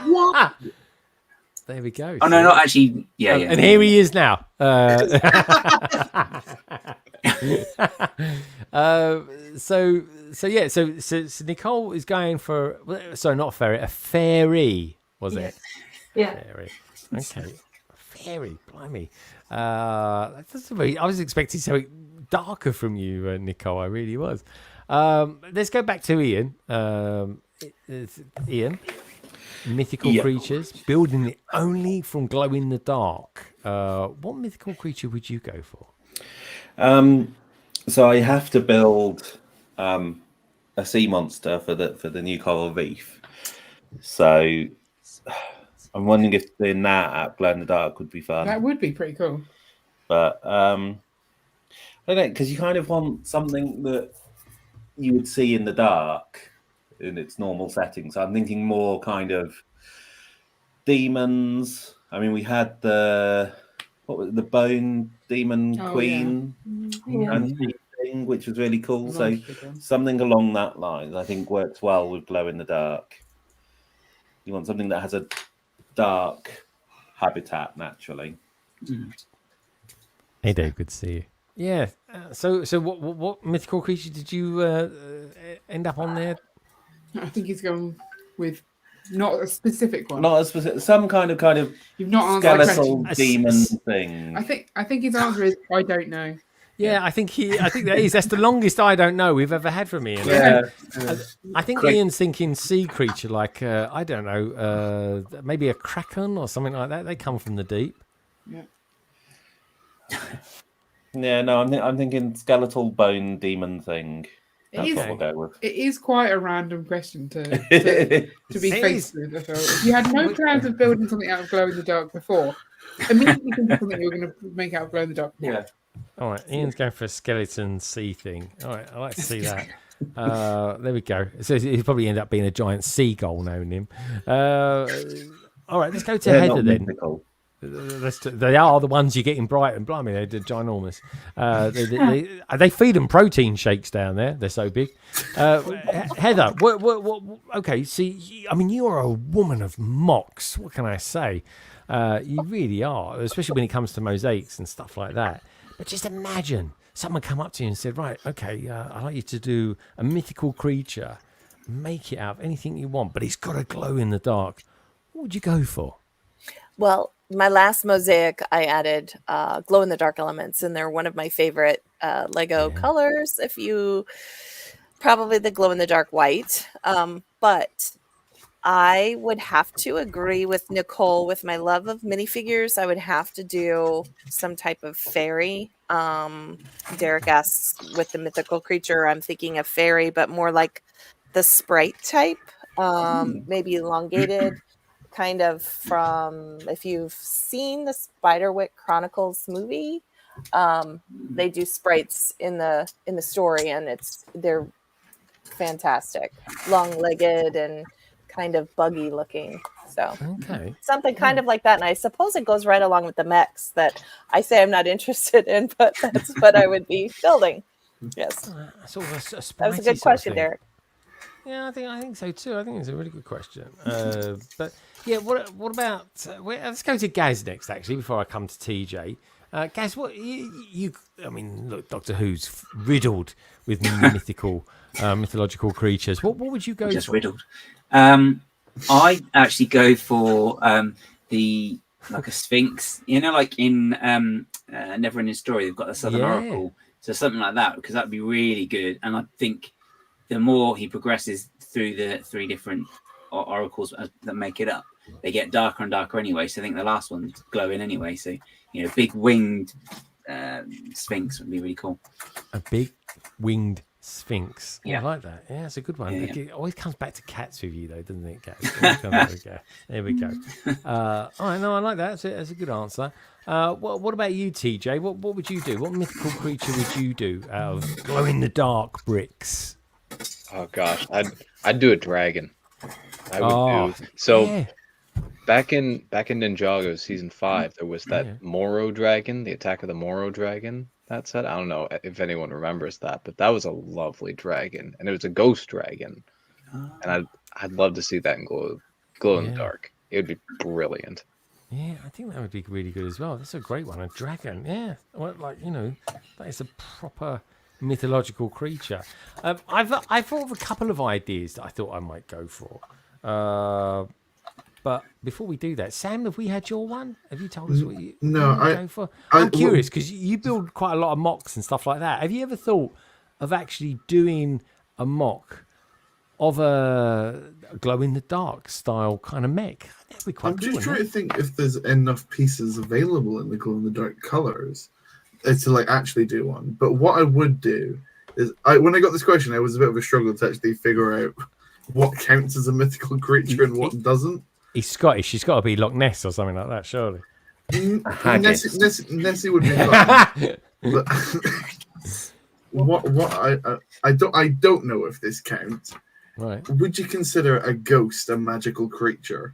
What? There we go. Oh, no, not actually. Yeah, yeah. And here he is now. So Nicole is going for, sorry, not a ferret, a fairy, was it? Yeah. Fairy. Okay. Fairy, blimey. That's I was expecting something darker from you, Nicole. I really was. Let's go back to Ian. Ian, mythical creatures, building it only from glow in the dark. What mythical creature would you go for? So I have to build a sea monster for the new coral reef. So I'm wondering if doing that at glow in the dark would be fun. That would be pretty cool. But I don't know, because you kind of want something that you would see in the dark in its normal setting. So I'm thinking more kind of demons. I mean, we had the bone demon queen thing, which was really cool. So something along that line, I think, works well with glow in the dark. You want something that has a dark habitat naturally. Hey Dave, good to see you. Yeah. So what mythical creature did you end up on there? I think he's gone with not a specific one. Not a specific, some kind of You've not answered skeletal the demon thing. I think his answer is I don't know. Yeah, I think that's the longest I don't know we've ever had from Ian. Yeah. I think Ian's thinking sea creature, like I don't know, maybe a kraken or something like that. They come from the deep. Yeah. Yeah, no, I'm thinking skeletal bone demon thing. That's what we'll go with. It is quite a random question to be faced with. I feel. If you had no plans of building something out of glow in the dark before, immediately think of something you were going to make out of glow in the dark. Yeah. All right, Ian's going for a skeleton sea thing. All right, I like to see that. There we go. So he'll probably end up being a giant seagull, knowing him. All right, let's go to Heather then. Mythical. They are the ones you get in Brighton. Blimey, they're ginormous. They feed them protein shakes down there. They're so big. Heather, okay, see, I mean, you are a woman of mocks. What can I say? You really are, especially when it comes to mosaics and stuff like that. But just imagine someone come up to you and said, right, okay, I'd like you to do a mythical creature. Make it out of anything you want, but it's got to glow in the dark. What would you go for? Well, my last mosaic, I added glow-in-the-dark elements, and they're one of my favorite Lego colors. Probably the glow-in-the-dark white. But I would have to agree with Nicole with my love of minifigures. I would have to do some type of fairy. Derek asks with the mythical creature, I'm thinking of fairy, but more like the sprite type, maybe elongated. Kind of from, if you've seen the Spiderwick Chronicles movie, they do sprites in the story, and they're fantastic, long-legged and kind of buggy looking. So something kind of like that, and I suppose it goes right along with the mechs that I say I'm not interested in, but that's what I would be building. Yes, that was a good question, Derek. Yeah, I think so too. I think it's a really good question. But yeah, what about? Let's go to Gaz next, actually, before I come to TJ. Gaz, what you? I mean, look, Doctor Who's riddled with mythological creatures. What would you go Just for? riddled. I actually go for like a sphinx. You know, like in Neverending Story, they've got the Southern Oracle, so something like that, because that'd be really good. And I think the more he progresses through the 3 different oracles that make it up, they get darker and darker anyway. So I think the last one's glowing anyway. So, you know, big winged sphinx would be really cool. A big winged sphinx. Yeah. I like that. Yeah, it's a good one. Yeah. It always comes back to cats with you, though, doesn't it, Gaz? There we go. All right, no, I like that. That's a good answer. What about you, TJ? What would you do? What mythical creature would you do out of glow-in-the-dark bricks? Oh gosh, I'd do a dragon. I would do so. Yeah. Back in Ninjago season 5, there was that Moro dragon, the Attack of the Moro dragon. That set. I don't know if anyone remembers that, but that was a lovely dragon, and it was a ghost dragon. And I'd love to see that in glow in the dark. It would be brilliant. Yeah, I think that would be really good as well. That's a great one. A dragon. Yeah, well, like, you know, that is a proper mythological creature. I thought of a couple of ideas that I thought I might go for. But before we do that, Sam, have we had your one? Have you told us what you go for? I'm curious because you build quite a lot of mocks and stuff like that. Have you ever thought of actually doing a mock of a glow-in-the-dark style kind of mech? That'd be quite I'm cool, just trying to think if there's enough pieces available in the glow-in-the-dark colors to like actually do one. But what I would do is, when I got this question, it was a bit of a struggle to actually figure out what counts as a mythical creature and what doesn't. He's Scottish. She's got to be Loch Ness or something like that, surely. Nessie would be fun. But I don't know if this counts. Right. Would you consider a ghost a magical creature?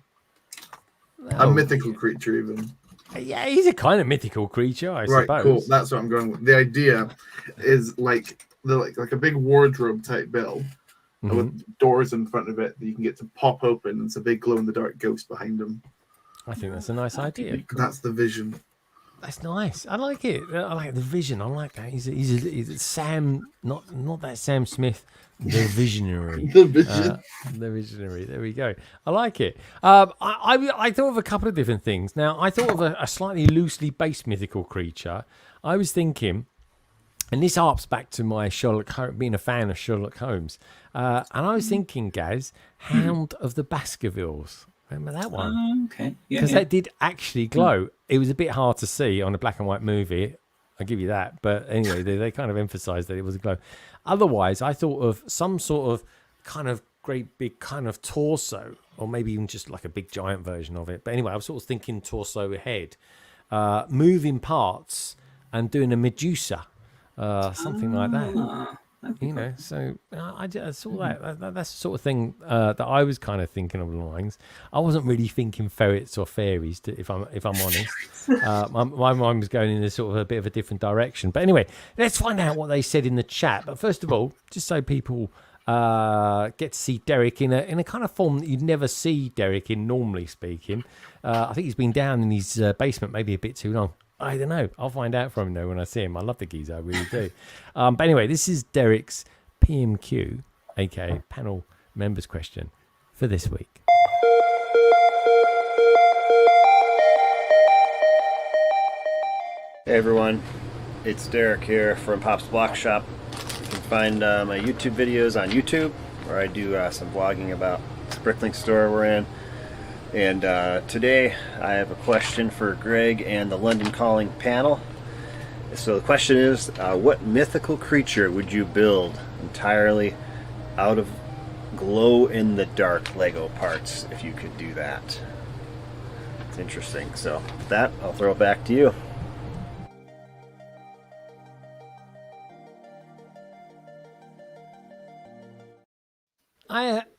A mythical creature, even? Yeah, he's a kind of mythical creature, I suppose. Right, cool. That's what I'm going with. The idea is like a big wardrobe type build with doors in front of it that you can get to pop open. And it's a big glow in the dark ghost behind them. I think that's a nice idea. That's the vision. That's nice. I like it. I like the vision. I like that. He's a Sam, not that Sam Smith, the visionary. The vision. The visionary. There we go. I like it. I thought of a couple of different things. Now, I thought of a slightly loosely based mythical creature. I was thinking, and this harps back to my being a fan of Sherlock Holmes. And I was thinking, Gaz, Hound of the Baskervilles. Remember that one? Okay. Because that did actually glow. It was a bit hard to see on a black and white movie. I'll give you that. But anyway, they kind of emphasised that it was a glow. Otherwise, I thought of some sort of kind of great big kind of torso, or maybe even just like a big giant version of it. But anyway, I was sort of thinking torso head, moving parts and doing a Medusa, something like that. You know, so I saw that. That's the sort of thing that I was kind of thinking of the lines. I wasn't really thinking ferrets or fairies, if I'm honest. My mind was going in a sort of a bit of a different direction. But anyway, let's find out what they said in the chat. But first of all, just so people get to see Derek in a kind of form that you'd never see Derek in, normally speaking. I think he's been down in his basement maybe a bit too long. I don't know. I'll find out from him though when I see him. I love the geezer, I really do. But anyway, this is Derek's PMQ, aka panel members question for this week. Hey everyone, it's Derek here from Pop's Block Shop. You can find my YouTube videos on YouTube, where I do some vlogging about this Bricklink store we're in. And today I have a question for Greg and the London Calling panel. So the question is, what mythical creature would you build entirely out of glow-in-the-dark Lego parts if you could do that? It's interesting. So with that, I'll throw it back to you.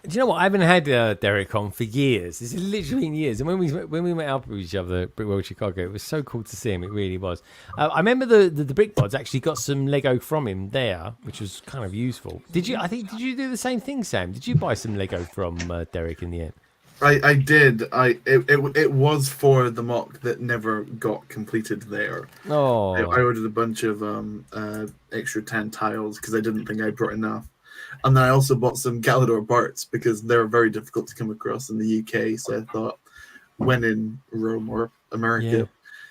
Do you know what? I haven't had Derek on for years. This is literally in years. And when we met up with each other at Brick World Chicago, it was so cool to see him. It really was. I remember the Brick Bods actually got some Lego from him there, which was kind of useful. Did you do the same thing, Sam? Did you buy some Lego from Derek in the end? I did. It was for the mock that never got completed there. Oh. I ordered a bunch of extra 10 tiles because I didn't think I brought enough. And then I also bought some Galador parts because they're very difficult to come across in the UK. So I thought, when in Rome or America,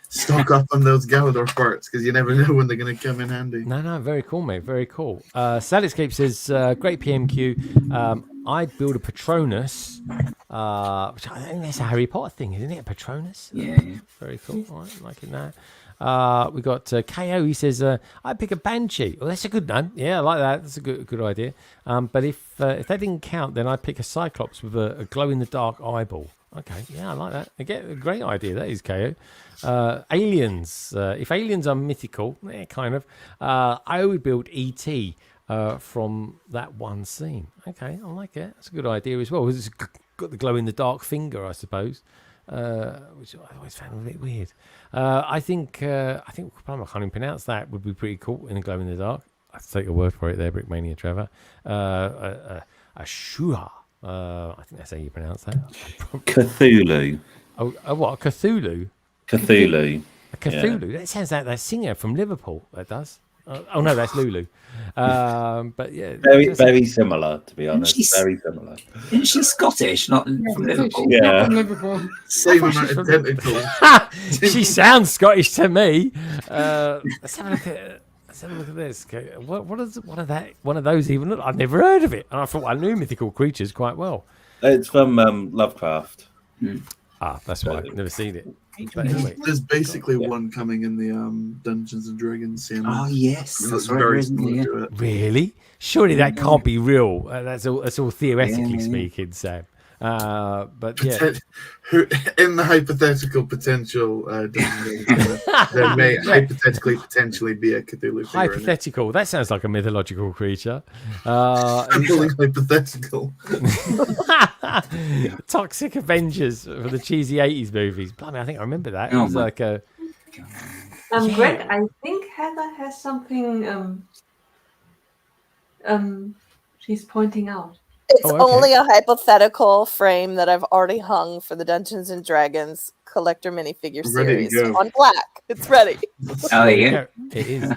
stock up on those Galador parts because you never know when they're going to come in handy. No, very cool, mate. Very cool. Sadescape says, great PMQ. I'd build a Patronus, which I think that's a Harry Potter thing, isn't it? A Patronus? Yeah. Very cool. All right, liking that. We got KO. He says, "I'd pick a Banshee." Well, that's a good one. Yeah, I like that. That's a good idea. But if that didn't count, then I'd pick a Cyclops with a glow in the dark eyeball. Okay, yeah, I like that. Again, a great idea. That is KO. Aliens. If aliens are mythical, kind of. I would build ET from that one scene. Okay, I like it. That's a good idea as well. It's got the glow in the dark finger, I suppose. Which I always found a bit weird. I think I can't even pronounce that. Would be pretty cool in a glow in the dark. I have to take your word for it there, Brickmania Trevor. A Shua. I think that's how you pronounce that. Cthulhu. Oh, what? Cthulhu? Cthulhu. A Cthulhu. Yeah. That sounds like that singer from Liverpool. That does. Oh no, that's Lulu. But yeah, very similar, to be honest. Very similar. Isn't she Scottish? Not from Liverpool. Yeah. From Liverpool. Same amount of tentacles. She sounds Scottish to me. Let's have a look at this. Okay. What is one of those even look? I've never heard of it, and I thought I knew mythical creatures quite well. It's from Lovecraft. That's why I've never seen it. But anyway, there's basically one coming in the Dungeons and Dragons series. Oh yes, that's very similar to it. Really? Surely that can't be real. That's all theoretically speaking, Sam. But yeah, in the hypothetical potential, there may potentially be a Cthulhu figure. Hypothetical. That sounds like a mythological creature. Hypothetical. Toxic Avengers for the cheesy 80s movies. Blimey, I think I remember that. It was like a. Greg, I think Heather has something. She's pointing out. It's only a hypothetical frame that I've already hung for the Dungeons and Dragons collector minifigure series on black. It's ready. Oh, yeah. It is.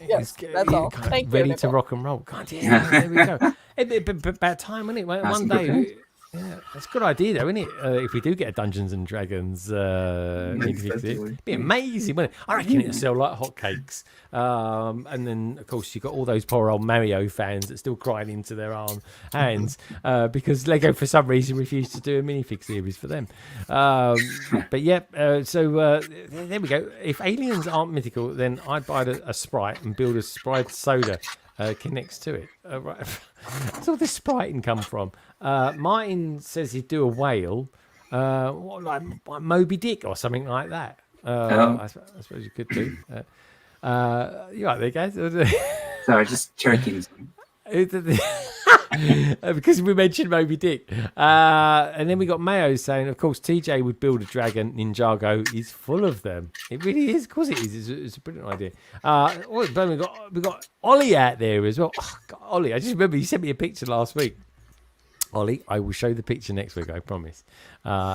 Yes, that's all. Thank you, ready to Nicole. rock and roll. God, yeah, there we go. It'd be about time, wouldn't it? One day. Yeah, that's a good idea, though, isn't it? If we do get a Dungeons and Dragons minifigure, it'd be amazing, wouldn't it? I reckon it'll sell like hotcakes. And then, of course, you've got all those poor old Mario fans that still crying into their hands because Lego, for some reason, refused to do a minifig series for them. But yeah, so there we go. If aliens aren't mythical, then I'd buy a Sprite and build a Sprite soda connects to it. Right. That's all this spriting come from. Martin says he'd do a whale, like Moby Dick or something like that. I suppose you could do. You right there, guys? Sorry, just choking. Because we mentioned Moby Dick. And then we got Mayo saying, of course, TJ would build a dragon. Ninjago is full of them. It really is. Of course it is. It's a brilliant idea. We got Ollie out there as well. Oh, God, Ollie, I just remember you sent me a picture last week. Ollie, I will show the picture next week, I promise.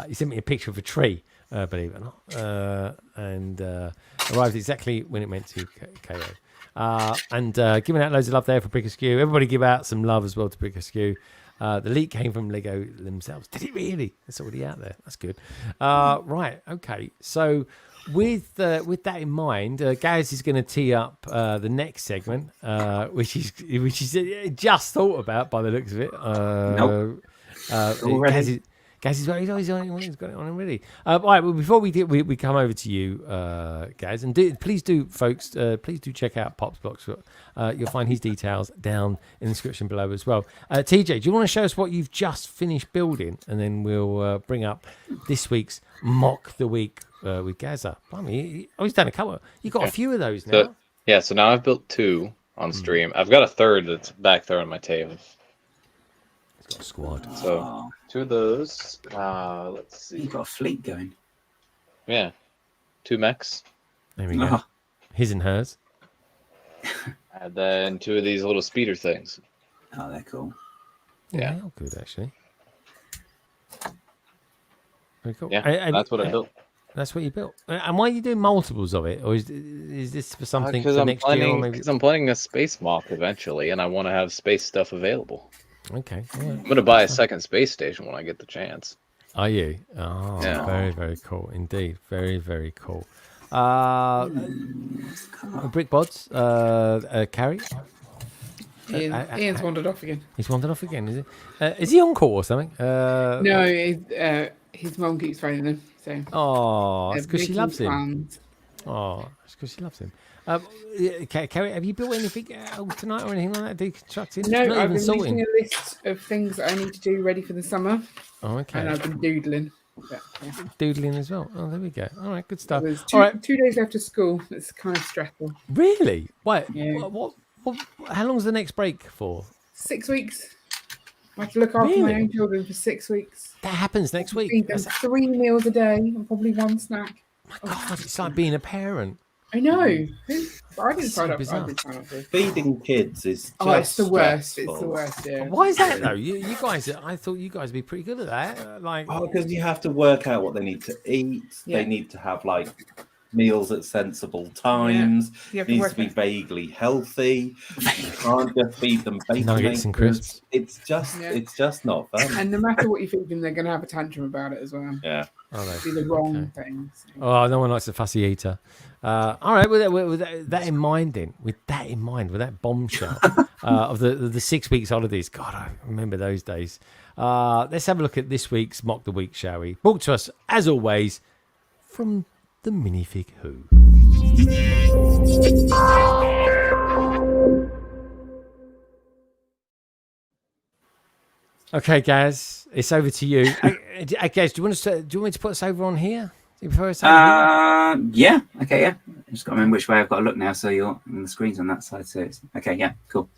He sent me a picture of a tree, believe it or not, and arrived exactly when it meant to KO. And giving out loads of love there for Brick Askew. Everybody give out some love as well to Brick Askew. The leak came from Lego themselves. Did it really? It's already out there. That's good. Right. Okay. So with that in mind, Gaz is going to tee up the next segment, which is just thought about by the looks of it. Nope. Gaz is he's got it on already. Right, well, before we come over to you, Gaz, and please do, folks, please do check out Pop's Blocks. You'll find his details down in the description below as well. TJ, do you want to show us what you've just finished building, and then we'll bring up this week's Mock the Week with Gaza. Blimey, he's done a couple. You've got a few of those now. So now I've built 2 on stream. I've got a third that's back there on my table. It's got a squad. So 2 of those. Let's see. You've got a fleet going. Yeah. 2 mechs. There we go. His and hers. And then 2 of these little speeder things. Oh, they're cool. Yeah, they're all good actually. Very cool. Yeah, and that's what I built. That's what you built. And why are you doing multiples of it? Or is this for something for next year? Because I'm planning a space mock eventually, and I want to have space stuff available. Okay. Right. I'm going to buy a second space station when I get the chance. Are you? Oh, yeah. Very, very cool. Indeed. Very, very cool. Brick Bods, Carrie? Ian's wandered off again. He's wandered off again, is he? Is he on call or something? No, his mum keeps phoning him. So. Oh, it's because she loves him. Oh, it's because she loves him. Carrie, have you built anything tonight or anything like that? Deconstructing? No, I've been making a list of things that I need to do ready for the summer. Oh, okay. And I've been doodling. Yeah. Doodling as well. Oh, there we go. All right, good stuff. There's All right. 2 days left of school. It's kind of stressful. Really? What? Yeah. What? How long's the next break for? 6 weeks. I have to look after my own children for 6 weeks. That happens next week. Feed them 3 meals a day and probably 1 snack. My God, it's like being a parent. I know. I didn't sign up. Feeding kids is just it's the worst. stressful. It's the worst. Yeah. Why is that though? You guys, I thought you guys would be pretty good at that. Because you have to work out what they need to eat. Yeah. They need to have meals at sensible times. Yeah. It needs to be vaguely healthy. You can't just feed them bacon nuggets and crisps. It's just not fun. And no matter what you feed them, they're going to have a tantrum about it as well. Yeah. Do the wrong things. Oh, no one likes a fussy eater. All right, with that in mind, then, with that bombshell of the 6 weeks holidays. God, I remember those days. Let's have a look at this week's Mock the Week, shall we? Brought to us, as always, from the Minifig Who. Okay, Gaz, it's over to you. Gaz, do you want me to put us over on here? Yeah. Okay. Yeah. I just got to remember which way I've got to look now. So you're on the screen's on that side. So it's okay. Yeah. Cool.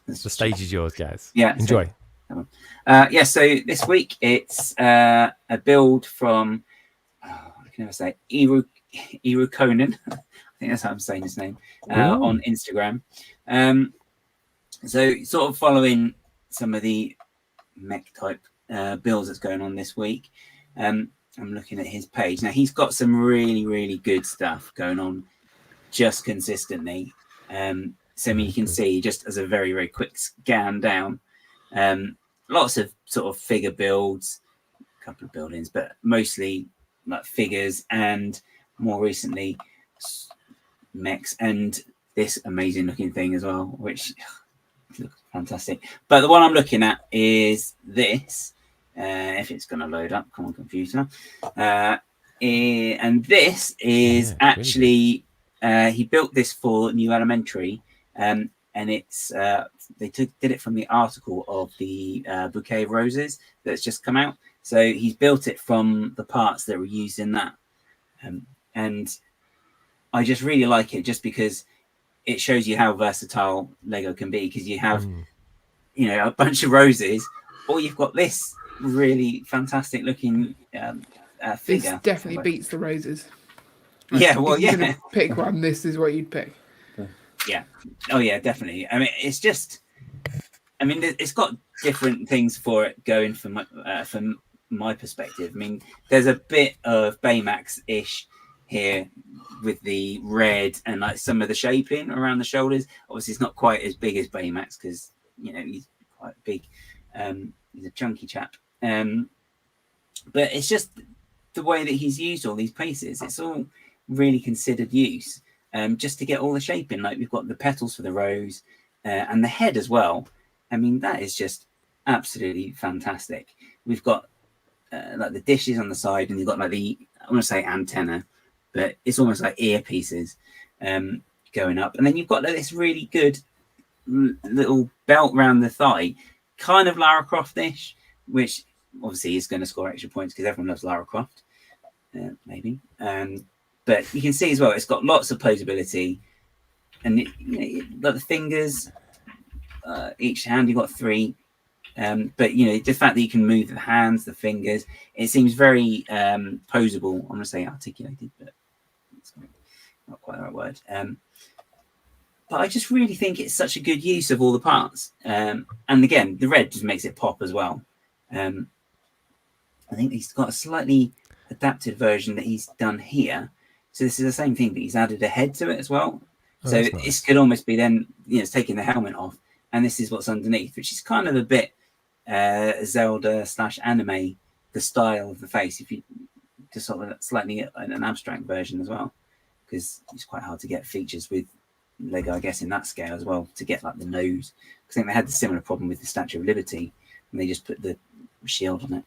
The stage is yours, Gaz. Yeah. Enjoy. So this week it's a build from I can never say EEROOKKONEN. I think that's how I'm saying his name on Instagram. So sort of following some of the mech type builds that's going on this week. I'm looking at his page now. He's got some really good stuff going on just consistently. So I mean, you can see just as a very quick scan down, lots of sort of figure builds, a couple of buildings, but mostly like figures, and more recently mechs, and this amazing looking thing as well, which looks fantastic. But the one I'm looking at is this. If it's going to load up, come on, computer. And this is actually he built this for New Elementary, and it's did it from the article of the Bouquet of Roses that's just come out. So he's built it from the parts that were used in that, and I just really like it just because it shows you how versatile Lego can be. Because you have, you know, a bunch of roses, or you've got this really fantastic looking figure. This definitely beats the roses. Yeah, well, if you're yeah. gonna pick one, this is what you'd pick. Yeah. Oh, yeah, definitely. I mean, it's just, I mean, it's got different things for it going from my perspective. I mean, there's a bit of Baymax-ish here with the red and like some of the shaping around the shoulders. Obviously, it's not quite as big as Baymax because, you know, he's quite big. He's a chunky chap. But it's just the way that he's used all these pieces. It's all really considered use. Just to get all the shaping, like we've got the petals for the rose and the head as well. I mean, that is just absolutely fantastic. We've got like the dishes on the side, and you've got like the, I want to say antenna, but it's almost like earpieces going up. And then you've got like, this really good little belt around the thigh, kind of Lara Croft-ish, which obviously is going to score extra points because everyone loves Lara Croft, maybe. But you can see as well, it's got lots of posability, and you know, like the fingers, each hand you've got 3. But you know, the fact that you can move the hands, the fingers, it seems very posable. I'm going to say articulated, but it's not quite the right word. But I just really think it's such a good use of all the parts. And again, the red just makes it pop as well. I think he's got a slightly adapted version that he's done here. So this is the same thing, but he's added a head to it as well. Oh, so nice. This could almost be then, you know, it's taking the helmet off, and this is what's underneath, which is kind of a bit Zelda/anime, the style of the face. If you just sort of slightly an abstract version as well, because it's quite hard to get features with Lego, I guess, in that scale as well, to get like the nose. Because I think they had the similar problem with the Statue of Liberty, and they just put the shield on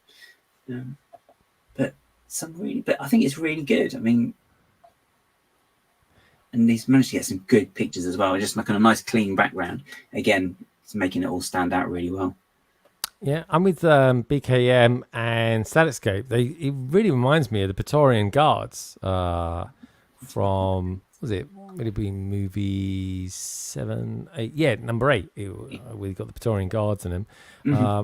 it. But I think it's really good. I mean, and he's managed to get some good pictures as well, just like on a nice clean background. Again, it's making it all stand out really well. Yeah, I'm with BKM and Staticscape. It really reminds me of the Praetorian Guards from, was it, would it be movie 7, 8? Yeah, number 8. We got the Praetorian Guards in them,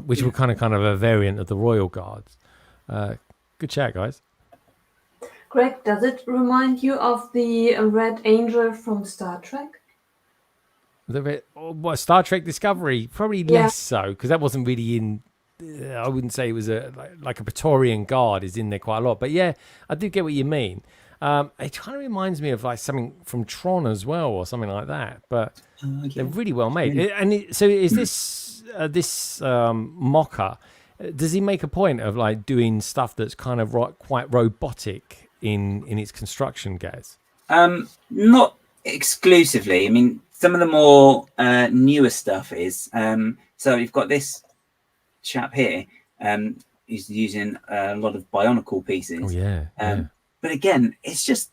which were kind of a variant of the Royal Guards. Good chat, guys. Greg, does it remind you of the Red Angel from Star Trek? What, Star Trek Discovery? Probably less so, because that wasn't really in. I wouldn't say it was like a Praetorian Guard is in there quite a lot. But yeah, I do get what you mean. It kind of reminds me of like something from Tron as well, or something like that. But they're really well made. So is this mocker? Does he make a point of like doing stuff that's kind of quite robotic in its construction, Gaz? Not exclusively. I mean, some of the more newer stuff is. So you've got this chap here. He's using a lot of Bionicle pieces. Oh yeah. But again, it's just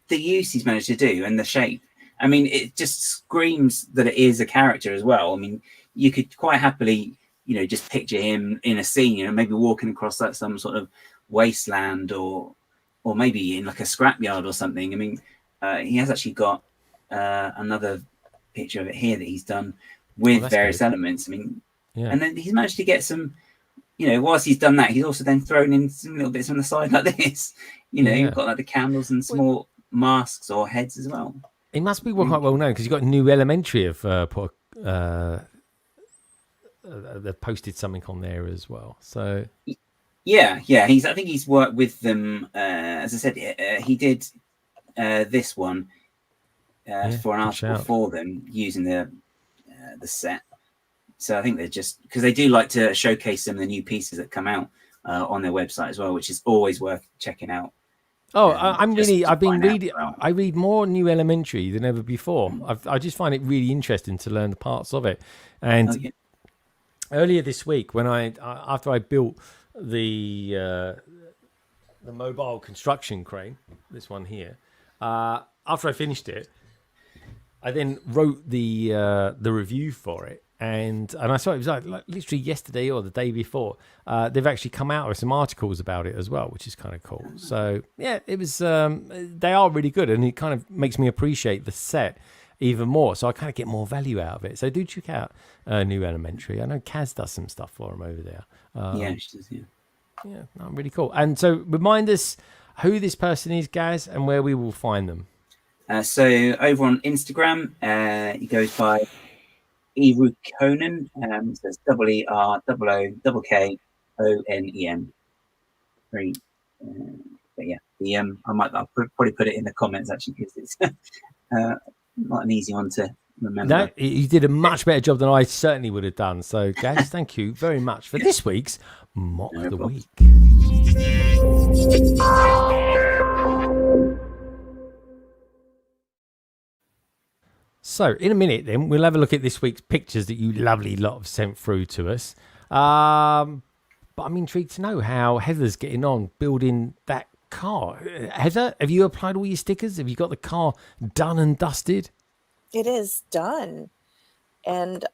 the use he's managed to do and the shape. I mean, it just screams that it is a character as well. I mean, you could quite happily, you know, just picture him in a scene, you know, maybe walking across like some sort of wasteland or maybe in like a scrapyard or something. I mean, he has actually got another picture of it here that he's done with various elements. I mean, and then he's managed to get some, you know, whilst he's done that, he's also then thrown in some little bits on the side like this. You know, you've got like the candles and small masks or heads as well. It must be quite well known because you've got New Elementary of they've posted something on there as well. So yeah. I think he's worked with them. As I said, he did this one for an article for them using the set. So I think they're just because they do like to showcase some of the new pieces that come out on their website as well, which is always worth checking out. I've been reading. I read more New Elementary than ever before. I just find it really interesting to learn the parts of it. And earlier this week, when after I built the mobile construction crane, this one here, after I finished it, I then wrote the review for it. And I saw it was like literally yesterday or the day before. They've actually come out with some articles about it as well, which is kind of cool. So yeah, it was. They are really good, and it kind of makes me appreciate the set even more. So I kind of get more value out of it. So do check out New Elementary. I know Kaz does some stuff for them over there. Yeah, she does. Yeah, really cool. And so remind us who this person is, Gaz, and where we will find them. So over on Instagram, he goes by EEROOKKONEN, so it's EEROOKKONEN. Very, but yeah, I'll probably put it in the comments actually because it's not an easy one to remember. No, you did a much better job than I certainly would have done. So, guys, thank you very much for this week's Mock the Week. So, in a minute, then, we'll have a look at this week's pictures that you lovely lot have sent through to us. But I'm intrigued to know how Heather's getting on building that car. Heather, have you applied all your stickers? Have you got the car done and dusted? It is done. And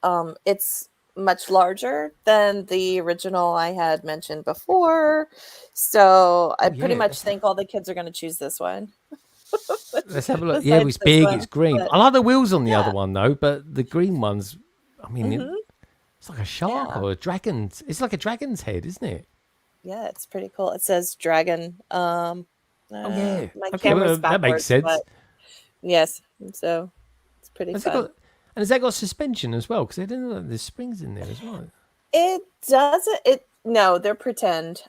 it's much larger than the original I had mentioned before. So I pretty much think all the kids are going to choose this one. Let's have a look. Yeah, it's big, it's green. I like the wheels on the other one though, but the green ones, I mean, it's like a shark or a dragon. It's like a dragon's head, isn't it? Yeah, it's pretty cool. It says dragon. My camera's backwards, that makes sense. Yes, so it's pretty fun. And has that got suspension as well? Because they didn't know there's springs in there as well. It doesn't. No, they're pretend.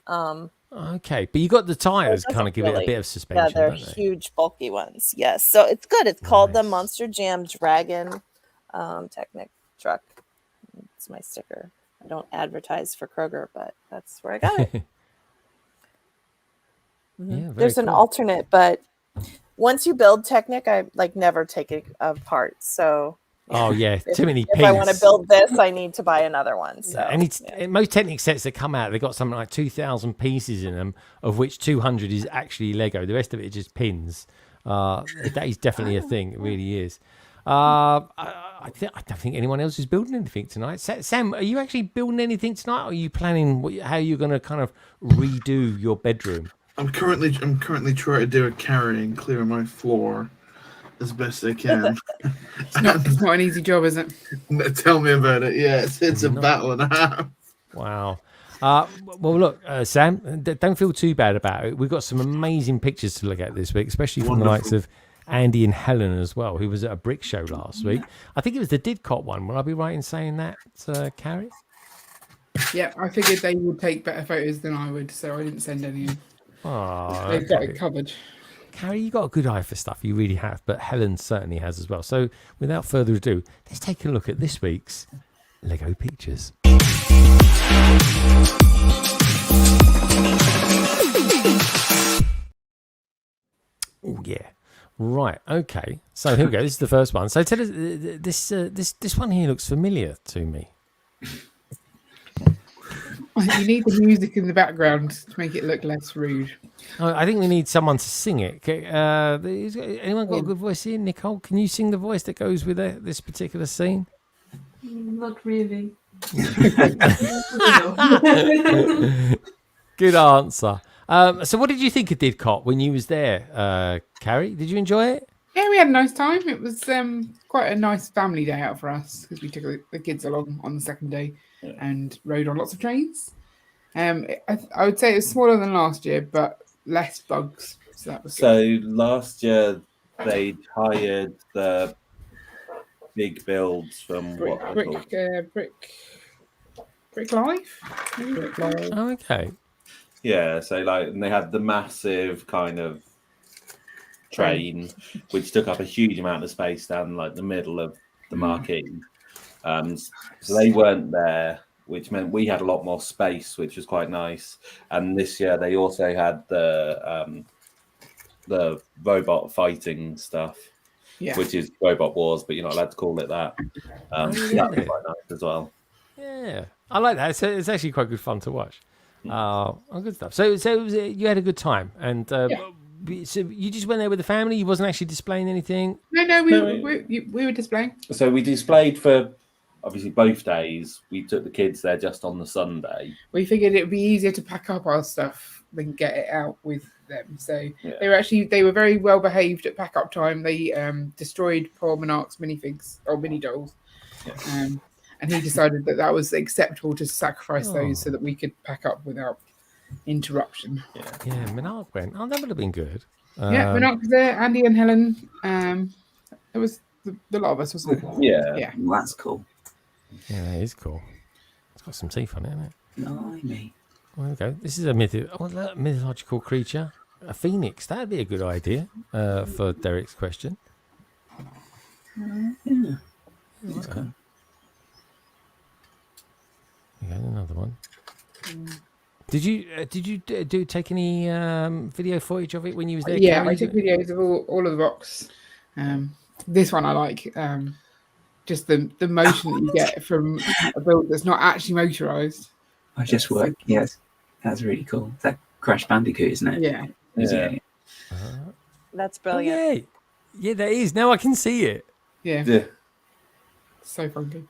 Okay, but you got the tires kind of give it a bit of suspension. Yeah, they're huge, bulky ones. Yes, so it's good. It's called the Monster Jam Dragon Technic truck. It's my sticker. I don't advertise for Kroger, but that's where I got it. There's an alternate, but once you build Technic, I never take it apart. So too many pins. If I want to build this, I need to buy another one. So and most Technic sets that come out, they've got something like 2,000 pieces in them, of which 200 is actually Lego. The rest of it is just pins. That is definitely a thing. It really is. I don't think anyone else is building anything tonight. Sam, are you actually building anything tonight, or are you planning how you're going to kind of redo your bedroom? I'm currently trying to do a carry and clear my floor as best I can. It's not an easy job, is it? Tell me about it. Yeah, it's a battle and a half. Wow. Well, look, Sam, don't feel too bad about it. We've got some amazing pictures to look at this week, especially from the likes of Andy and Helen as well, who was at a brick show last week. I think it was the Didcot one. Will I be right in saying that, Carrie? Yeah, I figured they would take better photos than I would, so I didn't send any in. Oh, they've got it covered. Carrie, you got a good eye for stuff. You really have, but Helen certainly has as well. So without further ado, let's take a look at this week's Lego Pictures. Oh yeah. Right, okay. So here we go. This is the first one. So tell us, this one here looks familiar to me. You need the music in the background to make it look less rude. I think we need someone to sing it. Anyone got a good voice here? Nicole, can you sing the voice that goes with this particular scene? Not really. Good answer. So what did you think of Didcot when you was there, Carrie? Did you enjoy it? Yeah, we had a nice time. It was quite a nice family day out for us because we took the kids along on the second day and rode on lots of trains. I would say it was smaller than last year, but less bugs. So that was good. Last year they hired the big builds from Brick. Brick Life. Brick Life. Oh, okay. Yeah, so like, and they had the massive kind of train, which took up a huge amount of space down like the middle of the marquee. So they weren't there, which meant we had a lot more space, which was quite nice. And this year they also had the robot fighting stuff, which is Robot Wars, but you're not allowed to call it that. That was quite nice as well. Yeah, I like that. It's actually quite good fun to watch. Good stuff. So you had a good time, and so you just went there with the family. You wasn't actually displaying anything. No, we were displaying. So we displayed for obviously both days. We took the kids there just on the Sunday. We figured it would be easier to pack up our stuff than get it out with them. So they were very well behaved at pack up time. They destroyed poor Monarch's minifigs or mini dolls. And he decided that was acceptable to sacrifice those so that we could pack up without interruption. Yeah, Monarch went. Oh, that would have been good. Monarch was there. Andy and Helen. It was the lot of us, wasn't it? Yeah. Well, that's cool. Yeah, that is cool. It's got some teeth on it, hasn't it? Blimey. Well, there we go. This is a mythological creature. A phoenix. That'd be a good idea for Derek's question. Yeah. That's cool. Yeah, another one. Did you take any video footage of it when you was there? Yeah, I took videos of all of the rocks. This one I like. Just the motion that you get from a build that's not actually motorized. I just worked. Yes, that's really cool. It's that Crash Bandicoot, isn't it? Yeah. That's brilliant. Yeah, that is. Now I can see it. Yeah. So funky.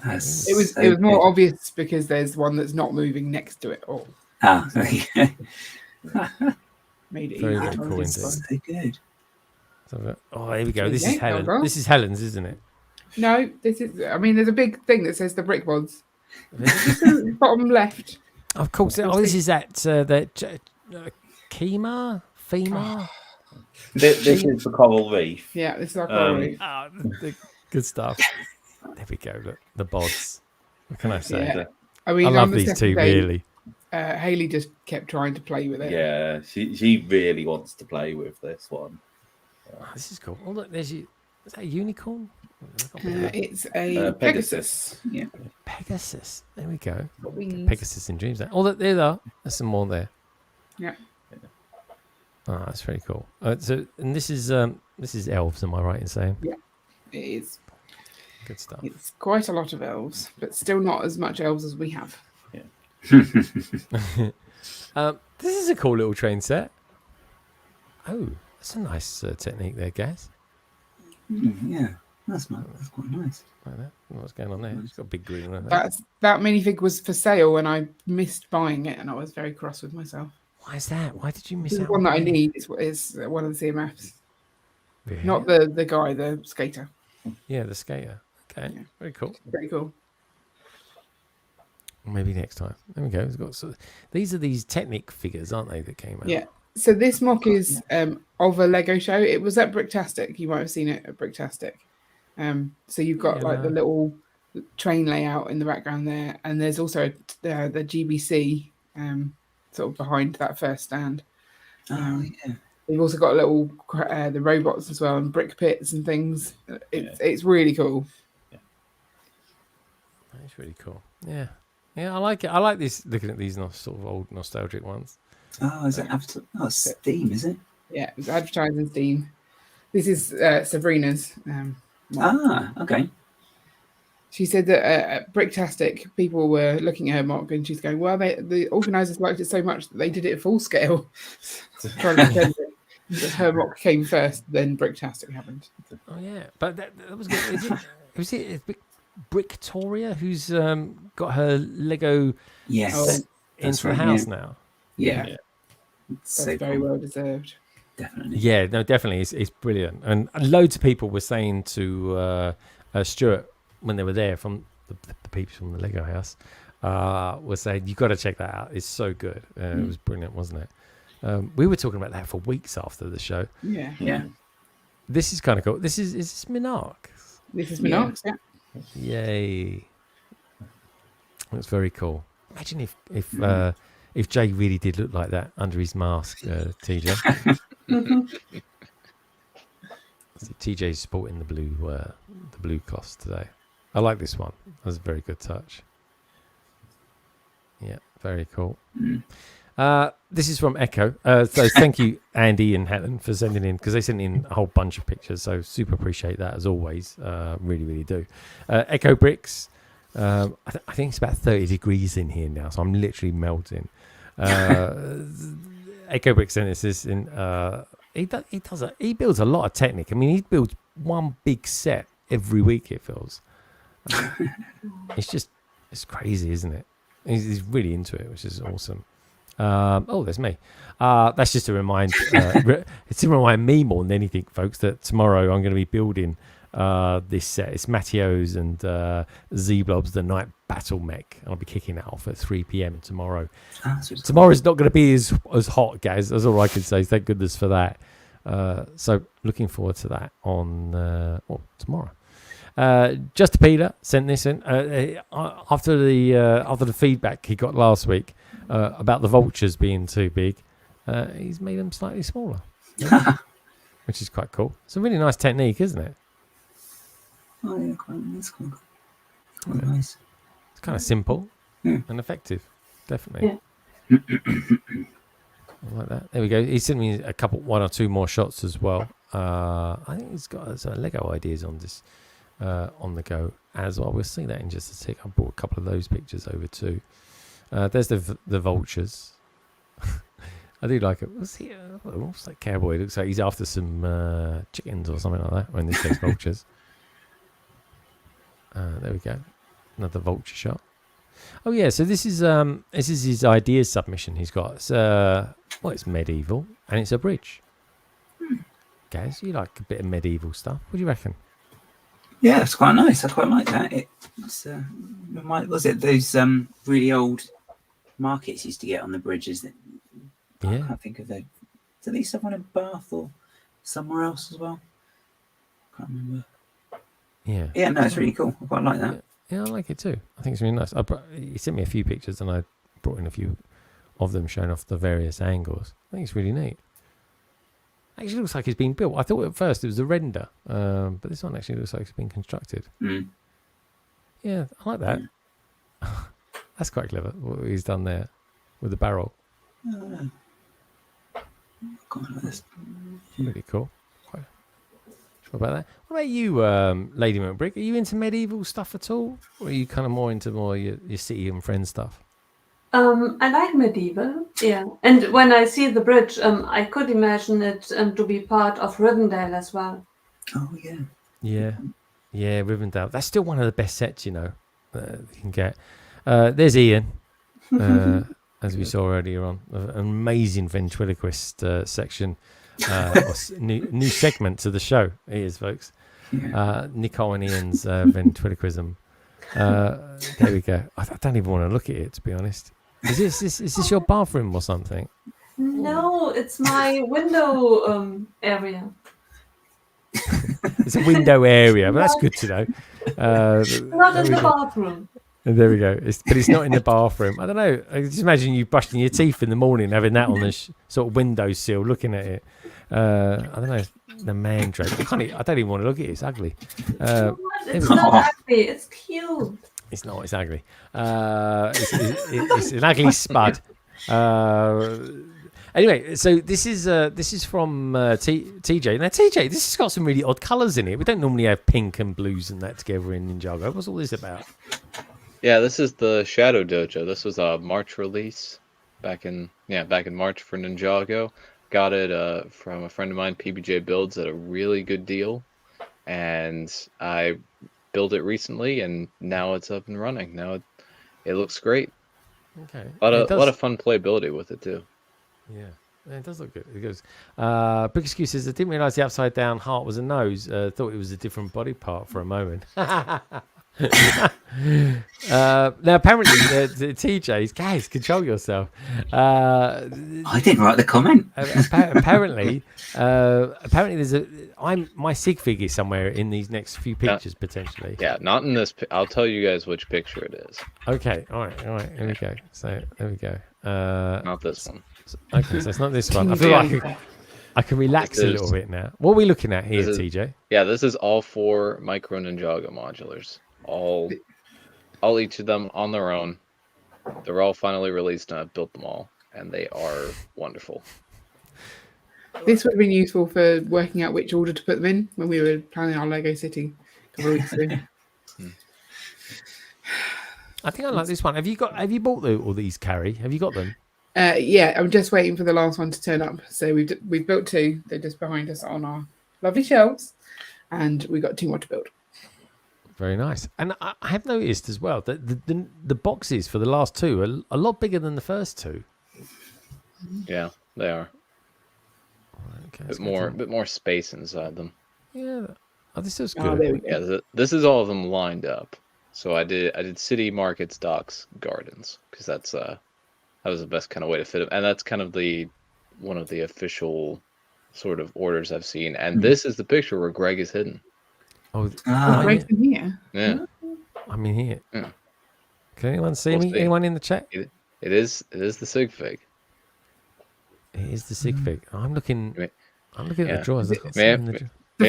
It was more obvious because there's one that's not moving next to it all. Made it very, easier. very cool indeed. So good. Oh, here we go. This is Helen. This is Helen's, isn't it? No, this is. I mean, there's a big thing that says the brick mods. Bottom left. Of course. Oh, this is that FEMA. This is the coral reef. Yeah, this is our coral reef. Good stuff. There we go. Look, the bods. What can I say? Yeah. I mean, I love these two really. Haley just kept trying to play with it. Yeah, she really wants to play with this one. Oh, this is cool. Oh, look, is that a unicorn? It's a Pegasus. Yeah. Pegasus. There we go. Pegasus in Dreams. Oh, look, there they are. There's some more there. Yeah. Oh, that's very cool. And this is elves, am I right in saying? Yeah, it is. Good stuff. It's quite a lot of elves, but still not as much elves as we have. Yeah. This is a cool little train set. Oh, that's a nice technique there, guys. Yeah, that's quite nice. Like that. What's going on there? It's got a big green on That minifig was for sale, and I missed buying it, and I was very cross with myself. Why is that? Why did you miss out? The one that I need is one of the CMFs, really? Not the guy, the skater. Yeah, the skater. Okay, very cool. Very cool. Maybe next time. There we go. It's got these are these Technic figures, aren't they? That came out. Yeah. So this mock is of a Lego show. It was at Bricktastic. You might have seen it at Bricktastic. So you've got like the little train layout in the background there, and there's also the GBC sort of behind that first stand. They've also got a little the robots as well, and brick pits and things. It's really cool. It's really cool. Yeah. Yeah, I like it. I like this. Looking at these sort of old nostalgic ones. Oh, is it? Oh, Steam, is it? Yeah, it was advertised in Steam. This is Sabrina's. Okay. She said that at Bricktastic, people were looking at her mock and she's going, well, the organisers liked it so much that they did it full scale. Trying to pretend that her mock came first, then Bricktastic happened. Oh, yeah. But that was good. Was it Bricktoria who's got her Lego set into the house now? Yeah. That's very well deserved. Definitely. Yeah, no, definitely. It's brilliant. And loads of people were saying to Stuart when they were there from the peeps from the Lego house, were saying, you've got to check that out. It's so good. It was brilliant, wasn't it? We were talking about that for weeks after the show. Yeah. This is kind of cool. Is this Monarch? This is Monarch, yeah. Yay. That's very cool. Imagine if Jay really did look like that under his mask, TJ. TJ's sporting the blue cloth today. I like this one. That's a very good touch. Yeah, very cool. This is from Echo. So thank you, Andy and Helen, for sending in, because they sent in a whole bunch of pictures. So super appreciate that as always. Really, really do. Echo Bricks. I think it's about 30 degrees in here now, so I'm literally melting. Echo Bricks sent this in. He builds a lot of Technic. I mean, he builds one big set every week. It feels. It's crazy, isn't it? He's really into it, which is awesome. There's me. That's just to remind. It's to remind me more than anything, folks, that tomorrow I'm going to be building this set. It's Matteo's and Z-Blob's The Night Battle Mech. I'll be kicking that off at 3 p.m. tomorrow. Tomorrow's not going to be as hot, guys. That's all I can say. Thank goodness for that. So looking forward to that on tomorrow. Just Peter sent this in after the feedback he got last week about the vultures being too big. He's made them slightly smaller, which is quite cool. It's a really nice technique, isn't it? Oh yeah, that's quite cool. Quite nice. It's kind of simple and effective, definitely. Yeah. I like that. There we go. He sent me one or two more shots as well. I think he's got some Lego ideas on this. On the go as well. We'll see that in just a sec. I brought a couple of those pictures over too. There's the vultures. I do like it. What's that cowboy? It looks like he's after some chickens or something like that. Or in this case, vultures. There we go. Another vulture shot. Oh yeah, so this is his ideas submission he's got. It's medieval and it's a bridge. Guys, you like a bit of medieval stuff? What do you reckon? Yeah, it's quite nice. I quite like that. Was it those really old markets used to get on the bridges? That I can't think of those. Do they used to have one in Bath or somewhere else as well? Can't remember. Yeah. Yeah, no, it's really cool. I quite like that. Yeah, I like it too. I think it's really nice. He sent me a few pictures and I brought in a few of them showing off the various angles. I think it's really neat. Actually looks like it's been built. I thought at first it was a render, but this one actually looks like it's been constructed. Yeah, I like that. That's quite clever, what he's done there with the barrel. Really cool. Quite sure about that. What about you, Lady Macbrick? Are you into medieval stuff at all? Or are you kind of more into your city and friends stuff? I like medieval, yeah. And when I see the bridge, I could imagine it to be part of Rivendell as well. Oh, yeah. Yeah, Rivendell. That's still one of the best sets, you can get. There's Ian, as we saw earlier on. An amazing ventriloquist section. New segment to the show. It is, folks. Nicole and Ian's ventriloquism. There we go. I don't even want to look at it, to be honest. Is this your bathroom or something? No, it's my window area. It's a window area, but that's good to know. Not in the bathroom. And there we go. But it's not in the bathroom. I don't know. I just imagine you brushing your teeth in the morning, having that on the sort of windowsill, looking at it. I don't know. The mandrake. I don't even want to look at it. It's ugly. It's not ugly. It's cute. It's not. It's ugly. It's an ugly spud. Anyway, so this is from TJ. Now, TJ, this has got some really odd colours in it. We don't normally have pink and blues and that together in Ninjago. What's all this about? Yeah, this is the Shadow Dojo. This was a March release back in March for Ninjago. Got it from a friend of mine, PBJ Builds, at a really good deal, and I built it recently, and now it's up and running. Now it looks great. Okay, a lot of fun playability with it too. Yeah, it does look good. It goes. Big Excuse says, I didn't realise the upside down heart was a nose. Thought it was a different body part for a moment. Now, apparently, the TJs, guys, control yourself. I didn't write the comment. Apparently, there's my sig fig is somewhere in these next few pictures potentially. Yeah, not in this. I'll tell you guys which picture it is. Okay, all right. Here we go. So there we go. Not this one. Okay, so it's not this one. I feel like I can relax a little bit now. What are we looking at here, TJ? Yeah, this is all 4 Micro Ninjago modulars. All each of them on their own. They're all finally released, and I've built them all, and they are wonderful. This would have been useful for working out which order to put them in when we were planning our Lego City a couple of weeks ago. I think I like this one. Have you bought all these, Carrie? Have you got them? Yeah, I'm just waiting for the last one to turn up. So we've built 2. They're just behind us on our lovely shelves, and we've got 2 more to build. Very nice. And I have noticed as well that the boxes for the last 2 are a lot bigger than the first 2. Yeah, they are. Okay, a bit more space inside them. Yeah. Oh, this is good. Yeah, this is all of them lined up. So I did city, markets, docks, gardens, because that was the best kind of way to fit them, and that's kind of one of the official sort of orders I've seen. And this is the picture where Greg is hidden. Oh, right in here. Yeah, I'm in here. Yeah. Can anyone see me? Anyone in the chat? It is the sig fig. It is the sig fig. I'm looking at the drawers. The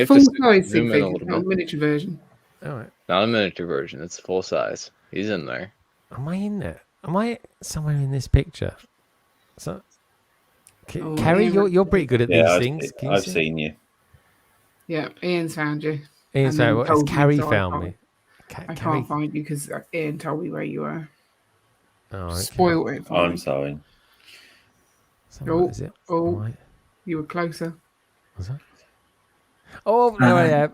full size sig fig, not a miniature version. All right. Not a miniature version. It's full size. He's in there. Am I in there? Am I somewhere in this picture? So, Carrie, you're pretty good at these things. I've seen you. Yeah, Ian's found you. Ian's found me. Has Carrie found me? I can't find you because Ian told me where you were. Oh, okay. Spoiled it. I'm sorry. So is it? You were closer. Was that? Oh, there I am.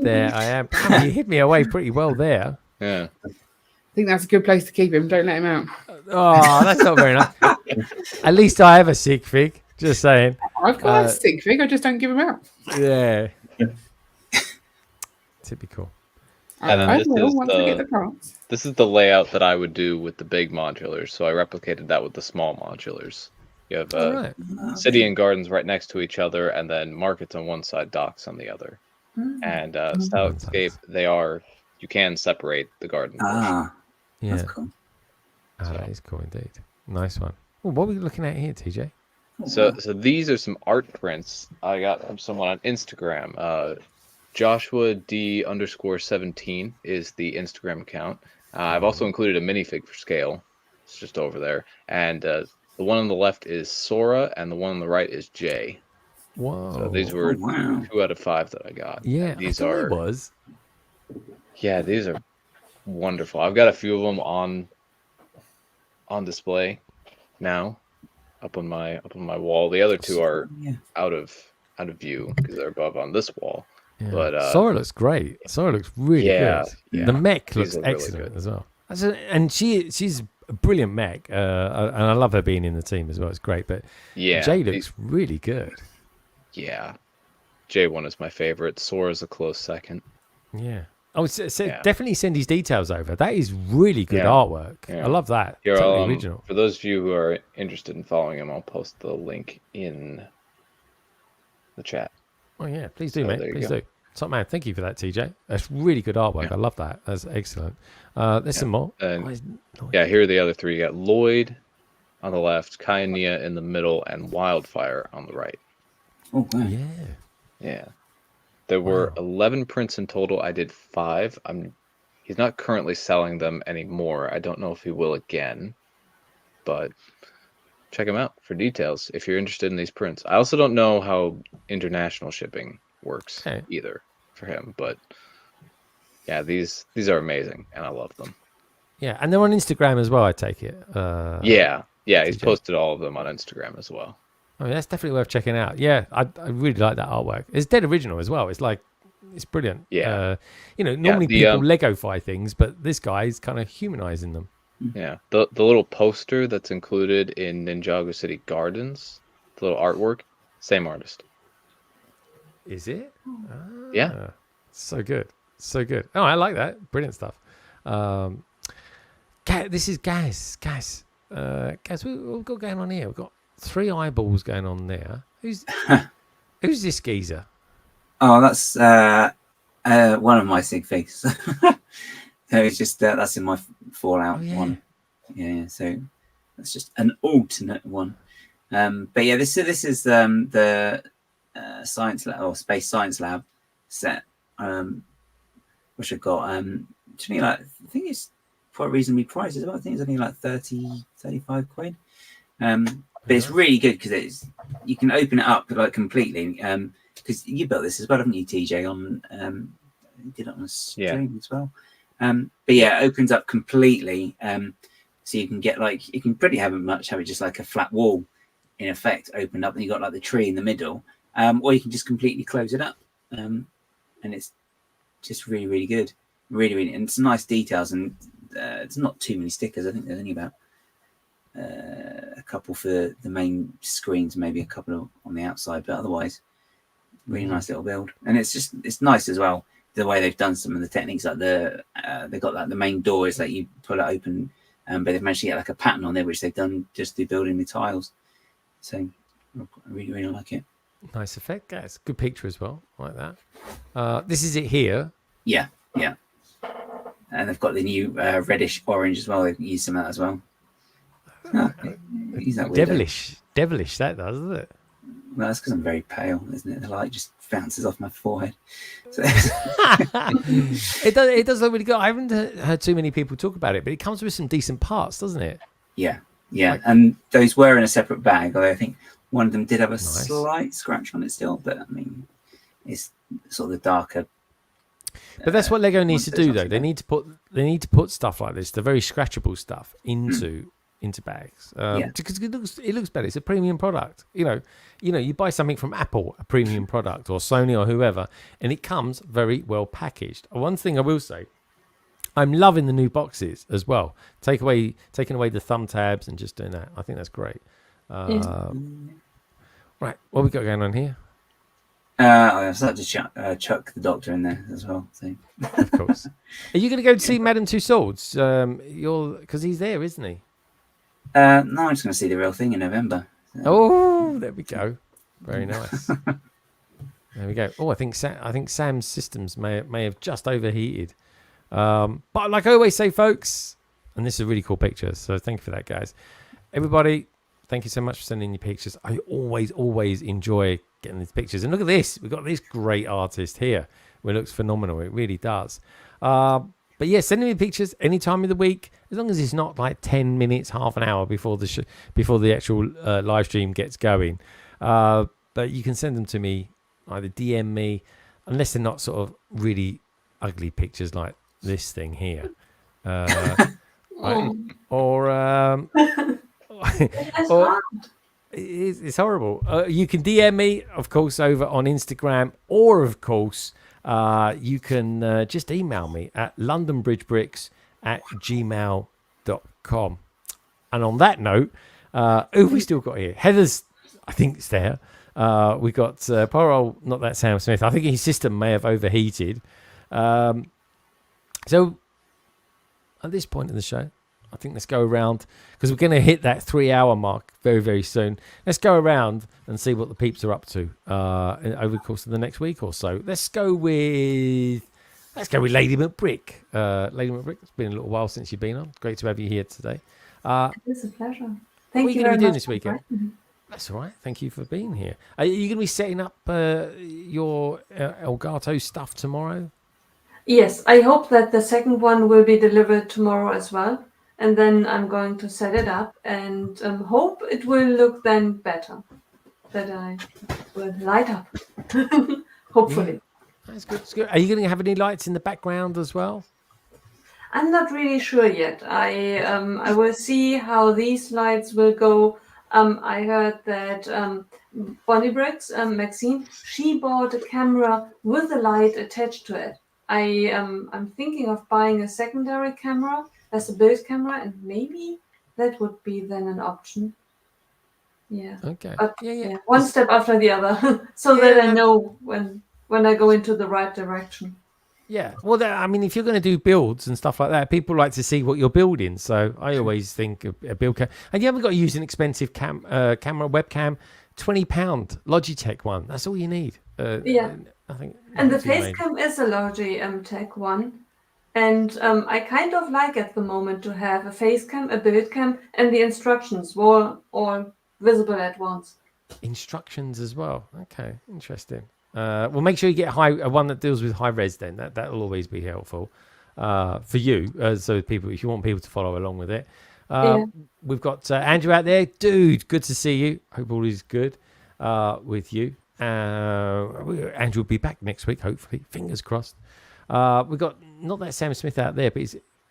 There I am. You hid me away pretty well there. Yeah. I think that's a good place to keep him. Don't let him out. Oh, that's not very nice. At least I have a sig fig. Just saying. I've got a sig fig. I just don't give him out. Yeah. Typical. And then this is the layout that I would do with the big modulars. So I replicated that with the small modulars. You have city and gardens right next to each other, and then markets on one side, docks on the other. And Soundscape, you can separate the garden. Yeah. That's cool. That is cool indeed. Nice one. Well, what are we looking at here, TJ? So these are some art prints I got from someone on Instagram. Joshua D_17 is the Instagram account. I've also included a minifig for scale. It's just over there. And the one on the left is Sora, and the one on the right is Jay. Whoa. So these were 2 out of 5 that I got. Yeah, these Yeah, these are wonderful. I've got a few of them on display now, up on my wall. The other 2 are out of view because they're above on this wall. Yeah. But Sora looks great. Sora looks really good. Yeah. The mech looks Really excellent as well. And she's a brilliant mech, and I love her being in the team as well. It's great. But Jay looks really good. Yeah, J1 is my favorite. Sora's a close second. Yeah. Oh, definitely send his details over. That is really good artwork. Yeah. I love that. Here, totally original. For those of you who are interested in following him, I'll post the link in the chat. Oh yeah, please do, mate. Please do. Top man, thank you for that, TJ. That's really good artwork. I love that. That's excellent. There's some more. Here are the other 3. You got Lloyd on the left, Kainia in the middle, and Wildfire on the right. Oh, wow. Yeah. There were 11 prints in total. I did 5. He's not currently selling them anymore. I don't know if he will again, but check him out for details if you're interested in these prints. I also don't know how international shipping works either for him, but yeah, these are amazing and I love them. Yeah, and they're on Instagram as well, I take it. He's posted all of them on Instagram as well. I mean, that's definitely worth checking out. Yeah, I really like that artwork. It's dead original as well. It's brilliant. Yeah. Normally people Lego-fy things, but this guy is kind of humanizing them. Yeah, the little poster that's included in Ninjago City Gardens, the little artwork, same artist. Is it? Yeah. So good. So good. Oh, I like that. Brilliant stuff. This is Gaz. Gaz, we've got going on here. We've got 3 eyeballs going on there. Who's this geezer? Oh, that's one of my sig figs. So it's just that's in my Fallout one. Yeah, so that's just an alternate one. But yeah, this is the science lab or space science lab set, which I've got. To me, like, I think it's quite reasonably priced as well. I think it's only like 35 quid. But it's really good because you can open it up like completely. Because you built this as well, haven't you, TJ? On you did it on a stream as well. But yeah, it opens up completely. So you can get like you can pretty have it just like a flat wall, in effect, opened up, and you got like the tree in the middle. Or you can just completely close it up, and it's just really, really good, really, and it's nice details, and it's not too many stickers. I think there's only about a couple for the main screens, maybe a couple on the outside, but otherwise, really nice little build. And it's nice as well the way they've done some of the techniques, like they've got like the main door is that you pull it open, but they've managed to get like a pattern on there which they've done just through building the tiles. So I really like it. Nice effect, guys. Good picture as well, like that. This is it here. Yeah. And they've got the new reddish orange as well. They've used some of that as well. He's that devilish that does, isn't it? Well, that's because I'm very pale, isn't it? The light just bounces off my forehead. So. It does look really good. I haven't heard too many people talk about it, but it comes with some decent parts, doesn't it? Yeah. And those were in a separate bag, although I think one of them did have a slight scratch on it still, but I mean, it's sort of the darker. But that's what Lego needs to do, though. They need to put stuff like this, the very scratchable stuff, into bags, because it looks better. It's a premium product. You know, you buy something from Apple, a premium product, or Sony, or whoever, and it comes very well packaged. One thing I will say, I'm loving the new boxes as well. Taking away the thumb tabs and just doing that. I think that's great. Right, what we got going on here? I started to chuck the Doctor in there as well. So. Of course. Are you going to go to see Madame Two Swords? Because he's there, isn't he? No, I'm just going to see the real thing in November. So. Oh, there we go. Very nice. There we go. Oh, I think Sam's systems may have just overheated. But like I always say, folks, and this is a really cool picture, so thank you for that, guys. Everybody, thank you so much for sending your pictures. I always enjoy getting these pictures. And look at this. We've got this great artist here. It looks phenomenal. It really does. But yeah, send me pictures any time of the week, as long as it's not like 10 minutes, half an hour before the actual live stream gets going. But you can send them to me, either DM me, unless they're not sort of really ugly pictures like this thing here. Right? Or it's horrible. You can DM me, of course, over on Instagram, or of course you can just email me at londonbridgebricks@gmail.com. And on that note, who have we still got here? Heather's, I think, it's there. We got poor old, not that Sam Smith. I think his system may have overheated. So at this point in the show, I think let's go around, because we're going to hit that 3-hour mark very, very soon. Let's go around and see what the peeps are up to over the course of the next week or so. Let's go with Lady Macbrick. Lady Macbrick, it's been a little while since you've been on. Great to have you here today. It's a pleasure. What are you going to be doing this weekend? That's all right. Thank you for being here. Are you going to be setting up your Elgato stuff tomorrow? Yes, I hope that the second one will be delivered tomorrow as well. And then I'm going to set it up and hope it will look then better. That I will light up. Hopefully. Yeah. That's good. That's good. Are you going to have any lights in the background as well? I'm not really sure yet. I will see how these lights will go. I heard that Bonnie Bricks, Maxine, she bought a camera with a light attached to it. I'm thinking of buying a secondary camera as a build camera, and maybe that would be then an option. Yeah. Okay. But yeah. One step after the other, so that I know when I go into the right direction. Yeah, well, I mean, if you're going to do builds and stuff like that, people like to see what you're building. So I always think a build cam, and you haven't got to use an expensive camera webcam. £20 Logitech one. That's all you need. Yeah, I think. and the face cam is a Logitech one, and I kind of like at the moment to have a face cam, a build cam, and the instructions all visible at once. Instructions as well. Okay, interesting. Well, make sure you get one that deals with high res. Then that will always be helpful for you. So people, if you want people to follow along with it. We've got Andrew out there, dude. Good to see you. Hope all is good with you. Andrew will be back next week, hopefully. Fingers crossed. We've got not that Sam Smith out there, but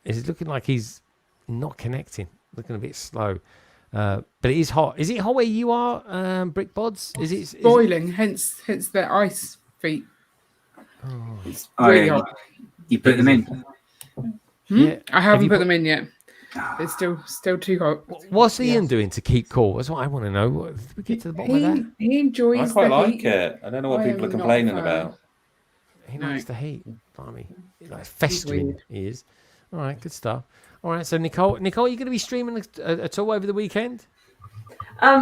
it's looking like he's not connecting. Looking a bit slow. But it is hot. Is it hot where you are, Brick Bods? Is it boiling? Hence the ice feet. Oh. It's really hot. You put them in? Yeah, I haven't put them in yet. It's still too hot. What's Ian doing to keep cool? That's what I want to know. Did we get to the bottom of that? He enjoys. I quite the like heat. it. I don't know what people are complaining about. He likes the heat. Blimey. Like festering he is. All right, good stuff. All right, so Nicole, are you going to be streaming at all over the weekend?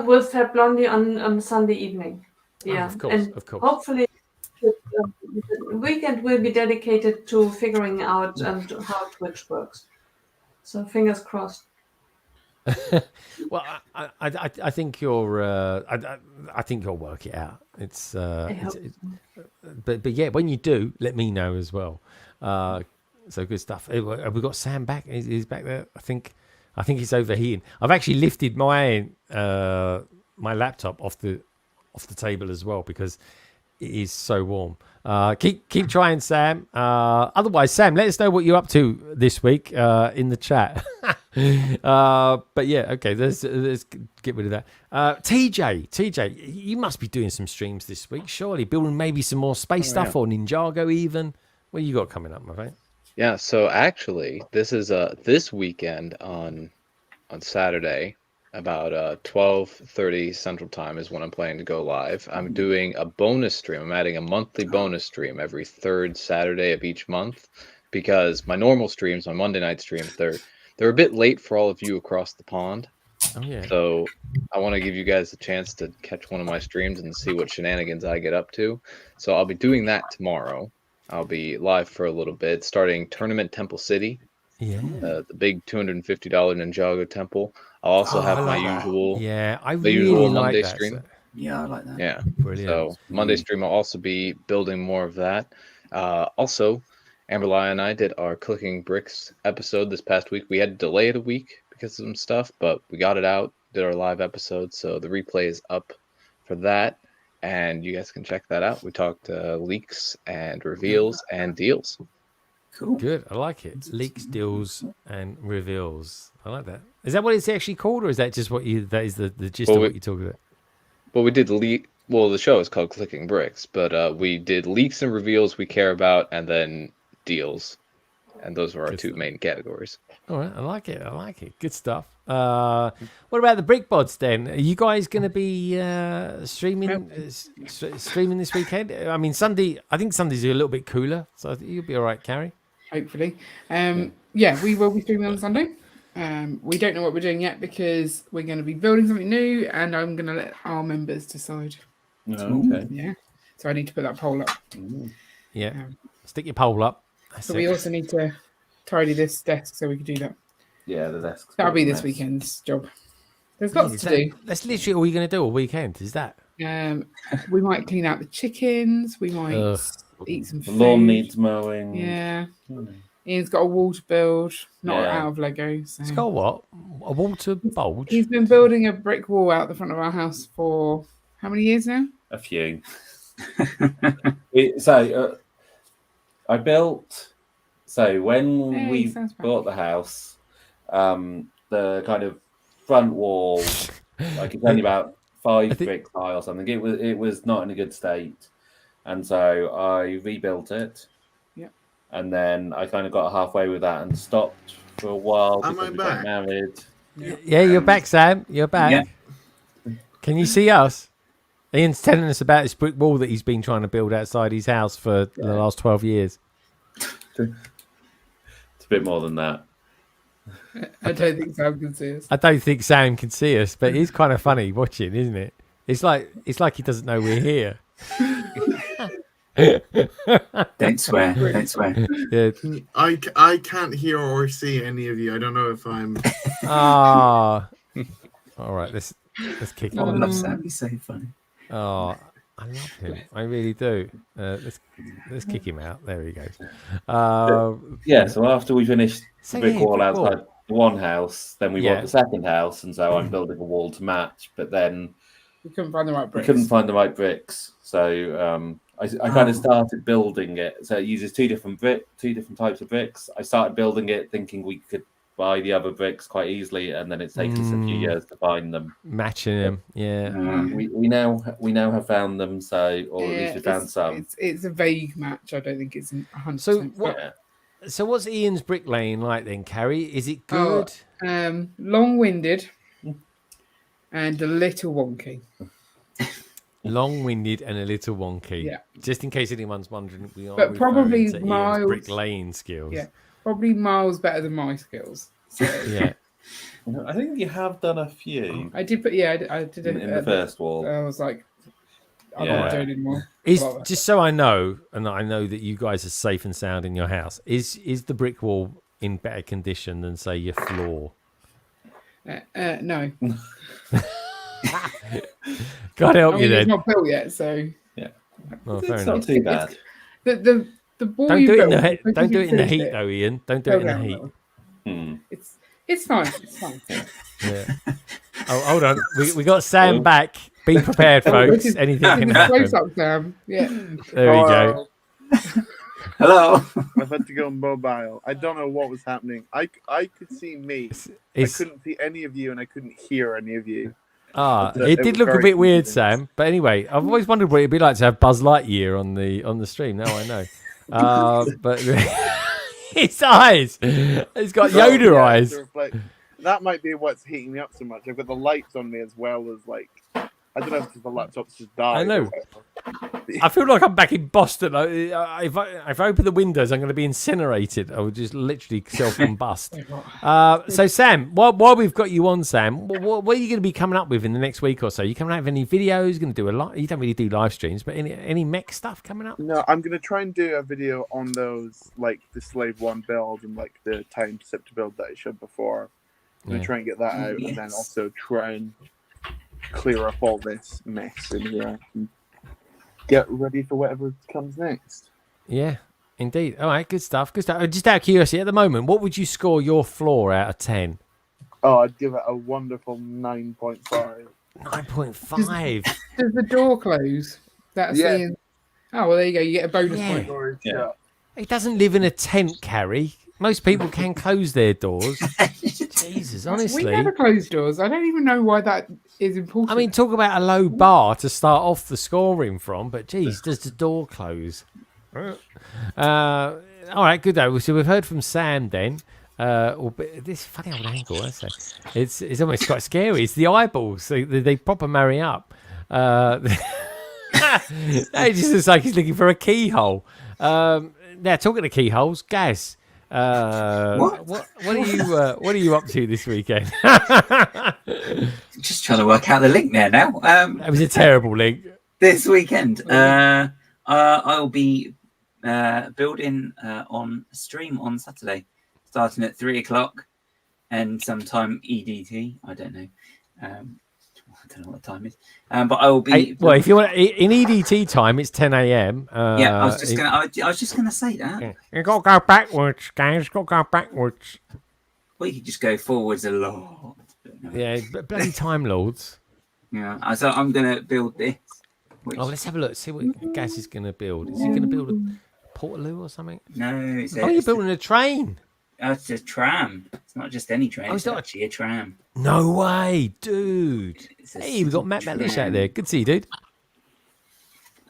With Fat Blondie on Sunday evening. Yeah, of course, and of course. hopefully the weekend will be dedicated to figuring out how Twitch works. So fingers crossed. Well, I think you're. I think you'll work it out. But yeah, when you do, let me know as well. So good stuff. Have we got Sam back? He's back there. I think he's overheating. I've actually lifted my laptop off the table as well because it is so warm. Keep trying, Sam. Otherwise, Sam, let us know what you're up to this week in the chat. But yeah, okay, let's get rid of that. TJ, you must be doing some streams this week, surely, building maybe some more space stuff or Ninjago even. What you got coming up, my friend? Yeah, so actually, this is this weekend on Saturday, about 12:30 Central Time is when I'm planning to go live. I'm doing a bonus stream. I'm adding a monthly bonus stream every third Saturday of each month because my normal streams, my Monday night streams, they're a bit late for all of you across the pond. Oh yeah. So I want to give you guys a chance to catch one of my streams and see what shenanigans I get up to. So I'll be doing that tomorrow. I'll be live for a little bit, starting Tournament Temple City. Yeah. The big $250 Ninjago temple. I'll also have my usual. Yeah, I the really usual like Monday that. stream. So. Yeah, I like that. Yeah. Brilliant. So Monday stream I'll also be building more of that. Also, Amberly and I did our Clicking Bricks episode this past week. We had to delay it a week because of some stuff, but we got it out, did our live episode. So the replay is up for that. And you guys can check that out. We talked leaks and reveals and deals. Cool. Good. I like it. Leaks, deals, and reveals. I like that. Is that what it's actually called, or is that just that is the gist of what you're talking about? Well, we did the show is called Clicking Bricks, but we did leaks and reveals we care about, and then deals. And those were our two main categories. All right. I like it. Good stuff. What about the Brick Bods then? Are you guys going to be streaming this weekend? I mean, Sunday. I think Sundays are a little bit cooler, so I think you'll be all right, Carrie. Hopefully. Yeah, we will be streaming on Sunday. We don't know what we're doing yet because we're going to be building something new, and I'm going to let our members decide. Okay. Yeah. So I need to put that poll up. Yeah. Stick your poll up. So we also need to tidy this desk so we can do that. Yeah, the desk. That'll be this weekend's job. There's lots to do. That's literally all you're going to do all weekend, is that? We might clean out the chickens. We might eat some food. The lawn needs mowing. Yeah. Ian's got a wall to build, not out of Lego. So. It's got what? A wall to bulge? He's been building a brick wall out the front of our house for how many years now? A few. I built. So when we bought the house, the kind of front wall, like it's only about 5 bricks high or something. It was not in a good state, and so I rebuilt it. Yeah. And then I kind of got halfway with that and stopped for a while because we got married. Yeah, you're back, Sam. You're back. Yeah. Can you see us? Ian's telling us about this brick wall that he's been trying to build outside his house for the last 12 years. It's a bit more than that. I don't think Sam can see us. I don't think Sam can see us, but it's kind of funny watching, isn't it? It's like he doesn't know we're here. Don't swear. Don't swear. Yeah. I can't hear or see any of you. I don't know if I'm. Ah. All right. Let's kick him. I love Sam. He's so funny. Oh, I love him. I really do. Let's kick him out. There he goes. Yeah. So after we finished the brick yeah, wall brick outside wall. the one house, then we Yeah. want the second house, and so I'm building a wall to match. But then We couldn't find the right we bricks. couldn't find the right bricks, so I kind of started building it. So it uses two different types of bricks. I started building it thinking we could buy the other bricks quite easily, and then it's taken us a few years to find them. Matching them, yeah. We now have found them, so or at least we found some. It's a vague match. I don't think it's 100%. So what? So what's Ian's bricklaying like then, Carrie? Is it good? Long-winded and a little wonky. Long-winded and a little wonky. Yeah. Just in case anyone's wondering, we are But probably referring to Ian's miles- bricklaying skills. Yeah, probably miles better than my skills. So. Yeah. I think you have done a few. I did, but yeah, I did it in the first wall. I was like, I'm not doing anymore. Is just so I know, and I know that you guys are safe and sound in your house. Is the brick wall in better condition than say your floor? No. God help I you mean, then. it's not built yet, so yeah. Well, fair It's enough. not too bad. The ball Don't you do it in built, the heat. because Don't do you it in the finished heat it. though, Ian. Don't do it in the heat. It's fine. It's fine. Yeah. Oh, hold on. We got Sam back. Be prepared, folks. Anything can happen. Close up, Sam. Yeah. There we go. Hello. I've had to go mobile. I don't know what was happening. I could see me. I couldn't see any of you, and I couldn't hear any of you. It did look a bit weird, Sam. But anyway, I've always wondered what it'd be like to have Buzz Lightyear on the stream. Now I know. But his eyes, he's got Yoda eyes. That might be what's heating me up so much. I've got the lights on me as well as I don't know if the laptop's just died. I know. I feel like I'm back in Boston. If I open the windows, I'm going to be incinerated. I would just literally self-combust. So, Sam, while we've got you on, Sam, what are you going to be coming up with in the next week or so? You coming out with any videos? Going to do a lot? You don't really do live streams, but any mech stuff coming up? No, I'm going to try and do a video on those, like the Slave 1 build and like the time scepter build that I showed before. I'm going to try and get that out, and then also try and clear up all this mess in here and get ready for whatever comes next. Yeah, indeed. All right, good stuff. Good stuff. Just out of curiosity, at the moment, what would you score your floor out of 10? Oh, I'd give it a wonderful 9.5. 9.5. Does the door close? That's the. Oh well, there you go. You get a bonus point. Yeah. He doesn't live in a tent, Carrie. Most people can close their doors. Jesus, honestly. We never close doors. I don't even know why that is important. I mean, talk about a low bar to start off the scoring from, but geez, does the door close? All right, good though. So we've heard from Sam then. This funny old angle, I say. It's almost quite scary. It's the eyeballs. They proper marry up. It just looks like he's looking for a keyhole. Now, talking to keyholes, Gaz. What are you up to this weekend? Just trying to work out the link there now. That was a terrible link. This weekend, I'll be building on stream on Saturday, starting at 3:00 and sometime EDT. I don't know. I don't know what the time is. But I will be. Well, if you want in EDT time, it's 10 a.m. Yeah, I was just gonna say that. You got to go backwards, guys. Got to go backwards. Well, you could just go forwards a lot. Yeah, but bloody Time Lords. Yeah, so I'm gonna build this. Let's have a look. See what Gaz is going to build. Is he going to build a Portaloo or something? No. You're building a train. It's a tram. It's not just any train. It's not actually a tram. No way, dude. Hey, we got Matt Matlish out there. Good to see you, dude.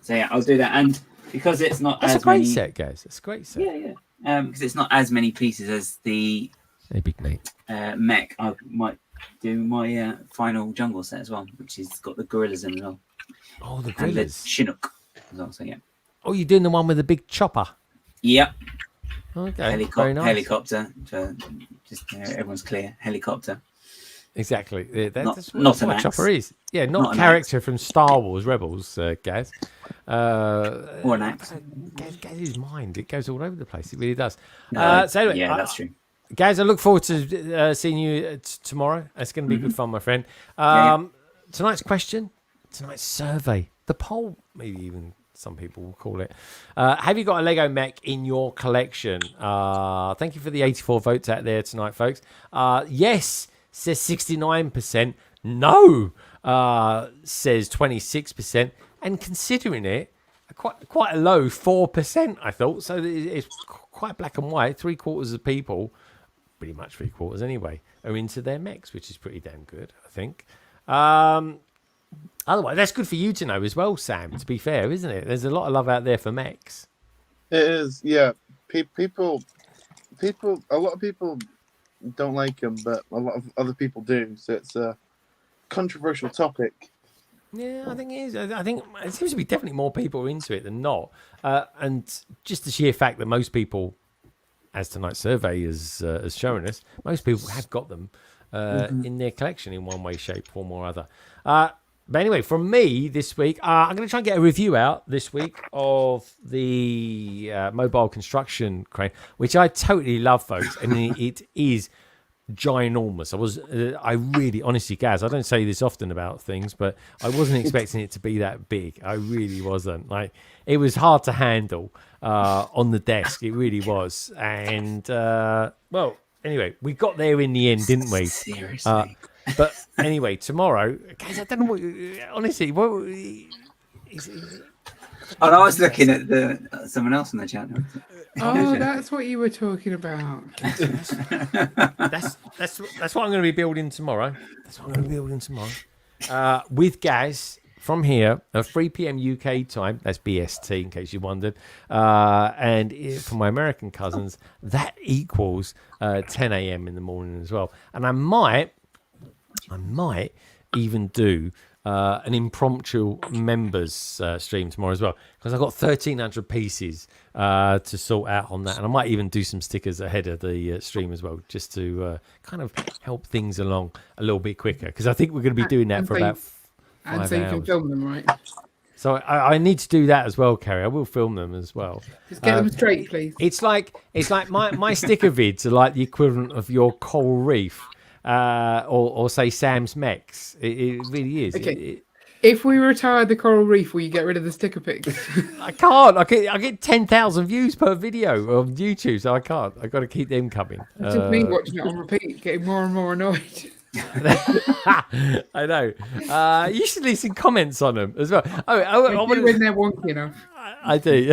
So yeah, I'll do that. And because it's not That's as a great many... set, guys. It's a great set. Yeah. Because it's not as many pieces as the big mate. mech, I might do my final jungle set as well, which has got the gorillas in as well. Oh, the And gorillas. the Chinook as well, so yeah. Oh, you're doing the one with the big chopper? Yep. Okay, very nice. Helicopter. Just everyone's clear. Helicopter. Exactly. That's not what an a axe. chopper is. Yeah, not a an character from Star Wars Rebels, Gaz. Or an axe. Gaz's mind, it goes all over the place. It really does. No, So anyway, yeah, that's true. Gaz, I look forward to seeing you tomorrow. It's going to be good fun, my friend. Tonight's question, tonight's survey, the poll, maybe even some people will call it. Have you got a Lego mech in your collection? Thank you for the 84 votes out there tonight, folks. Yes, says 69%. No, says 26%. And considering it, quite a low 4%, I thought. So it's quite black and white. 3/4 of people, pretty much 3/4 anyway, are into their mechs, which is pretty damn good, I think. Otherwise, that's good for you to know as well, Sam, to be fair, isn't it? There's a lot of love out there for mechs. It is, yeah. People, a lot of people don't like them, but a lot of other people do. So it's a controversial topic. Yeah, I think it is. I think it seems to be definitely more people into it than not. And just the sheer fact that most people, as tonight's survey has shown us, most people have got them in their collection in one way, shape, form or other. But anyway, from me this week, I'm going to try and get a review out this week of the mobile construction crane, which I totally love, folks. And it is ginormous. I really, honestly, Gaz, I don't say this often about things, but I wasn't expecting it to be that big. I really wasn't. Like, it was hard to handle on the desk. It really was. And well, anyway, we got there in the end, didn't we? Seriously. But anyway, tomorrow, guys, I don't know what. Honestly, what? I was looking at someone else in the chat. Oh, that's what you were talking about. That's what I'm going to be building tomorrow. With Gaz from here at 3 p.m. UK time. That's BST, in case you wondered. And for my American cousins, that equals 10 a.m. in the morning as well. And I might even do an impromptu members stream tomorrow as well, because I've got 1,300 pieces to sort out on that, and I might even do some stickers ahead of the stream as well, just to kind of help things along a little bit quicker, because I think we're going to be doing that for about 5 so you hours. can film them, right? So I need to do that as well, Kerry. I will film them as well. Just get them straight, please. It's like my sticker vids are like the equivalent of your coral reef. Or say Sam's MECHS. It really is. Okay. If we retire the coral reef, will you get rid of the sticker pics? I can't. I get 10,000 views per video on YouTube, so I can't. I've got to keep them coming. It's just me watching it on repeat, getting more and more annoyed. I know. You should leave some comments on them as well. When they're wonky enough. I do.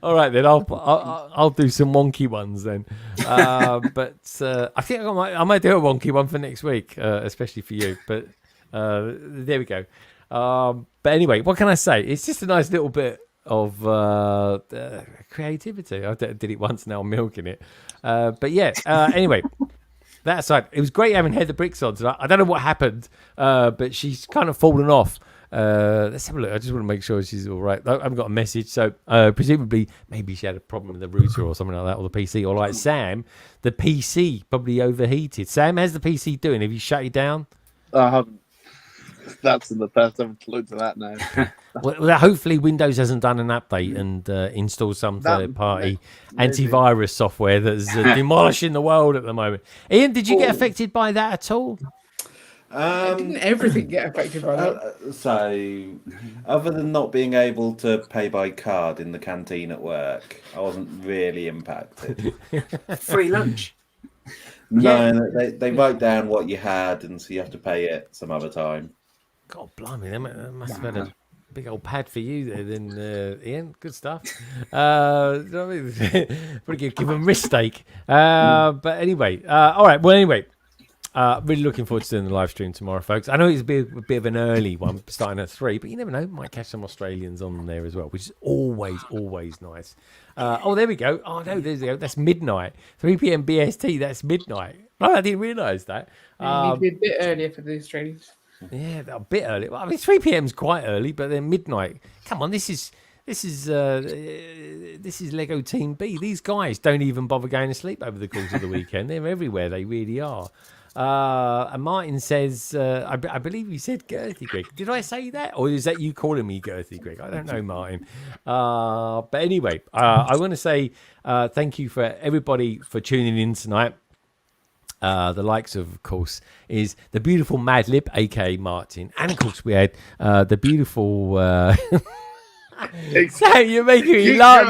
All right, then I'll do some wonky ones then. But I think I might do a wonky one for next week, especially for you. But there we go. But anyway, what can I say? It's just a nice little bit of creativity. I did it once, now I'm milking it. But yeah, anyway, that aside, it was great having Heather Bricks on tonight. I don't know what happened, but she's kind of fallen off. Let's have a look. I just want to make sure she's all right. I haven't got a message, so presumably maybe she had a problem with the router or something like that, or the PC, or like Sam, the PC probably overheated. Sam, how's the PC doing? Have you shut it down? I haven't. That's in the past. I haven't looked at that now. Well, hopefully Windows hasn't done an update and installed some third-party antivirus software that's demolishing the world at the moment. Ian, did you get affected by that at all? Didn't everything get affected by that? So, other than not being able to pay by card in the canteen at work, I wasn't really impacted. Free lunch. No, they write down what you had, and so you have to pay it some other time. God blimey, they must have had a big old pad for you there then, Ian. Good stuff. Probably give them wrist steak. But anyway, all right. Well, anyway. Really looking forward to doing the live stream tomorrow, folks. I know it's a bit of an early one, starting at 3, but you never know. Might catch some Australians on there as well, which is always nice. Oh, there we go. Oh, no, there we go. That's midnight. 3 p.m. BST, that's midnight. Oh, I didn't realise that. You need to be a bit earlier for the Australians. Yeah, a bit early. Well, I mean, 3 p.m. is quite early, but then midnight. Come on, this is This is Lego Team B. These guys don't even bother going to sleep over the course of the weekend. They're everywhere. They really are. And Martin says, I believe you said girthy, Greg. Did I say that? Or is that you calling me girthy, Greg? I don't know, Martin. But anyway, I want to say thank you for everybody for tuning in tonight. The likes of course, is the beautiful Mad Lib, aka Martin. And, of course, we had the beautiful... So you're making me laugh.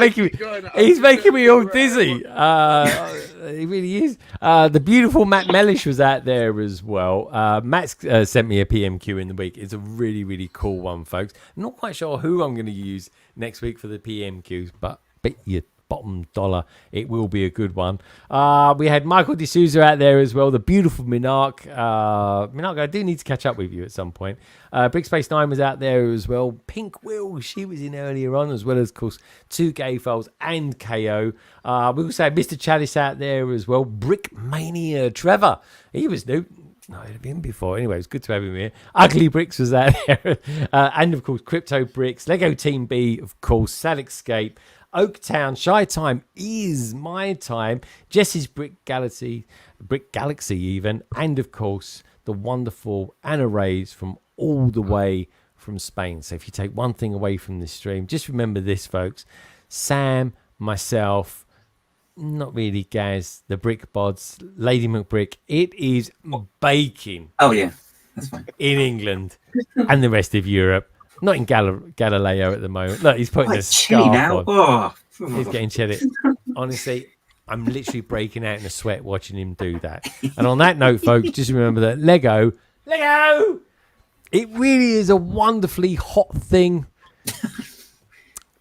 He's making me all dizzy. He really is. The beautiful Matt Mellish was out there as well. Matt's sent me a PMQ in the week. It's a really, really cool one, folks. I'm not quite sure who I'm going to use next week for the PMQs, but bet you bottom dollar it will be a good one. We had Michael D'Souza out there as well, the beautiful Minark. Minark, I do need to catch up with you at some point. Brick Space 9 was out there as well. Pink Will, she was in earlier on, as well as, of course, 2 Gay Files and KO. We also had Mr. Chalice out there as well. Brick Mania Trevor, he was new. No, he'd been before. Anyway, it's good to have him here. Ugly Bricks was out there. And, of course, Crypto Bricks, Lego Team B, of course, Sad Escape, Oaktown, Shy Time is my time, Jess's Brick Galaxy even, and of course the wonderful Anna Rays from all the way from Spain. So if you take one thing away from this stream, just remember this, folks. Sam, myself, not really Gaz, the Brick Bods, Lady McBrick, it is baking. Oh yeah, that's fine. In England and the rest of Europe. Not in Galileo at the moment. Look, he's putting a scarf now. on. Oh. He's getting chilly. Honestly, I'm literally breaking out in a sweat watching him do that. And on that note, folks, just remember that Lego, it really is a wonderfully hot thing.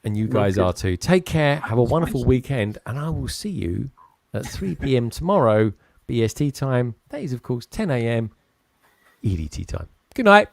And you guys are too. Take care. Have a wonderful weekend. And I will see you at 3 p.m. tomorrow, BST time. That is, of course, 10 a.m. EDT time. Good night.